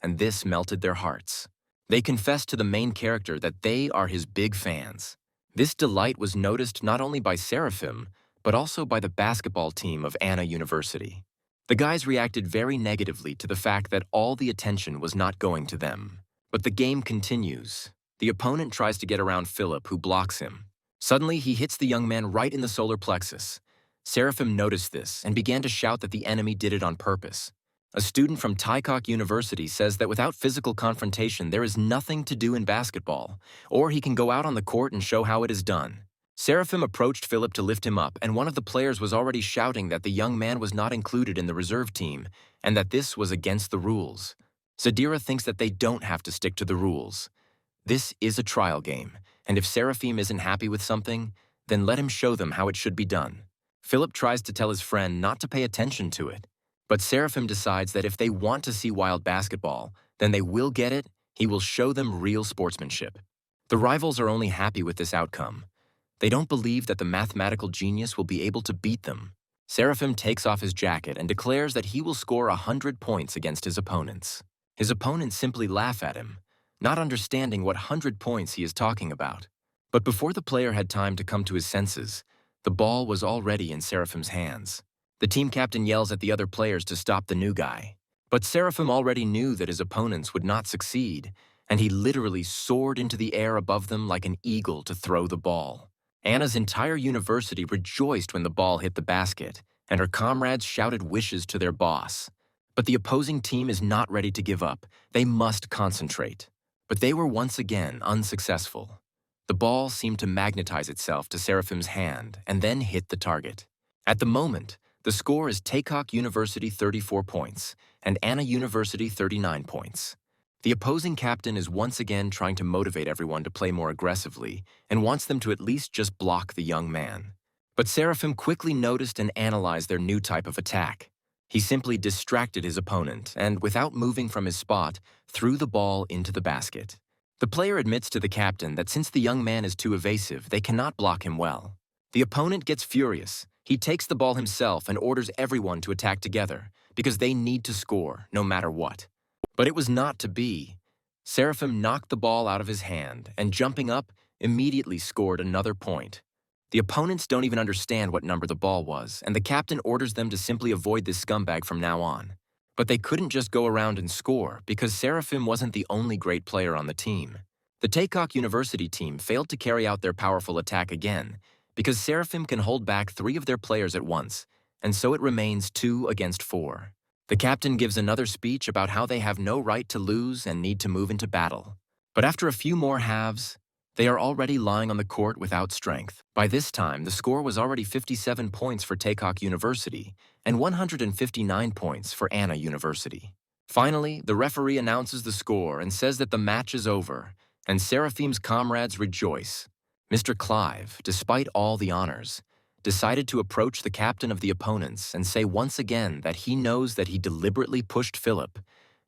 and this melted their hearts. They confessed to the main character that they are his big fans. This delight was noticed not only by Seraphim, but also by the basketball team of Anna University. The guys reacted very negatively to the fact that all the attention was not going to them. But the game continues. The opponent tries to get around Philip, who blocks him. Suddenly, he hits the young man right in the solar plexus. Seraphim noticed this and began to shout that the enemy did it on purpose. A student from Taikok University says that without physical confrontation, there is nothing to do in basketball, or he can go out on the court and show how it is done. Seraphim approached Philip to lift him up, and one of the players was already shouting that the young man was not included in the reserve team and that this was against the rules. Zadira thinks that they don't have to stick to the rules. This is a trial game, and if Seraphim isn't happy with something, then let him show them how it should be done. Philip tries to tell his friend not to pay attention to it, but Seraphim decides that if they want to see wild basketball, then they will get it. He will show them real sportsmanship. The rivals are only happy with this outcome. They don't believe that the mathematical genius will be able to beat them. Seraphim takes off his jacket and declares that he will score 100 points against his opponents. His opponents simply laugh at him, not understanding what 100 points he is talking about. But before the player had time to come to his senses, the ball was already in Seraphim's hands. The team captain yells at the other players to stop the new guy. But Seraphim already knew that his opponents would not succeed, and he literally soared into the air above them like an eagle to throw the ball. Anna's entire university rejoiced when the ball hit the basket, and her comrades shouted wishes to their boss. But the opposing team is not ready to give up. They must concentrate. But they were once again unsuccessful. The ball seemed to magnetize itself to Seraphim's hand and then hit the target. At the moment, the score is Taikok University 34 points and Anna University 39 points. The opposing captain is once again trying to motivate everyone to play more aggressively and wants them to at least just block the young man. But Seraphim quickly noticed and analyzed their new type of attack. He simply distracted his opponent and, without moving from his spot, threw the ball into the basket. The player admits to the captain that since the young man is too evasive, they cannot block him well. The opponent gets furious. He takes the ball himself and orders everyone to attack together because they need to score no matter what. But it was not to be. Seraphim knocked the ball out of his hand and, jumping up, immediately scored another point. The opponents don't even understand what number the ball was, and the captain orders them to simply avoid this scumbag from now on. But they couldn't just go around and score because Seraphim wasn't the only great player on the team. The Taikok University team failed to carry out their powerful attack again because Seraphim can hold back 3 of their players at once, and so it remains 2 against 4. The captain gives another speech about how they have no right to lose and need to move into battle. But after a few more halves, they are already lying on the court without strength. By this time, the score was already 57 points for Taikok University and 159 points for Anna University. Finally, the referee announces the score and says that the match is over, and Seraphim's comrades rejoice. Mr. Clive, despite all the honors, decided to approach the captain of the opponents and say once again that he knows that he deliberately pushed Philip.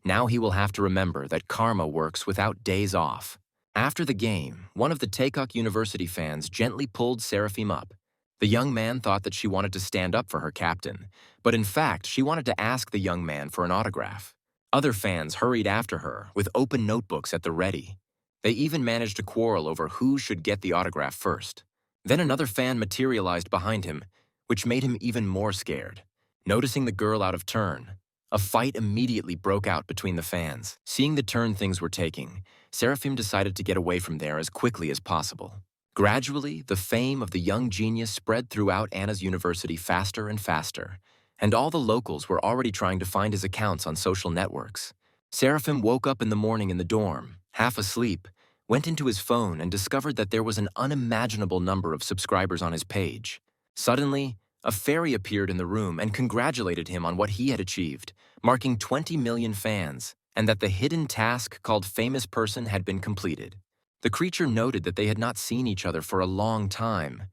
Now he will have to remember that karma works without days off. After the game, one of the Taikok University fans gently pulled Seraphim up. The young man thought that she wanted to stand up for her captain, but in fact, she wanted to ask the young man for an autograph. Other fans hurried after her with open notebooks at the ready. They even managed to quarrel over who should get the autograph first. Then another fan materialized behind him, which made him even more scared. Noticing the girl out of turn, a fight immediately broke out between the fans. Seeing the turn things were taking, Seraphim decided to get away from there as quickly as possible. Gradually, the fame of the young genius spread throughout Anna's university faster and faster, and all the locals were already trying to find his accounts on social networks. Seraphim woke up in the morning in the dorm, half asleep, went into his phone and discovered that there was an unimaginable number of subscribers on his page. Suddenly, a fairy appeared in the room and congratulated him on what he had achieved, marking 20 million fans, and that the hidden task called Famous Person had been completed. The creature noted that they had not seen each other for a long time,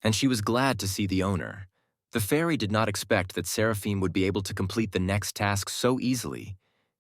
and she was glad to see the owner. The fairy did not expect that Seraphim would be able to complete the next task so easily.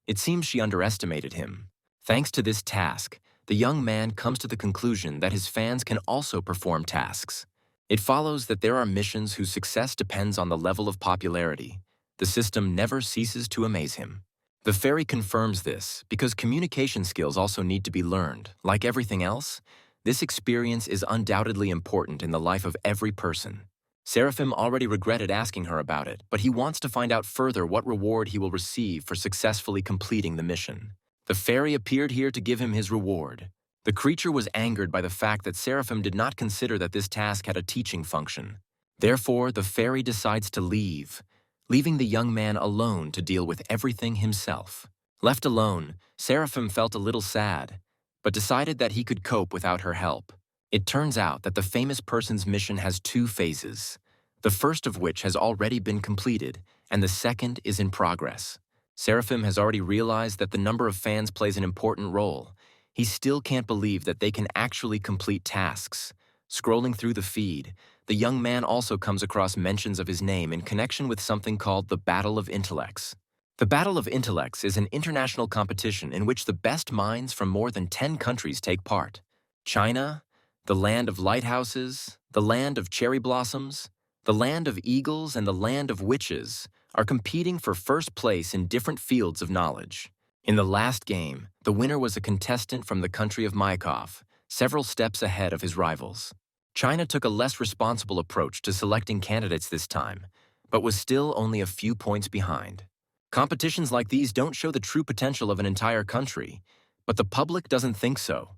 It seems she underestimated him. Thanks to this task, the young man comes to the conclusion that his fans can also perform tasks. It follows that there are missions whose success depends on the level of popularity. The system never ceases to amaze him. The fairy confirms this because communication skills also need to be learned. Like everything else, this experience is undoubtedly important in the life of every person. Seraphim already regretted asking her about it, but he wants to find out further what reward he will receive for successfully completing the mission. The fairy appeared here to give him his reward. The creature was angered by the fact that Seraphim did not consider that this task had a teaching function. Therefore, the fairy decides to leave, leaving the young man alone to deal with everything himself. Left alone, Seraphim felt a little sad, but decided that he could cope without her help. It turns out that the famous person's mission has two phases, the first of which has already been completed, and the second is in progress. Seraphim has already realized that the number of fans plays an important role. He still can't believe that they can actually complete tasks. Scrolling through the feed, the young man also comes across mentions of his name in connection with something called the Battle of Intellects. The Battle of Intellects is an international competition in which the best minds from more than 10 countries take part. China, the land of lighthouses, the land of cherry blossoms, the land of eagles, and the land of witches are competing for first place in different fields of knowledge. In the last game, the winner was a contestant from the country of Myakov, several steps ahead of his rivals. China took a less responsible approach to selecting candidates this time, but was still only a few points behind. Competitions like these don't show the true potential of an entire country, but the public doesn't think so.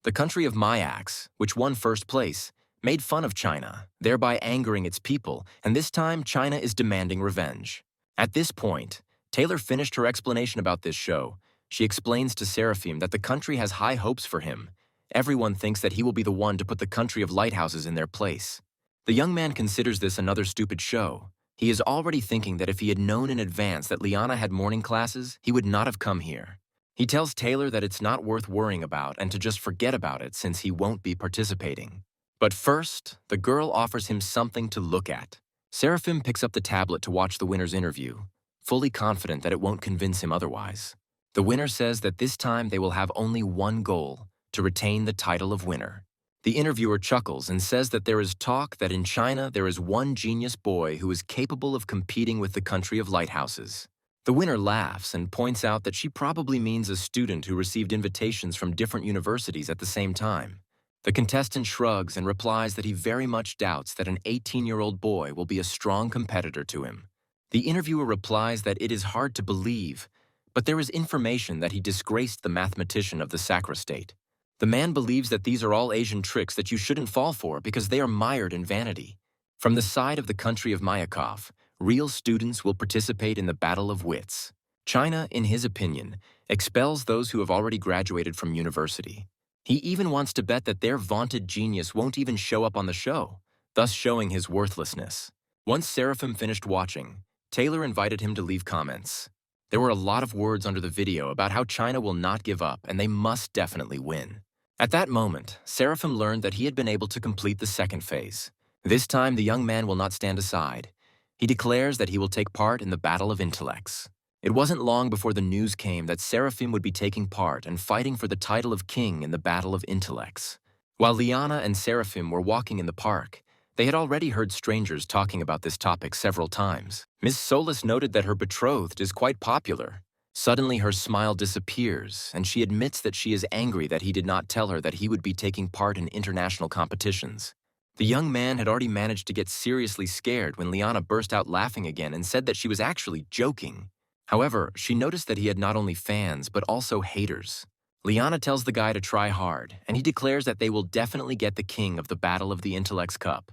The country of Myax, which won first place, made fun of China, thereby angering its people, and this time China is demanding revenge. At this point, Taylor finished her explanation about this show. She explains to Seraphim that the country has high hopes for him. Everyone thinks that he will be the one to put the country of lighthouses in their place. The young man considers this another stupid show. He is already thinking that if he had known in advance that Liana had morning classes, he would not have come here. He tells Taylor that it's not worth worrying about and to just forget about it since he won't be participating. But first, the girl offers him something to look at. Seraphim picks up the tablet to watch the winner's interview, fully confident that it won't convince him otherwise. The winner says that this time they will have only one goal, to retain the title of winner. The interviewer chuckles and says that there is talk that in China there is one genius boy who is capable of competing with the country of lighthouses. The winner laughs and points out that she probably means a student who received invitations from different universities at the same time. The contestant shrugs and replies that he very much doubts that an 18-year-old boy will be a strong competitor to him. The interviewer replies that it is hard to believe, but there is information that he disgraced the mathematician of the Sakra state. The man believes that these are all Asian tricks that you shouldn't fall for because they are mired in vanity. From the side of the country of Myakov, real students will participate in the battle of wits. China, in his opinion, expels those who have already graduated from university. He even wants to bet that their vaunted genius won't even show up on the show, thus showing his worthlessness. Once Seraphim finished watching, Taylor invited him to leave comments. There were a lot of words under the video about how China will not give up and they must definitely win. At that moment, Seraphim learned that he had been able to complete the second phase. This time, the young man will not stand aside. He declares that he will take part in the Battle of Intellects. It wasn't long before the news came that Seraphim would be taking part and fighting for the title of king in the Battle of Intellects. While Liana and Seraphim were walking in the park, they had already heard strangers talking about this topic several times. Miss Solis noted that her betrothed is quite popular. Suddenly, her smile disappears, and she admits that she is angry that he did not tell her that he would be taking part in international competitions. The young man had already managed to get seriously scared when Liana burst out laughing again and said that she was actually joking. However, she noticed that he had not only fans, but also haters. Liana tells the guy to try hard, and he declares that they will definitely get the king of the Battle of the Intellects Cup.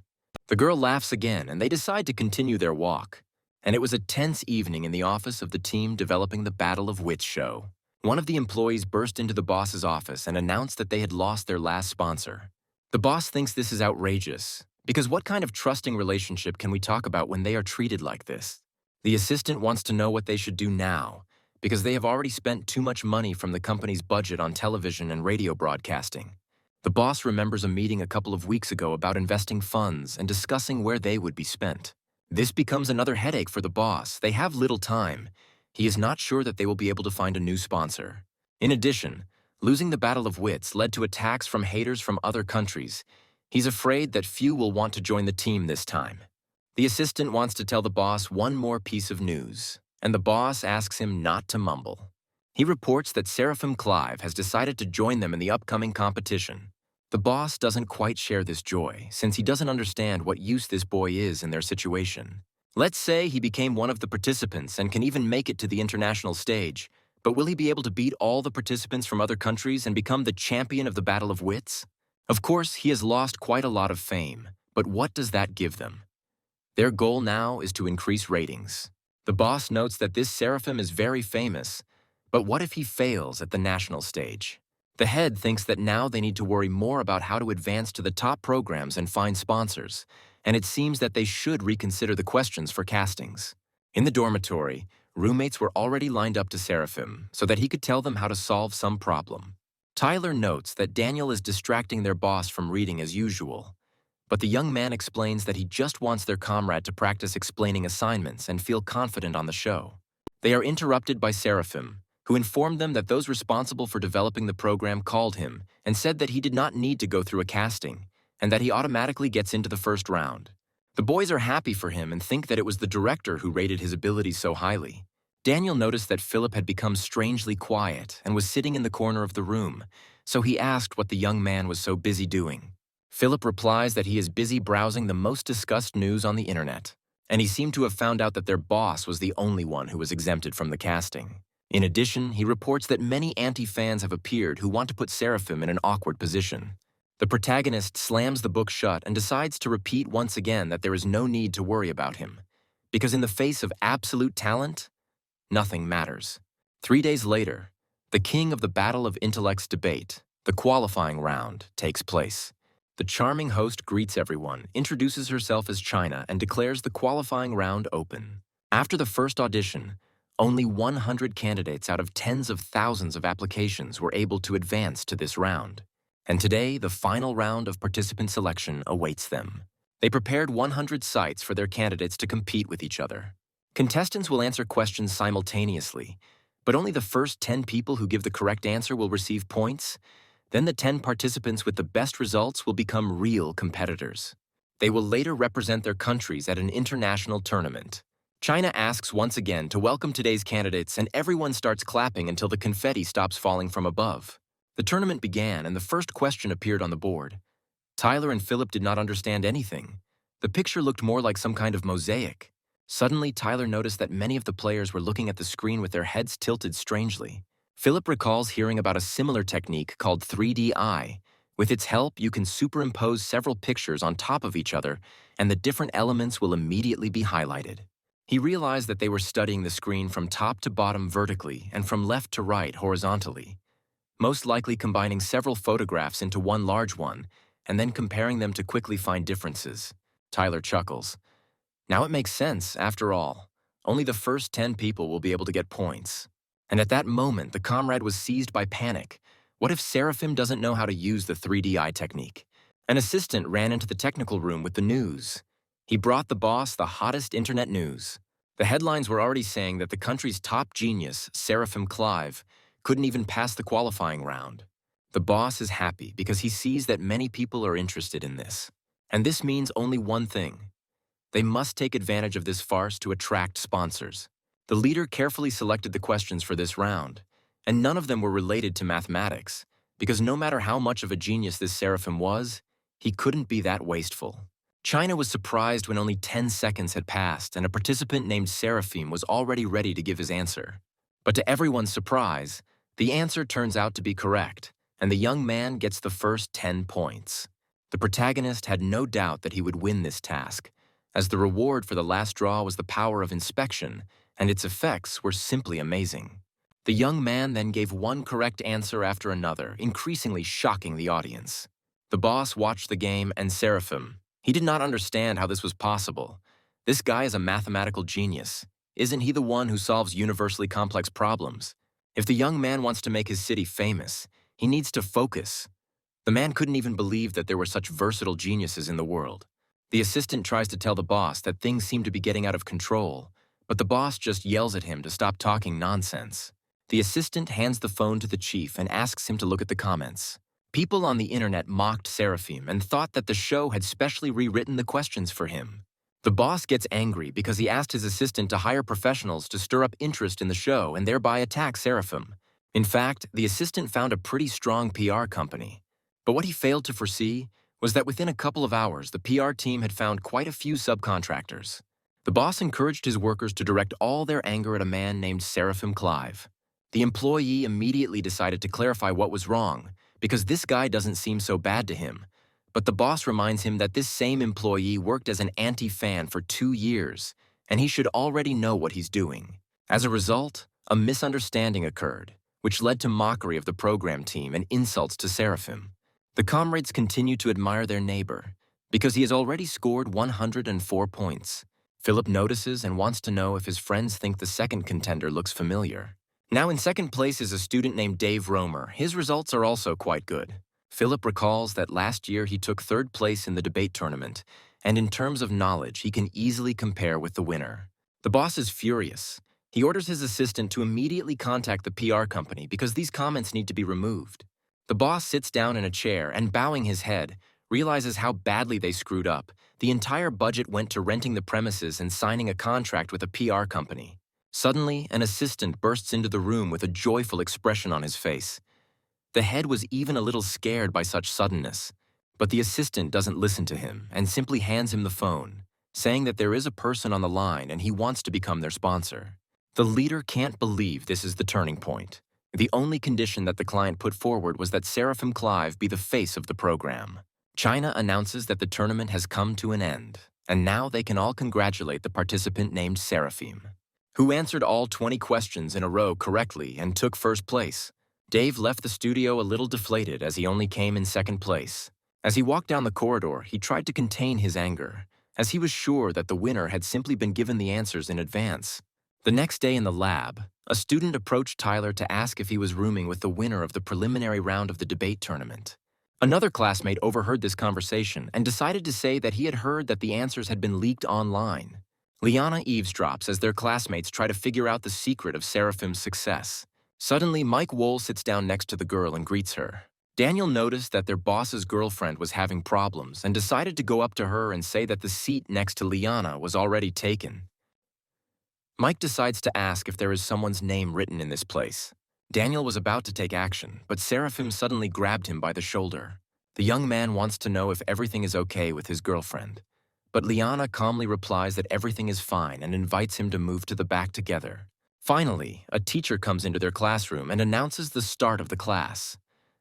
The girl laughs again, and they decide to continue their walk. And it was a tense evening in the office of the team developing the Battle of Wits show. One of the employees burst into the boss's office and announced that they had lost their last sponsor. The boss thinks this is outrageous, because what kind of trusting relationship can we talk about when they are treated like this? The assistant wants to know what they should do now, because they have already spent too much money from the company's budget on television and radio broadcasting. The boss remembers a meeting a couple of weeks ago about investing funds and discussing where they would be spent. This becomes another headache for the boss. They have little time. He is not sure that they will be able to find a new sponsor. In addition, losing the Battle of Wits led to attacks from haters from other countries. He's afraid that few will want to join the team this time. The assistant wants to tell the boss one more piece of news, and the boss asks him not to mumble. He reports that Seraphim Clive has decided to join them in the upcoming competition. The boss doesn't quite share this joy, since he doesn't understand what use this boy is in their situation. Let's say he became one of the participants and can even make it to the international stage, but will he be able to beat all the participants from other countries and become the champion of the Battle of Wits? Of course, he has lost quite a lot of fame, but what does that give them? Their goal now is to increase ratings. The boss notes that this Seraphim is very famous, but what if he fails at the national stage? The head thinks that now they need to worry more about how to advance to the top programs and find sponsors, and it seems that they should reconsider the questions for castings. In the dormitory, roommates were already lined up to Seraphim so that he could tell them how to solve some problem. Tyler notes that Daniel is distracting their boss from reading as usual, but the young man explains that he just wants their comrade to practice explaining assignments and feel confident on the show. They are interrupted by Seraphim, who informed them that those responsible for developing the program called him and said that he did not need to go through a casting, and that he automatically gets into the first round. The boys are happy for him and think that it was the director who rated his abilities so highly. Daniel noticed that Philip had become strangely quiet and was sitting in the corner of the room, so he asked what the young man was so busy doing. Philip replies that he is busy browsing the most discussed news on the internet, and he seemed to have found out that their boss was the only one who was exempted from the casting. In addition, he reports that many anti-fans have appeared who want to put Seraphim in an awkward position. The protagonist slams the book shut and decides to repeat once again that there is no need to worry about him, because in the face of absolute talent, nothing matters. 3 days later, the king of the Battle of Intellects debate, the qualifying round, takes place. The charming host greets everyone, introduces herself as China, and declares the qualifying round open. After the first audition, only 100 candidates out of tens of thousands of applications were able to advance to this round. And today, the final round of participant selection awaits them. They prepared 100 sites for their candidates to compete with each other. Contestants will answer questions simultaneously, but only the first 10 people who give the correct answer will receive points. Then the 10 participants with the best results will become real competitors. They will later represent their countries at an international tournament. China asks once again to welcome today's candidates, and everyone starts clapping until the confetti stops falling from above. The tournament began, and the first question appeared on the board. Tyler and Philip did not understand anything. The picture looked more like some kind of mosaic. Suddenly, Tyler noticed that many of the players were looking at the screen with their heads tilted strangely. Philip recalls hearing about a similar technique called 3D Eye. With its help, you can superimpose several pictures on top of each other, and the different elements will immediately be highlighted. He realized that they were studying the screen from top to bottom vertically and from left to right horizontally, most likely combining several photographs into one large one, and then comparing them to quickly find differences. Tyler chuckles. Now it makes sense, after all. Only the first 10 people will be able to get points. And at that moment, the comrade was seized by panic. What if Seraphim doesn't know how to use the 3D Eye technique? An assistant ran into the technical room with the news. He brought the boss the hottest internet news. The headlines were already saying that the country's top genius, Seraphim Clive, couldn't even pass the qualifying round. The boss is happy because he sees that many people are interested in this. And this means only one thing. They must take advantage of this farce to attract sponsors. The leader carefully selected the questions for this round, and none of them were related to mathematics, because no matter how much of a genius this Seraphim was, he couldn't be that wasteful. China was surprised when only 10 seconds had passed and a participant named Seraphim was already ready to give his answer. But to everyone's surprise, the answer turns out to be correct, and the young man gets the first 10 points. The protagonist had no doubt that he would win this task, as the reward for the last draw was the power of inspection, and its effects were simply amazing. The young man then gave one correct answer after another, increasingly shocking the audience. The boss watched the game, and Seraphim, he did not understand how this was possible. This guy is a mathematical genius. Isn't he the one who solves universally complex problems? If the young man wants to make his city famous, he needs to focus. The man couldn't even believe that there were such versatile geniuses in the world. The assistant tries to tell the boss that things seem to be getting out of control, but the boss just yells at him to stop talking nonsense. The assistant hands the phone to the chief and asks him to look at the comments. People on the internet mocked Seraphim and thought that the show had specially rewritten the questions for him. The boss gets angry because he asked his assistant to hire professionals to stir up interest in the show and thereby attack Seraphim. In fact, the assistant found a pretty strong PR company. But what he failed to foresee was that within a couple of hours, the PR team had found quite a few subcontractors. The boss encouraged his workers to direct all their anger at a man named Seraphim Clive. The employee immediately decided to clarify what was wrong, because this guy doesn't seem so bad to him. But the boss reminds him that this same employee worked as an anti-fan for 2 years, and he should already know what he's doing. As a result, a misunderstanding occurred, which led to mockery of the program team and insults to Seraphim. The comrades continue to admire their neighbor, because he has already scored 104 points. Philip notices and wants to know if his friends think the second contender looks familiar. Now in second place is a student named Dave Romer. His results are also quite good. Philip recalls that last year he took third place in the debate tournament, and in terms of knowledge, he can easily compare with the winner. The boss is furious. He orders his assistant to immediately contact the PR company because these comments need to be removed. The boss sits down in a chair and, bowing his head, realizes how badly they screwed up. The entire budget went to renting the premises and signing a contract with a PR company. Suddenly, an assistant bursts into the room with a joyful expression on his face. The head was even a little scared by such suddenness, but the assistant doesn't listen to him and simply hands him the phone, saying that there is a person on the line and he wants to become their sponsor. The leader can't believe this is the turning point. The only condition that the client put forward was that Seraphim Clive be the face of the program. China announces that the tournament has come to an end, and now they can all congratulate the participant named Seraphim, who answered all 20 questions in a row correctly and took first place. Dave left the studio a little deflated as he only came in second place. As he walked down the corridor, he tried to contain his anger, as he was sure that the winner had simply been given the answers in advance. The next day in the lab, a student approached Tyler to ask if he was rooming with the winner of the preliminary round of the debate tournament. Another classmate overheard this conversation and decided to say that he had heard that the answers had been leaked online. Liana eavesdrops as their classmates try to figure out the secret of Seraphim's success. Suddenly, Mike Wohl sits down next to the girl and greets her. Daniel noticed that their boss's girlfriend was having problems and decided to go up to her and say that the seat next to Liana was already taken. Mike decides to ask if there is someone's name written in this place. Daniel was about to take action, but Seraphim suddenly grabbed him by the shoulder. The young man wants to know if everything is okay with his girlfriend, but Liana calmly replies that everything is fine and invites him to move to the back together. Finally, a teacher comes into their classroom and announces the start of the class.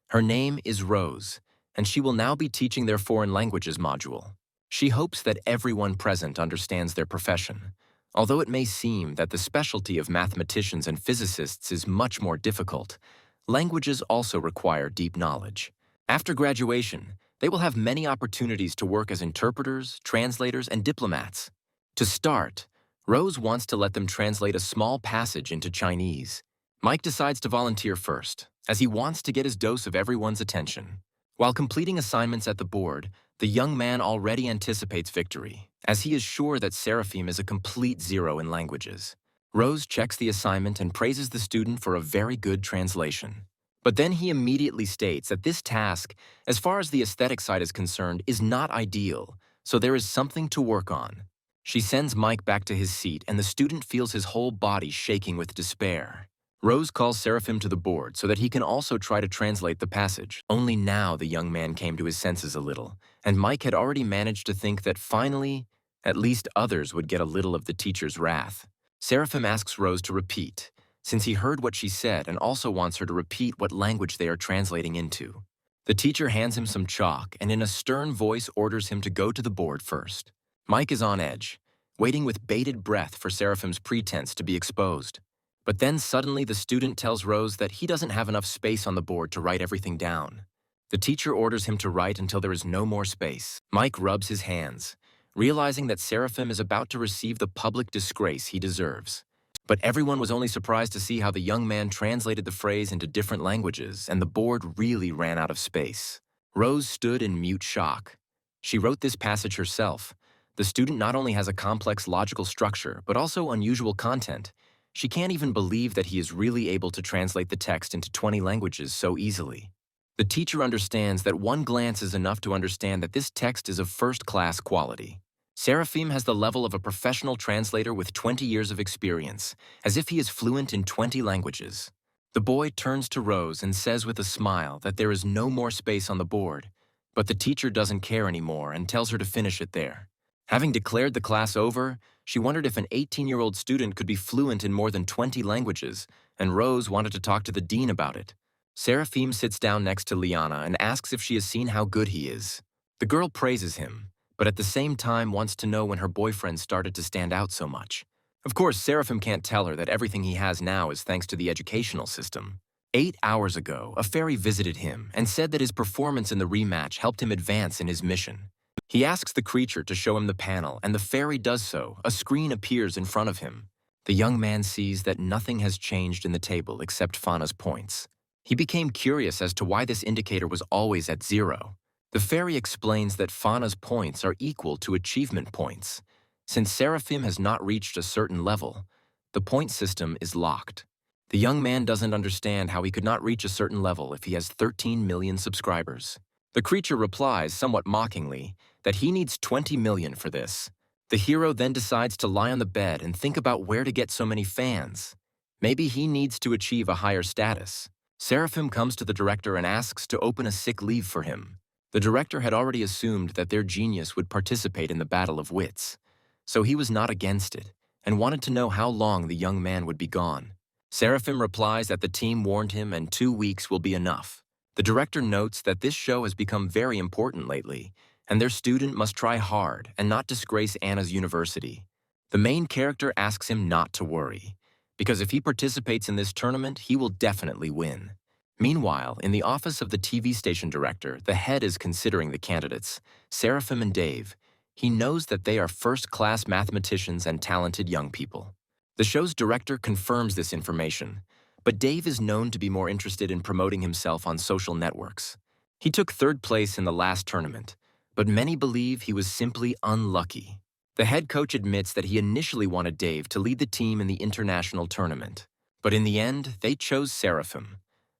Her name is Rose, and she will now be teaching their foreign languages module. She hopes that everyone present understands their profession, although it may seem that the specialty of mathematicians and physicists is much more difficult. Languages also require deep knowledge. After graduation, they will have many opportunities to work as interpreters, translators, and diplomats. To start, Rose wants to let them translate a small passage into Chinese. Mike decides to volunteer first, as he wants to get his dose of everyone's attention. While completing assignments at the board, the young man already anticipates victory, as he is sure that Seraphim is a complete zero in languages. Rose checks the assignment and praises the student for a very good translation. But then he immediately states that this task, as far as the aesthetic side is concerned, is not ideal, so there is something to work on. She sends Mike back to his seat, and the student feels his whole body shaking with despair. Rose calls Seraphim to the board so that he can also try to translate the passage. Only now the young man came to his senses a little, and Mike had already managed to think that finally, at least others would get a little of the teacher's wrath. Seraphim asks Rose to repeat, since he heard what she said and also wants her to repeat what language they are translating into. The teacher hands him some chalk and in a stern voice orders him to go to the board first. Mike is on edge, waiting with bated breath for Seraphim's pretense to be exposed. But then suddenly the student tells Rose that he doesn't have enough space on the board to write everything down. The teacher orders him to write until there is no more space. Mike rubs his hands, realizing that Seraphim is about to receive the public disgrace he deserves. But everyone was only surprised to see how the young man translated the phrase into different languages, and the board really ran out of space. Rose stood in mute shock. She wrote this passage herself. The student not only has a complex logical structure, but also unusual content. She can't even believe that he is really able to translate the text into 20 languages so easily. The teacher understands that one glance is enough to understand that this text is of first-class quality. Seraphim has the level of a professional translator with 20 years of experience, as if he is fluent in 20 languages. The boy turns to Rose and says with a smile that there is no more space on the board, but the teacher doesn't care anymore and tells her to finish it there. Having declared the class over, she wondered if an 18-year-old student could be fluent in more than 20 languages, and Rose wanted to talk to the dean about it. Seraphim sits down next to Liana and asks if she has seen how good he is. The girl praises him, but at the same time wants to know when her boyfriend started to stand out so much. Of course, Seraphim can't tell her that everything he has now is thanks to the educational system. 8 hours ago, a fairy visited him and said that his performance in the rematch helped him advance in his mission. He asks the creature to show him the panel, and the fairy does so. A screen appears in front of him. The young man sees that nothing has changed in the table except Fauna's points. He became curious as to why this indicator was always at 0. The fairy explains that Fauna's points are equal to achievement points. Since Seraphim has not reached a certain level, the point system is locked. The young man doesn't understand how he could not reach a certain level if he has 13 million subscribers. The creature replies, somewhat mockingly, that he needs 20 million for this. The hero then decides to lie on the bed and think about where to get so many fans. Maybe he needs to achieve a higher status. Seraphim comes to the director and asks to open a sick leave for him. The director had already assumed that their genius would participate in the battle of wits, so he was not against it and wanted to know how long the young man would be gone. Seraphim replies that the team warned him and 2 weeks will be enough. The director notes that this show has become very important lately, and their student must try hard and not disgrace Anna's university. The main character asks him not to worry, because if he participates in this tournament, he will definitely win. Meanwhile, in the office of the TV station director, the head is considering the candidates, Seraphim and Dave. He knows that they are first-class mathematicians and talented young people. The show's director confirms this information, but Dave is known to be more interested in promoting himself on social networks. He took 3rd place in the last tournament, but many believe he was simply unlucky. The head coach admits that he initially wanted Dave to lead the team in the international tournament, but in the end, they chose Seraphim.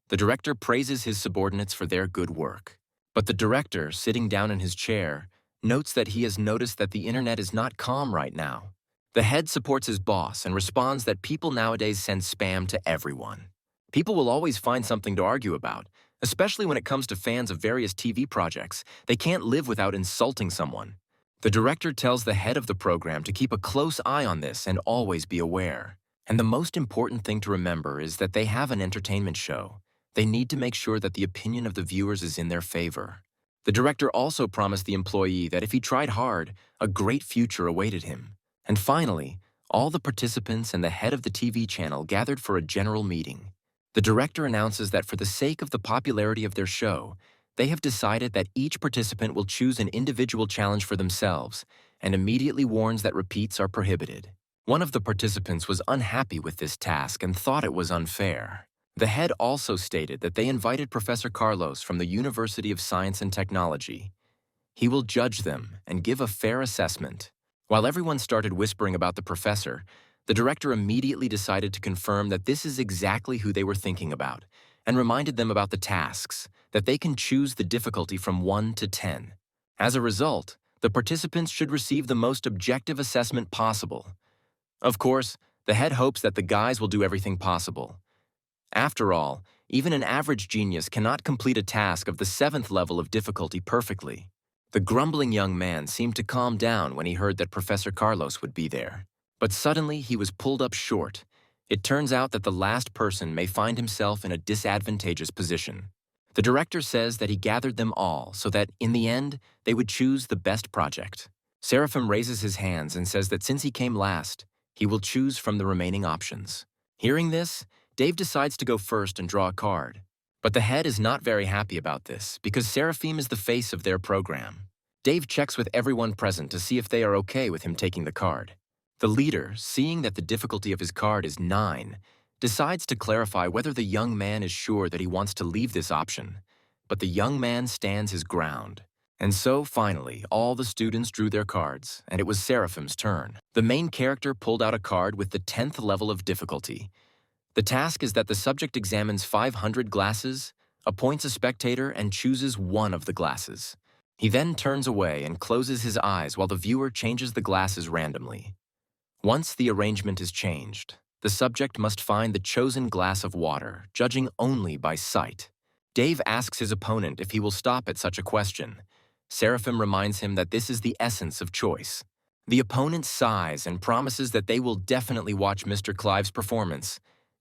The director praises his subordinates for their good work. But the director, sitting down in his chair, notes that he has noticed that the internet is not calm right now. The head supports his boss and responds that people nowadays send spam to everyone. People will always find something to argue about, especially when it comes to fans of various TV projects. They can't live without insulting someone. The director tells the head of the program to keep a close eye on this and always be aware. And the most important thing to remember is that they have an entertainment show. They need to make sure that the opinion of the viewers is in their favor. The director also promised the employee that if he tried hard, a great future awaited him. And finally, all the participants and the head of the TV channel gathered for a general meeting. The director announces that for the sake of the popularity of their show, they have decided that each participant will choose an individual challenge for themselves and immediately warns that repeats are prohibited. One of the participants was unhappy with this task and thought it was unfair. The head also stated that they invited Professor Carlos from the University of Science and Technology. He will judge them and give a fair assessment. While everyone started whispering about the professor, the director immediately decided to confirm that this is exactly who they were thinking about and reminded them about the tasks, that they can choose the difficulty from 1 to 10. As a result, the participants should receive the most objective assessment possible. Of course, the head hopes that the guys will do everything possible. After all, even an average genius cannot complete a task of the 7th level of difficulty perfectly. The grumbling young man seemed to calm down when he heard that Professor Carlos would be there. But suddenly he was pulled up short. It turns out that the last person may find himself in a disadvantageous position. The director says that he gathered them all so that, in the end, they would choose the best project. Seraphim raises his hands and says that since he came last, he will choose from the remaining options. Hearing this, Dave decides to go first and draw a card. But the head is not very happy about this because Seraphim is the face of their program. Dave checks with everyone present to see if they are okay with him taking the card. The leader, seeing that the difficulty of his card is 9, decides to clarify whether the young man is sure that he wants to leave this option. But the young man stands his ground. And so, finally, all the students drew their cards, and it was Seraphim's turn. The main character pulled out a card with the 10th level of difficulty. The task is that the subject examines 500 glasses, appoints a spectator, and chooses one of the glasses. He then turns away and closes his eyes while the viewer changes the glasses randomly. Once the arrangement is changed, the subject must find the chosen glass of water, judging only by sight. Dave asks his opponent if he will stop at such a question. Seraphim reminds him that this is the essence of choice. The opponent sighs and promises that they will definitely watch Mr. Clive's performance.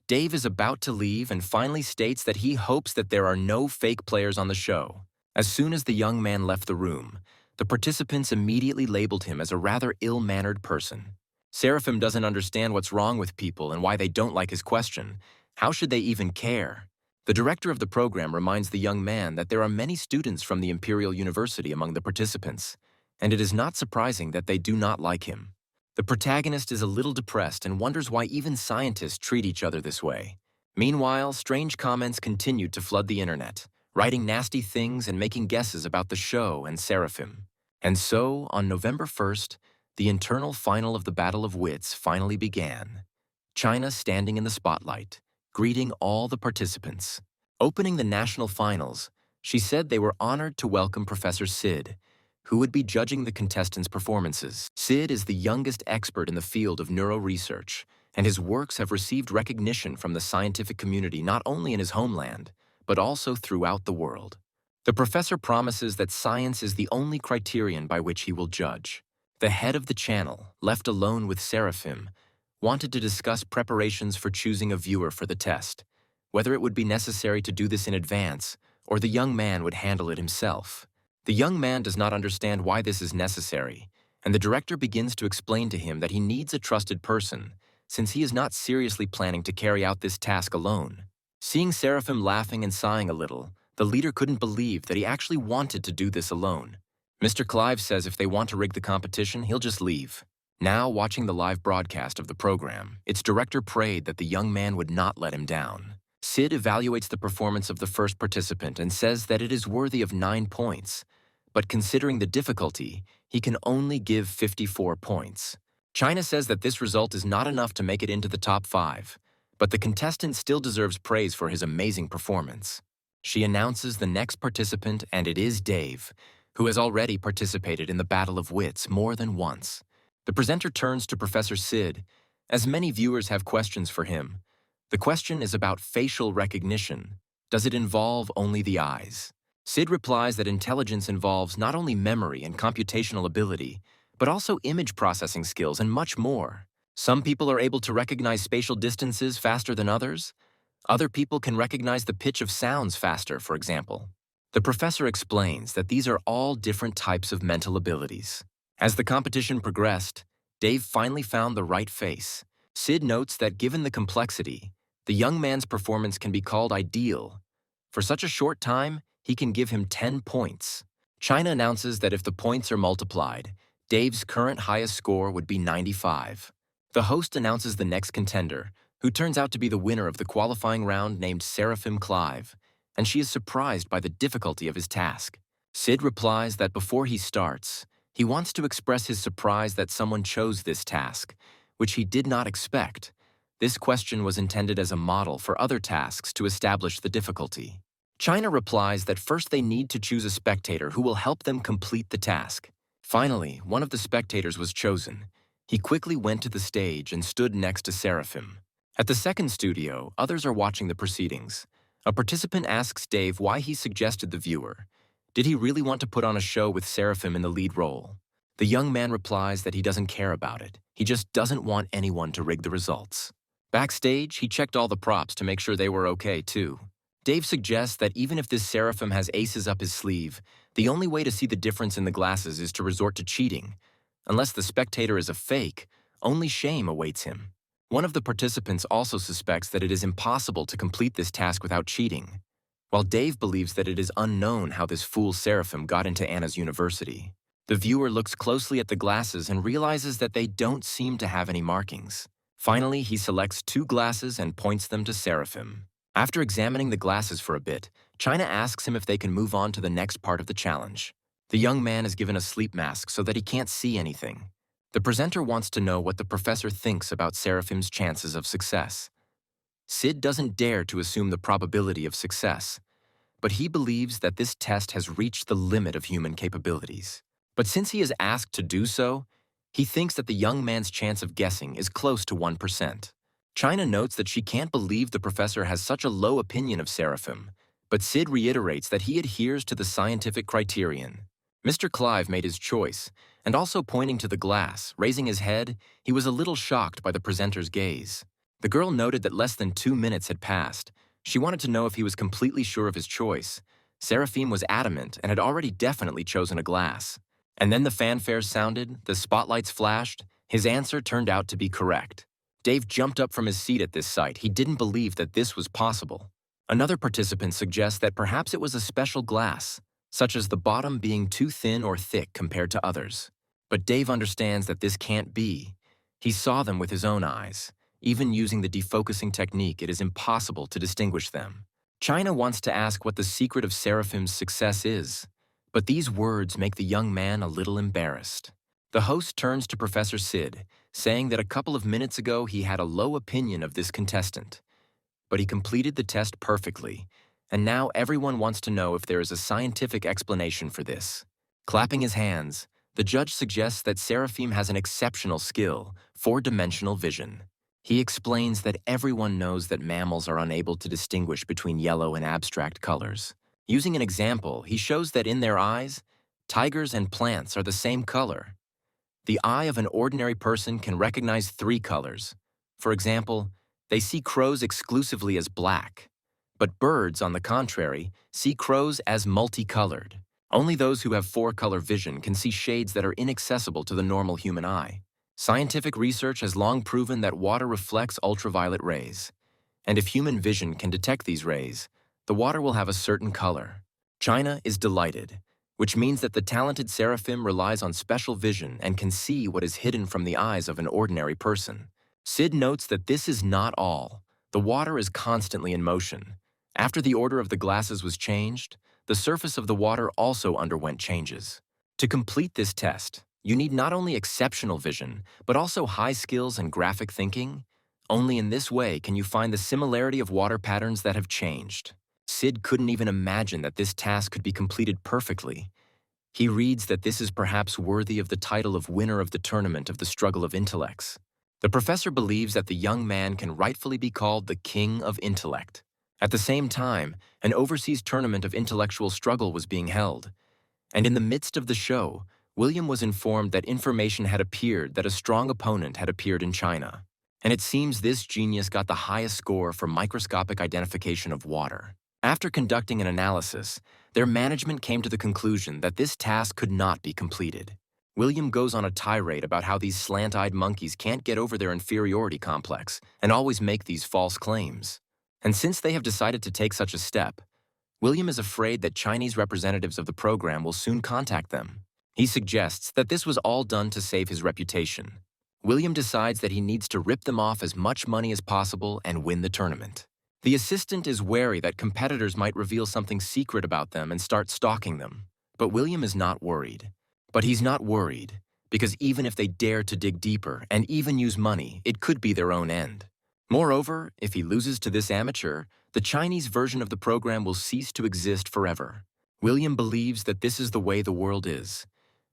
Dave is about to leave and finally states that he hopes that there are no fake players on the show. As soon as the young man left the room, the participants immediately labeled him as a rather ill-mannered person. Seraphim doesn't understand what's wrong with people and why they don't like his question. How should they even care? The director of the program reminds the young man that there are many students from the Imperial University among the participants, and it is not surprising that they do not like him. The protagonist is a little depressed and wonders why even scientists treat each other this way. Meanwhile, strange comments continued to flood the internet, writing nasty things and making guesses about the show and Seraphim. And so, on November 1st, the internal final of the Battle of Wits finally began. China standing in the spotlight, greeting all the participants. Opening the national finals, she said they were honored to welcome Professor Sid, who would be judging the contestants' performances. Sid is the youngest expert in the field of neuroresearch, and his works have received recognition from the scientific community not only in his homeland, but also throughout the world. The professor promises that science is the only criterion by which he will judge. The head of the channel, left alone with Seraphim, wanted to discuss preparations for choosing a viewer for the test, whether it would be necessary to do this in advance or the young man would handle it himself. The young man does not understand why this is necessary, and the director begins to explain to him that he needs a trusted person, since he is not seriously planning to carry out this task alone. Seeing Seraphim laughing and sighing a little, the leader couldn't believe that he actually wanted to do this alone. Mr. Clive says if they want to rig the competition, he'll just leave. Now, watching the live broadcast of the program, its director prayed that the young man would not let him down. Sid evaluates the performance of the first participant and says that it is worthy of 9 points, but considering the difficulty, he can only give 54 points. China says that this result is not enough to make it into the top 5, but the contestant still deserves praise for his amazing performance. She announces the next participant, and it is Dave, who has already participated in the Battle of Wits more than once. The presenter turns to Professor Sid, as many viewers have questions for him. The question is about facial recognition. Does it involve only the eyes? Sid replies that intelligence involves not only memory and computational ability, but also image processing skills and much more. Some people are able to recognize spatial distances faster than others. Other people can recognize the pitch of sounds faster, for example. The professor explains that these are all different types of mental abilities. As the competition progressed, Dave finally found the right face. Sid notes that given the complexity, the young man's performance can be called ideal. For such a short time, he can give him 10 points. China announces that if the points are multiplied, Dave's current highest score would be 95. The host announces the next contender, who turns out to be the winner of the qualifying round named Seraphim Clive, and she is surprised by the difficulty of his task. Sid replies that before he starts, he wants to express his surprise that someone chose this task, which he did not expect. This question was intended as a model for other tasks to establish the difficulty. China replies that first they need to choose a spectator who will help them complete the task. Finally, one of the spectators was chosen. He quickly went to the stage and stood next to Seraphim. At the second studio, others are watching the proceedings. A participant asks Dave why he suggested the viewer. Did he really want to put on a show with Seraphim in the lead role? The young man replies that he doesn't care about it. He just doesn't want anyone to rig the results. Backstage, he checked all the props to make sure they were okay, too. Dave suggests that even if this Seraphim has aces up his sleeve, the only way to see the difference in the glasses is to resort to cheating. Unless the spectator is a fake, only shame awaits him. One of the participants also suspects that it is impossible to complete this task without cheating, while Dave believes that it is unknown how this fool Seraphim got into Anna's university. The viewer looks closely at the glasses and realizes that they don't seem to have any markings. Finally, he selects 2 glasses and points them to Seraphim. After examining the glasses for a bit, China asks him if they can move on to the next part of the challenge. The young man is given a sleep mask so that he can't see anything. The presenter wants to know what the professor thinks about Seraphim's chances of success. Sid doesn't dare to assume the probability of success, but he believes that this test has reached the limit of human capabilities. But since he is asked to do so, he thinks that the young man's chance of guessing is close to 1%. China notes that she can't believe the professor has such a low opinion of Seraphim, but Sid reiterates that he adheres to the scientific criterion. Mr. Clive made his choice, and also pointing to the glass, raising his head, he was a little shocked by the presenter's gaze. The girl noted that less than 2 minutes had passed. She wanted to know if he was completely sure of his choice. Seraphim was adamant and had already definitely chosen a glass. And then the fanfare sounded, the spotlights flashed. His answer turned out to be correct. Dave jumped up from his seat at this sight. He didn't believe that this was possible. Another participant suggests that perhaps it was a special glass, such as the bottom being too thin or thick compared to others. But Dave understands that this can't be. He saw them with his own eyes. Even using the defocusing technique, it is impossible to distinguish them. China wants to ask what the secret of Seraphim's success is, but these words make the young man a little embarrassed. The host turns to Professor Sid, saying that a couple of minutes ago he had a low opinion of this contestant. But he completed the test perfectly, and now everyone wants to know if there is a scientific explanation for this. Clapping his hands, the judge suggests that Seraphim has an exceptional skill, four-dimensional vision. He explains that everyone knows that mammals are unable to distinguish between yellow and abstract colors. Using an example, he shows that in their eyes, tigers and plants are the same color. The eye of an ordinary person can recognize 3 colors. For example, they see crows exclusively as black. But birds, on the contrary, see crows as multicolored. Only those who have 4-color vision can see shades that are inaccessible to the normal human eye. Scientific research has long proven that water reflects ultraviolet rays. And if human vision can detect these rays, the water will have a certain color. China is delighted, which means that the talented Seraphim relies on special vision and can see what is hidden from the eyes of an ordinary person. Sid notes that this is not all. The water is constantly in motion. After the order of the glasses was changed, the surface of the water also underwent changes. To complete this test, you need not only exceptional vision, but also high skills and graphic thinking. Only in this way can you find the similarity of water patterns that have changed. Sid couldn't even imagine that this task could be completed perfectly. He reads that this is perhaps worthy of the title of winner of the tournament of the struggle of intellects. The professor believes that the young man can rightfully be called the king of intellect. At the same time, an overseas tournament of intellectual struggle was being held. And in the midst of the show, William was informed that information had appeared that a strong opponent had appeared in China. And it seems this genius got the highest score for microscopic identification of water. After conducting an analysis, their management came to the conclusion that this task could not be completed. William goes on a tirade about how these slant-eyed monkeys can't get over their inferiority complex and always make these false claims. And since they have decided to take such a step, William is afraid that Chinese representatives of the program will soon contact them. He suggests that this was all done to save his reputation. William decides that he needs to rip them off as much money as possible and win the tournament. The assistant is wary that competitors might reveal something secret about them and start stalking them. But William is not worried. But he's not worried, because even if they dare to dig deeper and even use money, it could be their own end. Moreover, if he loses to this amateur, the Chinese version of the program will cease to exist forever. William believes that this is the way the world is.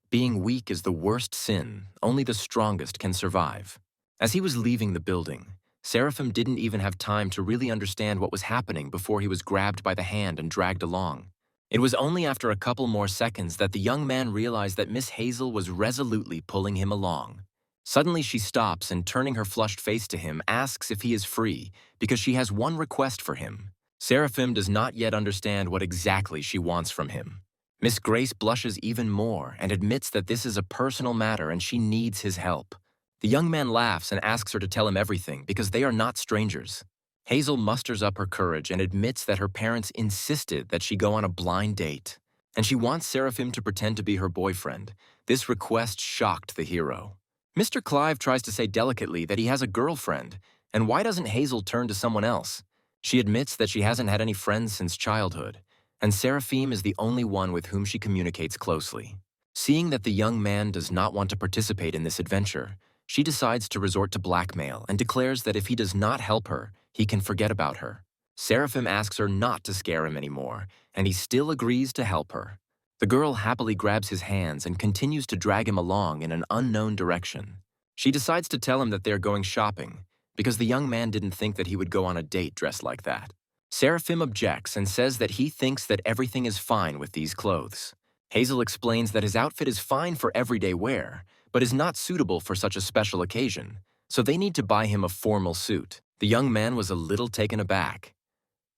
Being weak is the worst sin, only the strongest can survive. As he was leaving the building, Seraphim didn't even have time to really understand what was happening before he was grabbed by the hand and dragged along. It was only after a couple more seconds that the young man realized that Miss Hazel was resolutely pulling him along. Suddenly she stops and, turning her flushed face to him, asks if he is free because she has one request for him. Seraphim does not yet understand what exactly she wants from him. Miss Grace blushes even more and admits that this is a personal matter and she needs his help. The young man laughs and asks her to tell him everything because they are not strangers. Hazel musters up her courage and admits that her parents insisted that she go on a blind date, and she wants Seraphim to pretend to be her boyfriend. This request shocked the hero. Mr. Clive tries to say delicately that he has a girlfriend, and why doesn't Hazel turn to someone else? She admits that she hasn't had any friends since childhood, and Seraphim is the only one with whom she communicates closely. Seeing that the young man does not want to participate in this adventure, she decides to resort to blackmail and declares that if he does not help her, he can forget about her. Seraphim asks her not to scare him anymore, and he still agrees to help her. The girl happily grabs his hands and continues to drag him along in an unknown direction. She decides to tell him that they are going shopping, because the young man didn't think that he would go on a date dressed like that. Seraphim objects and says that he thinks that everything is fine with these clothes. Hazel explains that his outfit is fine for everyday wear, but is not suitable for such a special occasion, so they need to buy him a formal suit. The young man was a little taken aback.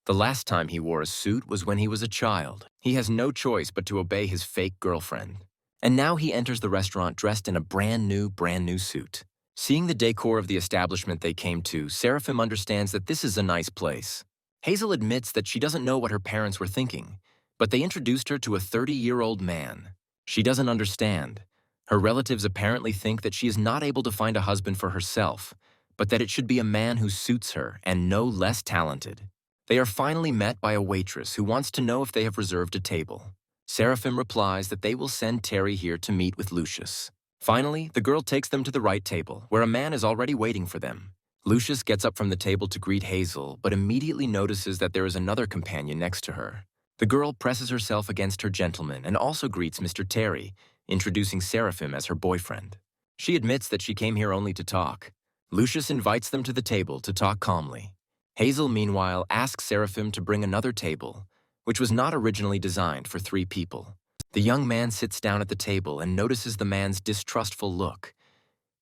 The last time he wore a suit was when he was a child. He has no choice but to obey his fake girlfriend. And now he enters the restaurant dressed in a brand new suit. Seeing the decor of the establishment they came to, Seraphim understands that this is a nice place. Hazel admits that she doesn't know what her parents were thinking, but they introduced her to a 30-year-old man. She doesn't understand. Her relatives apparently think that she is not able to find a husband for herself, but that it should be a man who suits her and no less talented. They are finally met by a waitress who wants to know if they have reserved a table. Seraphim replies that they will send Terry here to meet with Lucius. Finally, the girl takes them to the right table, where a man is already waiting for them. Lucius gets up from the table to greet Hazel, but immediately notices that there is another companion next to her. The girl presses herself against her gentleman and also greets Mr. Terry, introducing Seraphim as her boyfriend. She admits that she came here only to talk. Lucius invites them to the table to talk calmly. Hazel, meanwhile, asks Seraphim to bring another table, which was not originally designed for 3 people. The young man sits down at the table and notices the man's distrustful look.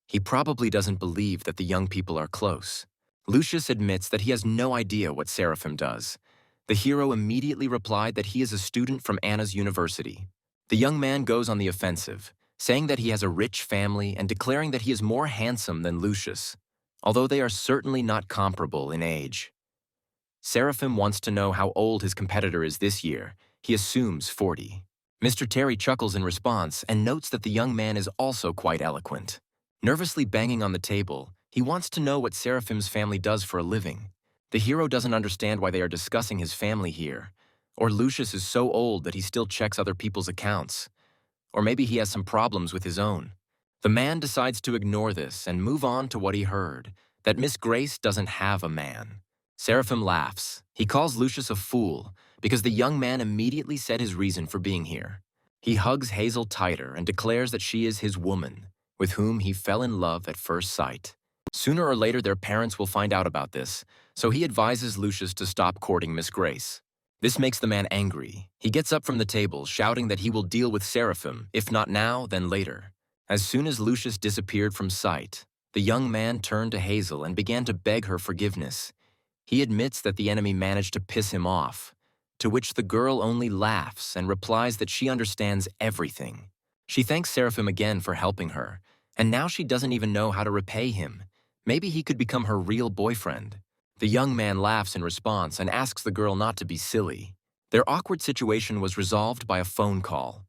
He probably doesn't believe that the young people are close. Lucius admits that he has no idea what Seraphim does. The hero immediately replied that he is a student from Anna's university. The young man goes on the offensive, saying that he has a rich family and declaring that he is more handsome than Lucius, although they are certainly not comparable in age. Seraphim wants to know how old his competitor is this year. He assumes 40. Mr. Terry chuckles in response and notes that the young man is also quite eloquent. Nervously banging on the table, he wants to know what Seraphim's family does for a living. The hero doesn't understand why they are discussing his family here, or Lucius is so old that he still checks other people's accounts, or maybe he has some problems with his own. The man decides to ignore this and move on to what he heard, that Miss Grace doesn't have a man. Seraphim laughs. He calls Lucius a fool because the young man immediately said his reason for being here. He hugs Hazel tighter and declares that she is his woman, with whom he fell in love at first sight. Sooner or later, their parents will find out about this, so he advises Lucius to stop courting Miss Grace. This makes the man angry. He gets up from the table, shouting that he will deal with Seraphim, if not now, then later. As soon as Lucius disappeared from sight, the young man turned to Hazel and began to beg her forgiveness. He admits that the enemy managed to piss him off, to which the girl only laughs and replies that she understands everything. She thanks Seraphim again for helping her, and now she doesn't even know how to repay him. Maybe he could become her real boyfriend. The young man laughs in response and asks the girl not to be silly. Their awkward situation was resolved by a phone call.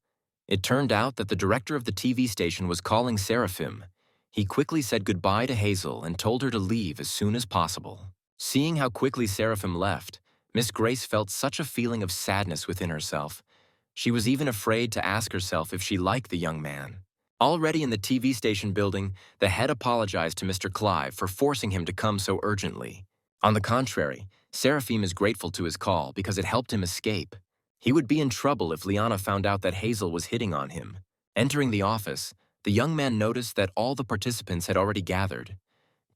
It turned out that the director of the TV station was calling Seraphim. He quickly said goodbye to Hazel and told her to leave as soon as possible. Seeing how quickly Seraphim left, Miss Grace felt such a feeling of sadness within herself. She was even afraid to ask herself if she liked the young man. Already in the TV station building, the head apologized to Mr. Clive for forcing him to come so urgently. On the contrary, Seraphim is grateful to his call because it helped him escape. He would be in trouble if Liana found out that Hazel was hitting on him. Entering the office, the young man noticed that all the participants had already gathered.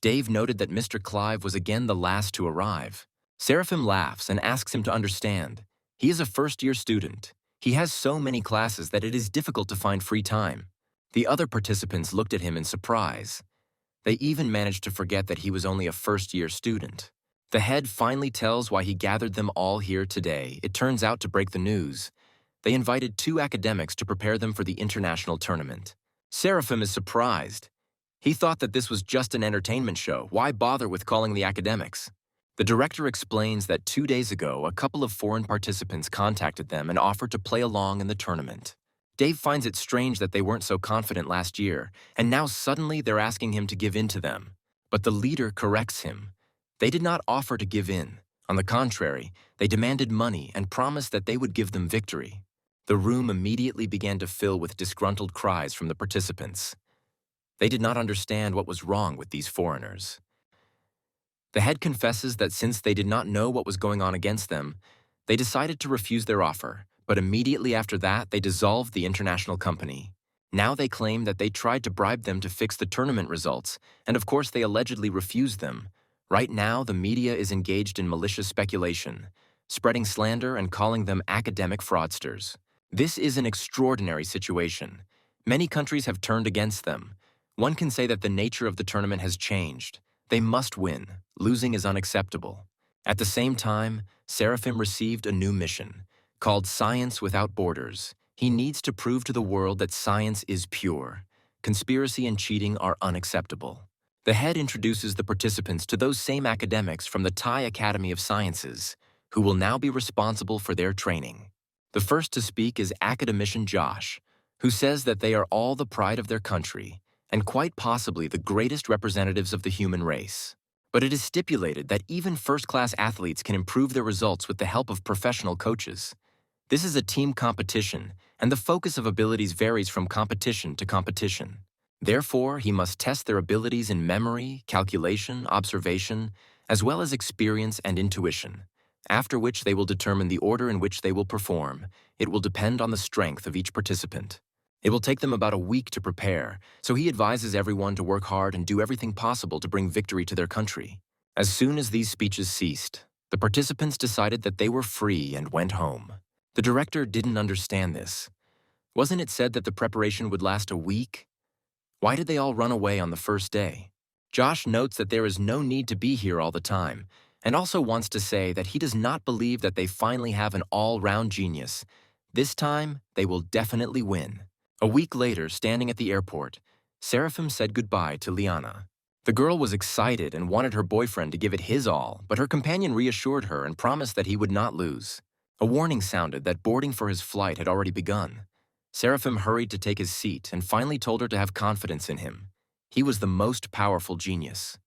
Dave noted that Mr. Clive was again the last to arrive. Seraphim laughs and asks him to understand. He is a first-year student. He has so many classes that it is difficult to find free time. The other participants looked at him in surprise. They even managed to forget that he was only a first-year student. The head finally tells why he gathered them all here today. It turns out to break the news. They invited 2 academics to prepare them for the international tournament. Seraphim is surprised. He thought that this was just an entertainment show. Why bother with calling the academics? The director explains that 2 days ago, a couple of foreign participants contacted them and offered to play along in the tournament. Dave finds it strange that they weren't so confident last year, and now suddenly they're asking him to give in to them. But the leader corrects him. They did not offer to give in. On the contrary, they demanded money and promised that they would give them victory. The room immediately began to fill with disgruntled cries from the participants. They did not understand what was wrong with these foreigners. The head confesses that since they did not know what was going on against them, they decided to refuse their offer, but immediately after that they dissolved the international company. Now they claim that they tried to bribe them to fix the tournament results, and of course they allegedly refused them. Right now, the media is engaged in malicious speculation, spreading slander and calling them academic fraudsters. This is an extraordinary situation. Many countries have turned against them. One can say that the nature of the tournament has changed. They must win. Losing is unacceptable. At the same time, Seraphim received a new mission, called Science Without Borders. He needs to prove to the world that science is pure. Conspiracy and cheating are unacceptable. The head introduces the participants to those same academics from the Thai Academy of Sciences, who will now be responsible for their training. The first to speak is academician Josh, who says that they are all the pride of their country, and quite possibly the greatest representatives of the human race. But it is stipulated that even first-class athletes can improve their results with the help of professional coaches. This is a team competition, and the focus of abilities varies from competition to competition. Therefore, he must test their abilities in memory, calculation, observation, as well as experience and intuition, after which they will determine the order in which they will perform. It will depend on the strength of each participant. It will take them about a week to prepare, so he advises everyone to work hard and do everything possible to bring victory to their country. As soon as these speeches ceased, the participants decided that they were free and went home. The director didn't understand this. Wasn't it said that the preparation would last a week? Why did they all run away on the first day? Josh notes that there is no need to be here all the time, and also wants to say that he does not believe that they finally have an all-round genius. This time, they will definitely win. A week later, standing at the airport, Seraphim said goodbye to Liana. The girl was excited and wanted her boyfriend to give it his all, but her companion reassured her and promised that he would not lose. A warning sounded that boarding for his flight had already begun. Seraphim hurried to take his seat and finally told her to have confidence in him. He was the most powerful genius.